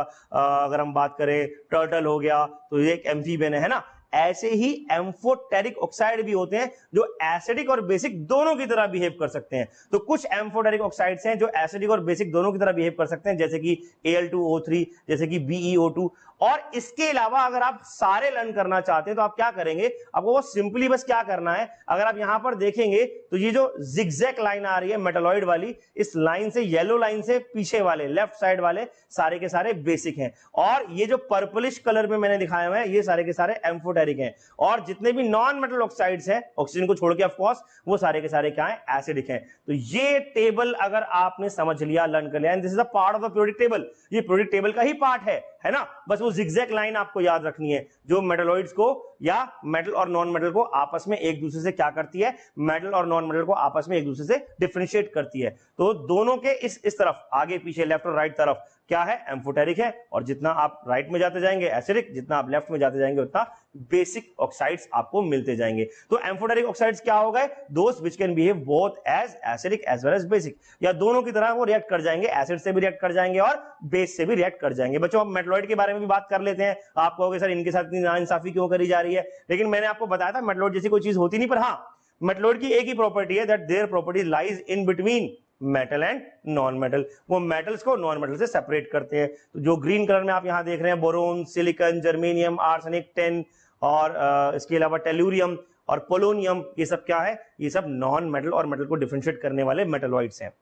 अगर हम बात करें टर्टल हो गया, तो ये एक एम्फीबियन है ना। ऐसे ही एम्फोटेरिक ऑक्साइड भी होते हैं जो एसिडिक और बेसिक दोनों की तरह बिहेव कर सकते हैं। तो कुछ एम्फोटेरिक ऑक्साइड्स हैं जो एसिडिक और बेसिक दोनों की तरह बिहेव कर सकते हैं, जैसे कि Al2O3, जैसे कि BeO2। और इसके अलावा अगर आप सारे लर्न करना चाहते हैं तो आप क्या करेंगे? आपको वो सिंपली बस क्या करना है, अगर आप यहां पर देखेंगे तो ये जो जिगजैग लाइन आ रही है मेटालॉइड वाली, इस लाइन से, येलो लाइन से पीछे वाले लेफ्ट साइड वाले सारे के सारे बेसिक हैं, और ये जो पर्पलिश कलर में मैंने दिखाया हुआ है ये सारे के सारे एम्फोटेरिक हैं। और जितने भी नॉन मेटल ऑक्साइड्स हैं, ऑक्सीजन को छोड़ के ऑफ कोर्स, वो सारे के सारे क्या हैं? एसिडिक हैं। तो ये टेबल अगर आपने समझ लिया, लर्न कर लिया, and this is a part of the periodic table, ये पीरियोडिक टेबल का ही पार्ट है ना। बस वो जिगजैग लाइन आपको याद रखनी है जो मेटलॉइड्स को या मेटल और नॉन मेटल को आपस में एक दूसरे से क्या करती है? मेटल और नॉन मेटल को आपस में एक दूसरे से डिफरेंशिएट करती है। तो दोनों के इस तरफ, आगे पीछे, लेफ्ट और राइट तरफ क्या है? एम्फोटेरिक है। और जितना आप राइट में जाते जाएंगे एसिडिक, जितना आप लेफ्ट में जाते जाएंगे उतना बेसिक ऑक्साइड्स आपको मिलते जाएंगे। तो एम्फोटेरिक ऑक्साइड्स क्या हो गए? दोस्त which can behave both as acidic as well as basic, या दोनों की तरह वो रिएक्ट कर जाएंगे, एसिड से भी रिएक्ट कर जाएंगे और बेस से भी रिएक्ट कर जाएंगे। बच्चों अब मेटलॉइड के बारे में भी बात कर लेते हैं। आप कहोगे सर इनके साथ इतनी नाइंसाफी क्यों करी जा रही है, लेकिन मैंने आपको बताया था मेटलॉइड जैसी कोई चीज होती नहीं, पर हाँ मेटलॉइड की एक ही प्रॉपर्टी है, that their property lies in between metal and non metal, वो मेटल्स को नॉन मेटल से सेपरेट करते हैं। तो जो ग्रीन कलर में आप यहां देख रहे हैं, boron, silicon, germanium, arsenic, tin और इसके अलावा टेलुरियम और पोलोनियम, ये सब क्या है, ये सब नॉन मेटल और मेटल को डिफरेंशिएट करने वाले मेटलॉइड्स हैं।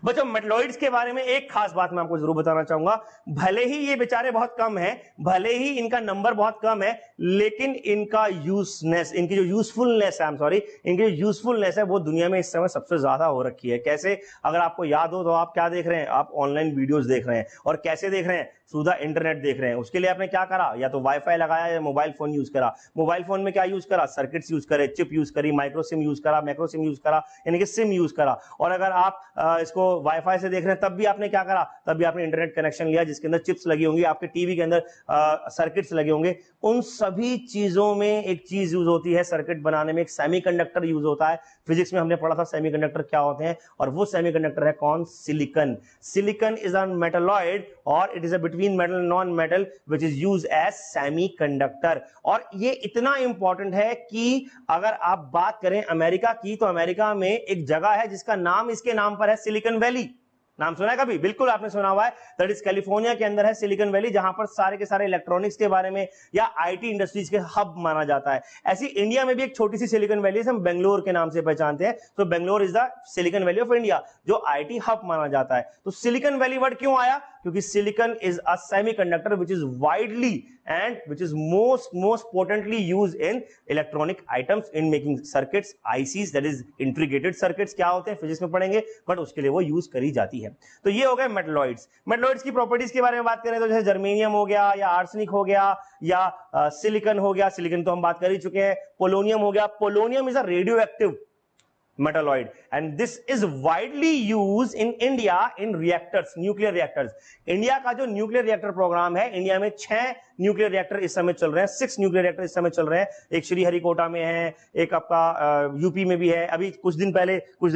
बच्चों मेटलॉइड्स के बारे में एक खास बात मैं आपको जरूर बताना चाहूंगा, भले ही ये बेचारे बहुत कम हैं, भले ही इनका नंबर बहुत कम है, लेकिन इनका यूजनेस, इनकी जो यूजफुलनेस है, आई एम सॉरी, इनकी जो यूजफुलनेस है वो दुनिया में इस समय सबसे ज्यादा हो रखी है। कैसे, अगर आपको याद हो तो आप क्या देख रहे हैं, आप ऑनलाइन वीडियोस देख रहे हैं, और कैसे देख रहे हैं, थ्रू द इंटरनेट देख रहे हैं। उसके लिए आपने क्या करा, या तो वाईफाई लगाया या मोबाइल फोन यूज करा। मोबाइल फोन में क्या यूज करा, सर्किट्स यूज करे, चिप यूज करी, माइक्रो सिम यूज करा, मैक्रो सिम यूज करा, यानी कि सिम यूज करा। और अगर आप इसको वाईफाई से देख रहे हैं तब भी आपने क्या करा, तब भी आपने इंटरनेट कनेक्शन लिया जिसके अंदर चिप्स लगी होंगी, आपके टीवी के अंदर सर्किट्स लगे होंगे। उन सभी चीजों में एक चीज यूज होती है, सर्किट बनाने में एक सेमीकंडक्टर यूज होता है। फिजिक्स में हमने पढ़ा था सेमीकंडक्टर क्या होते हैं, और वो सेमीकंडक्टर है कौन, silicon. Silicon is a metalloid और it is a between metal and non metal which is used as semiconductor. और ये इतना इंपॉर्टेंट है कि अगर आप बात करें अमेरिका की, तो अमेरिका में एक जगह है जिसका नाम इसके नाम पर है, सिलिकॉन वैली। नाम सुना है कभी? बिल्कुल आपने सुना हुआ है, दैट इज कैलिफोर्निया के अंदर है सिलिकॉन वैली, जहां पर सारे के सारे इलेक्ट्रॉनिक्स के बारे में या आईटी इंडस्ट्रीज के हब माना जाता है। ऐसी इंडिया में भी एक छोटी सी सिलिकॉन वैली है, हम बेंगलोर के नाम से पहचानते हैं। तो Bangalore is the silicon valley of India, जो आईटी हब माना जाता है। तो सिलिकॉन वैली वर्ड क्यों आया, क्योंकि silicon is a semiconductor which is widely and which is most potently used in electronic items in making circuits, ICs, that is integrated circuits. क्या होते हैं फिजिक्स में पढ़ेंगे, बट उसके लिए वो यूज करी जाती है। तो ये हो गए मेटलॉइड्स। मेटलॉइड्स की प्रॉपर्टीज के बारे में बात करें तो जैसे जर्मेनियम हो गया, या आर्सेनिक हो गया, या सिलिकॉन हो गया, सिलिकॉन तो हम बात कर ही चुके हैं। पोलोनियम हो गया, polonium is a radio active metalloid and this is widely used in India in reactors, nuclear reactors। India का जो न्यूक्लियर रिएक्टर प्रोग्राम है, इंडिया में 6 न्यूक्लियर रिएक्टर इस समय चल रहे हैं, 6 न्यूक्लियर रिएक्टर इस समय चल रहे हैं। एक श्रीहरिकोटा में है, एक आपका यूपी में भी है। अभी कुछ दिन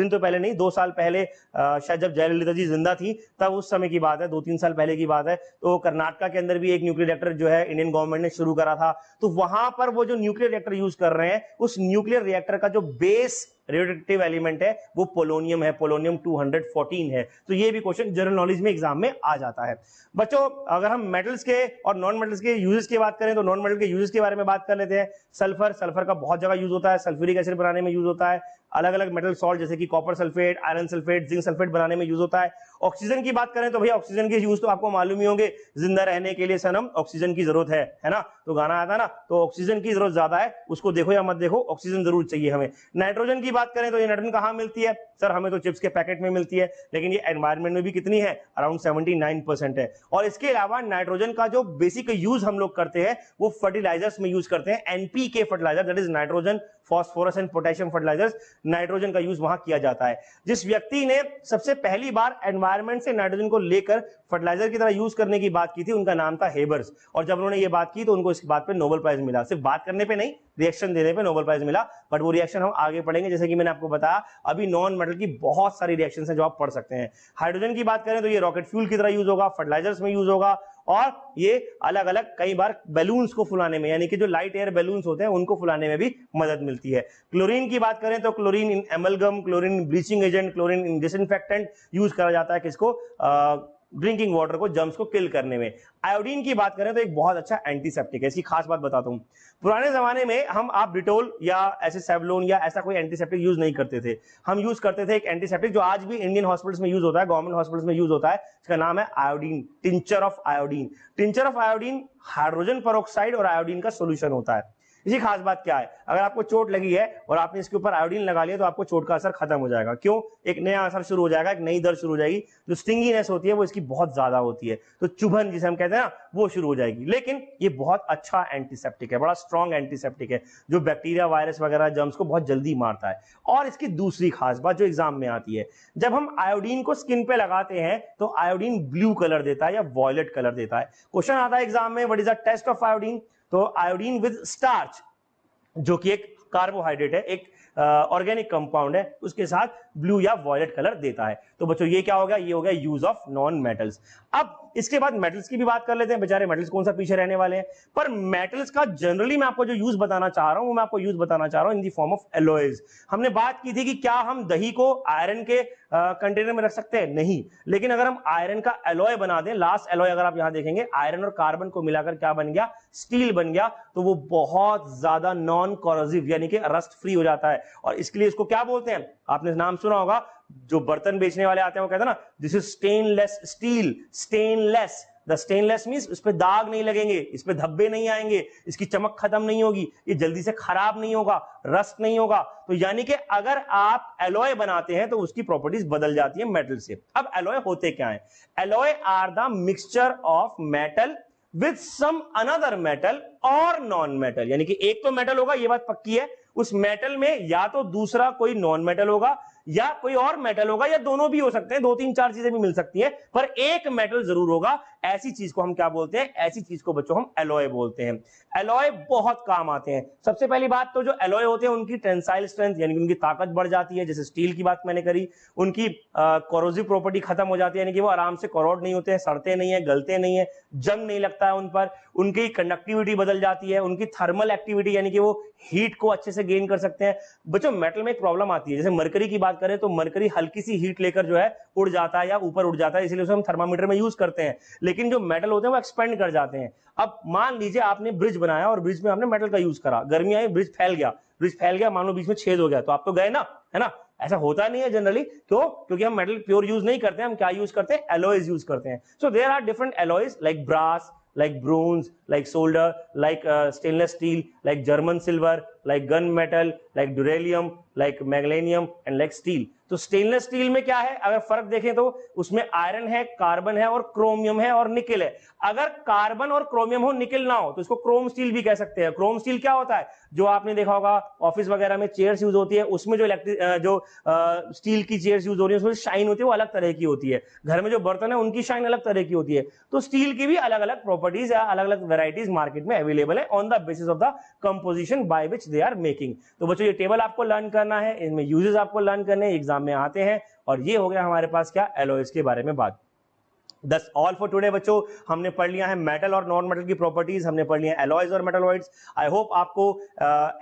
तो पहले नहीं, 2 साल पहले शायद जब जयललिता जी जिंदा थी तब उस समय की बात है, 2-3 साल पहले की बात है। तो कर्नाटका के अंदर भी एक न्यूक्लियर रिएक्टर जो है इंडियन गवर्नमेंट ने शुरू करा था। तो वहां पर वो जो न्यूक्लियर रिएक्टर यूज कर रहे हैं, उस न्यूक्लियर रिएक्टर का जो बेस रेडियोएक्टिव एलिमेंट है वो पोलोनियम है, पोलोनियम 214 है। तो ये भी क्वेश्चन जनरल नॉलेज में एग्जाम में आ जाता है। बच्चों अगर हम मेटल्स के और नॉन मेटल्स के यूजेस की बात करें तो नॉन मेटल के यूजेस के बारे में बात कर लेते हैं। सल्फर का बहुत जगह यूज होता है, सल्फ्यूरिक एसिड बनाने में यूज होता है। अलग अलग मेटल सॉल्ट जैसे कि copper sulphate, iron sulphate, zinc sulphate बनाने में यूज होता है। ऑक्सीजन की बात करें तो भैया ऑक्सीजन के यूज तो आपको मालूम ही होंगे, जिंदा रहने के लिए सनम ऑक्सीजन की जरूरत है ना, तो गाना आता है ना, तो ऑक्सीजन की जरूरत ज्यादा है, उसको देखो या मत देखो ऑक्सीजन जरूर चाहिए हमें। नाइट्रोजन की बात करें तो ये नाइट्रोजन कहां मिलती है सर, हमें तो चिप्स के पैकेट में मिलती है, लेकिन ये एनवायरमेंट में भी कितनी है, अराउंड 79% है। और इसके अलावा नाइट्रोजन का जो बेसिक यूज हम लोग करते हैं वो फर्टिलाइजर्स में यूज करते हैं, NPK fertilizer, that is nitrogen phosphorus and potassium fertilizers, nitrogen का यूज वहां किया जाता है। जिस व्यक्ति ने सबसे पहली बार एनवायरमेंट से नाइट्रोजन को लेकर फर्टिलाइजर की तरह यूज करने की बात की थी, उनका नाम था हेबर्स। और जब उन्होंने ये बात की तो उनको इस बात पे नोबेल प्राइज मिला, सिर्फ बात करने पे नहीं, रिएक्शन देने पे नोबेल प्राइज मिला। बट वो रिएक्शन हम आगे पढ़ेंगे, जैसे कि मैंने आपको बताया अभी नॉन मेटल की बहुत सारी रिएक्शंस हैं जो आप पढ़ सकते हैं। हाइड्रोजन की बात करें तो ये रॉकेट फ्यूल की तरह यूज होगा, फर्टिलाइजर्स में यूज होगा, और ये अलग अलग कई बार बैलून्स को फुलाने में, यानी कि जो लाइट एयर बैलून्स होते हैं उनको फुलाने में भी मदद मिलती है। क्लोरीन की बात करें तो क्लोरीन इन एमलगम, क्लोरीन इन ब्लीचिंग एजेंट, क्लोरीन इन डिसइंफेक्टेंट यूज करा जाता है किसको, ड्रिंकिंग वाटर को, जर्म्स को किल करने में। आयोडीन की बात करें तो एक बहुत अच्छा एंटीसेप्टिक है। इसकी खास बात बताता हूं, पुराने जमाने में हम आप डिटोल या ऐसे सेवलोन या ऐसा कोई एंटीसेप्टिक यूज नहीं करते थे, हम यूज करते थे एक एंटीसेप्टिक जो आज भी इंडियन हॉस्पिटल्स में यूज होता है, गवर्नमेंट हॉस्पिटल्स में यूज होता है, इसका नाम है iodine, tincture of iodine. Tincture of iodine hydrogen peroxide और आयोडीन का सोल्यूशन होता है। इसी खास बात क्या है, अगर आपको चोट लगी है और आपने इसके ऊपर आयोडीन लगा लिया तो आपको चोट का असर खत्म हो जाएगा। क्यों? एक नया असर शुरू हो जाएगा, एक नई दर्द शुरू हो जाएगी। जो स्टिंगीनेस होती है वो इसकी बहुत ज्यादा होती है, तो चुभन जिसे हम कहते हैं ना, वो शुरू हो जाएगी। लेकिन ये बहुत अच्छा एंटीसेप्टिक है, बड़ा स्ट्रॉन्ग एंटीसेप्टिक है, जो बैक्टीरिया, वायरस वगैरह, जर्म्स को बहुत जल्दी मारता है। और इसकी दूसरी खास बात जो एग्जाम में आती है, जब हम आयोडीन को स्किन पे लगाते हैं तो आयोडीन ब्लू कलर देता है या वॉयलेट कलर देता है। क्वेश्चन आता है एग्जाम में, what is the test of iodine? तो आयोडीन विद स्टार्च, जो कि एक कार्बोहाइड्रेट है, एक ऑर्गेनिक कंपाउंड है, उसके साथ ब्लू या वॉयलेट कलर देता है। तो बच्चों ये क्या हो गया, ये हो गया यूज ऑफ नॉन मेटल्स। अब इसके बाद मेटल्स की भी बात कर लेते हैं, बेचारे मेटल्स कौन सा पीछे रहने वाले हैं। पर मेटल्स का जनरली मैं आपको जो यूज बताना चाह रहा हूं, वो मैं आपको यूज बताना चाह रहा हूं इन दी फॉर्म ऑफ एलॉयज। हमने बात की थी कि क्या हम दही को आयरन के कंटेनर में रख सकते हैं, नहीं, लेकिन अगर हम आयरन का एलॉय बना दें, लास्ट एलॉय अगर आप यहां देखेंगे आयरन और कार्बन को मिलाकर क्या बन गया, स्टील बन गया, तो वो बहुत ज्यादा नॉन कोरोसिव यानी कि रस्ट फ्री हो जाता है। और इसके लिए इसको क्या बोलते हैं, आपने नाम सुना होगा, जो बर्तन बेचने वाले आते हैं वो कहते हैं ना, this is stainless steel, stainless, the stainless means इस पे दाग नहीं लगेंगे, इस पे धब्बे नहीं आएंगे, इसकी चमक खत्म नहीं होगी, ये जल्दी से खराब नहीं होगा, रस्ट नहीं होगा। तो यानी कि अगर आप एलॉय बनाते हैं तो उसकी प्रॉपर्टीज बदल जाती है मेटल से। अब एलॉय होते क्या है, alloy are the mixture of metal with some another metal और नॉन मेटल, यानी कि एक तो मेटल होगा, ये बात पक्की है, उस मेटल में या तो दूसरा कोई नॉन मेटल होगा या कोई और मेटल होगा, या दोनों भी हो सकते हैं, 2-3-4 चीजें भी मिल सकती है, पर एक मेटल जरूर होगा। ऐसी चीज को हम क्या बोलते हैं, ऐसी चीज को बच्चों हम एलॉय बोलते हैं। एलॉय बहुत काम आते हैं। सबसे पहली बात तो जो एलॉय होते हैं उनकी टेंसाइल स्ट्रेंथ यानी कि उनकी ताकत बढ़ जाती है, जैसे स्टील की बात मैंने करी, उनकी कोरोसिव प्रॉपर्टी खत्म हो जाती है, यानी कि वो आराम से कोरोड नहीं होते हैं, सड़ते नहीं है, गलते नहीं है, जंग नहीं लगता है उन पर, उनकी कंडक्टिविटी बदल जाती है, उनकी थर्मल एक्टिविटी यानी कि वो हीट को अच्छे से गेन कर सकते हैं। बच्चों मेटल में एक प्रॉब्लम आती है, जैसे मरकरी की बात करें तो मरकरी हल्की सी हीट लेकर जो है उड़ जाता है या ऊपर उड़ जाता है, इसलिए उसे हम थर्मामीटर में यूज करते हैं, लेकिन जो मेटल होते हैं वो एक्सपेंड कर जाते हैं। अब मान लीजिए आपने ब्रिज बनाया और ब्रिज में आपने मेटल का यूज करा, गर्मी आई, ब्रिज फैल गया, मान लो बीच में छेद हो गया, तो आप तो गए ना, है ना। ऐसा होता नहीं है जनरली, क्यों, क्योंकि हम मेटल प्योर यूज नहीं करते हैं, हम क्या यूज करते हैं, एलॉयज यूज करते हैं। So there are different alloys like brass, like bronze, like solder, like stainless steel, like German silver, like gun metal, like beryllium, like magnesium and like steel। तो स्टेनलेस स्टील में क्या है, अगर फर्क देखें तो उसमें आयरन है, कार्बन है और क्रोमियम है और निकेल है। अगर कार्बन और क्रोमियम हो, निकेल ना हो, तो इसको क्रोम स्टील भी कह सकते हैं। क्रोम स्टील क्या होता है, जो आपने देखा होगा ऑफिस वगैरह में चेयर्स यूज होती है, उसमें जो स्टील की चेयर्स यूज हो रही है उसमें शाइन होती है, वो अलग तरह की होती है। घर में जो बर्तन है उनकी शाइन अलग तरह की होती है। तो स्टील की भी अलग अलग प्रॉपर्टीज या अलग अलग वेराइटीज मार्केट में अवेलेबल है on the basis of the composition by which they are making. तो बच्चों ये टेबल आपको लर्न करना है, इनमें यूजेस आपको लर्न करने, एग्जाम में आते हैं। और ये हो गया हमारे पास क्या, एलॉयज के बारे में बात। That's all for today बच्चों। हमने पढ़ लिया है मेटल और नॉन मेटल की प्रॉपर्टीज, हमने पढ़ लिया है एलॉयज और मेटलॉइड्स। आई होप आपको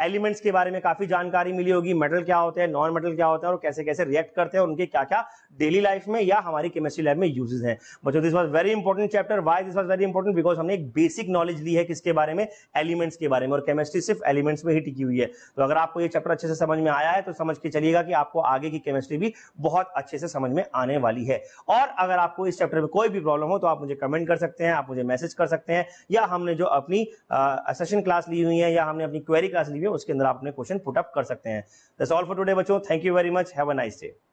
एलिमेंट्स के बारे में काफी जानकारी मिली होगी, मेटल क्या होते हैं, नॉन मेटल क्या होता है और कैसे कैसे रिएक्ट करते हैं, उनके क्या क्या डेली लाइफ में या हमारी केमिस्ट्री लैब में यूजेस हैं। बच्चों this was very important chapter. Why this was very important, because हमने एक बेसिक नॉलेज ली है किसके बारे में, एलिमेंट्स के बारे में, और केमिस्ट्री सिर्फ एलिमेंट्स में ही टिकी हुई है। तो अगर आपको ये चैप्टर अच्छे से समझ में आया है तो समझ के चलिएगा कि आपको आगे की केमिस्ट्री भी बहुत अच्छे से समझ में आने वाली है। और अगर आपको इस चैप्टर में कोई भी प्रॉब्लम हो तो आप मुझे कमेंट कर सकते हैं, आप मुझे मैसेज कर सकते हैं, या हमने जो अपनी सेशन क्लास ली हुई है या हमने अपनी क्वेरी क्लास ली हुई है उसके अंदर आप अपने क्वेश्चन पुट अप कर सकते हैं। दैट्स ऑल फॉर टुडे बच्चों, thank you very much, have a nice day.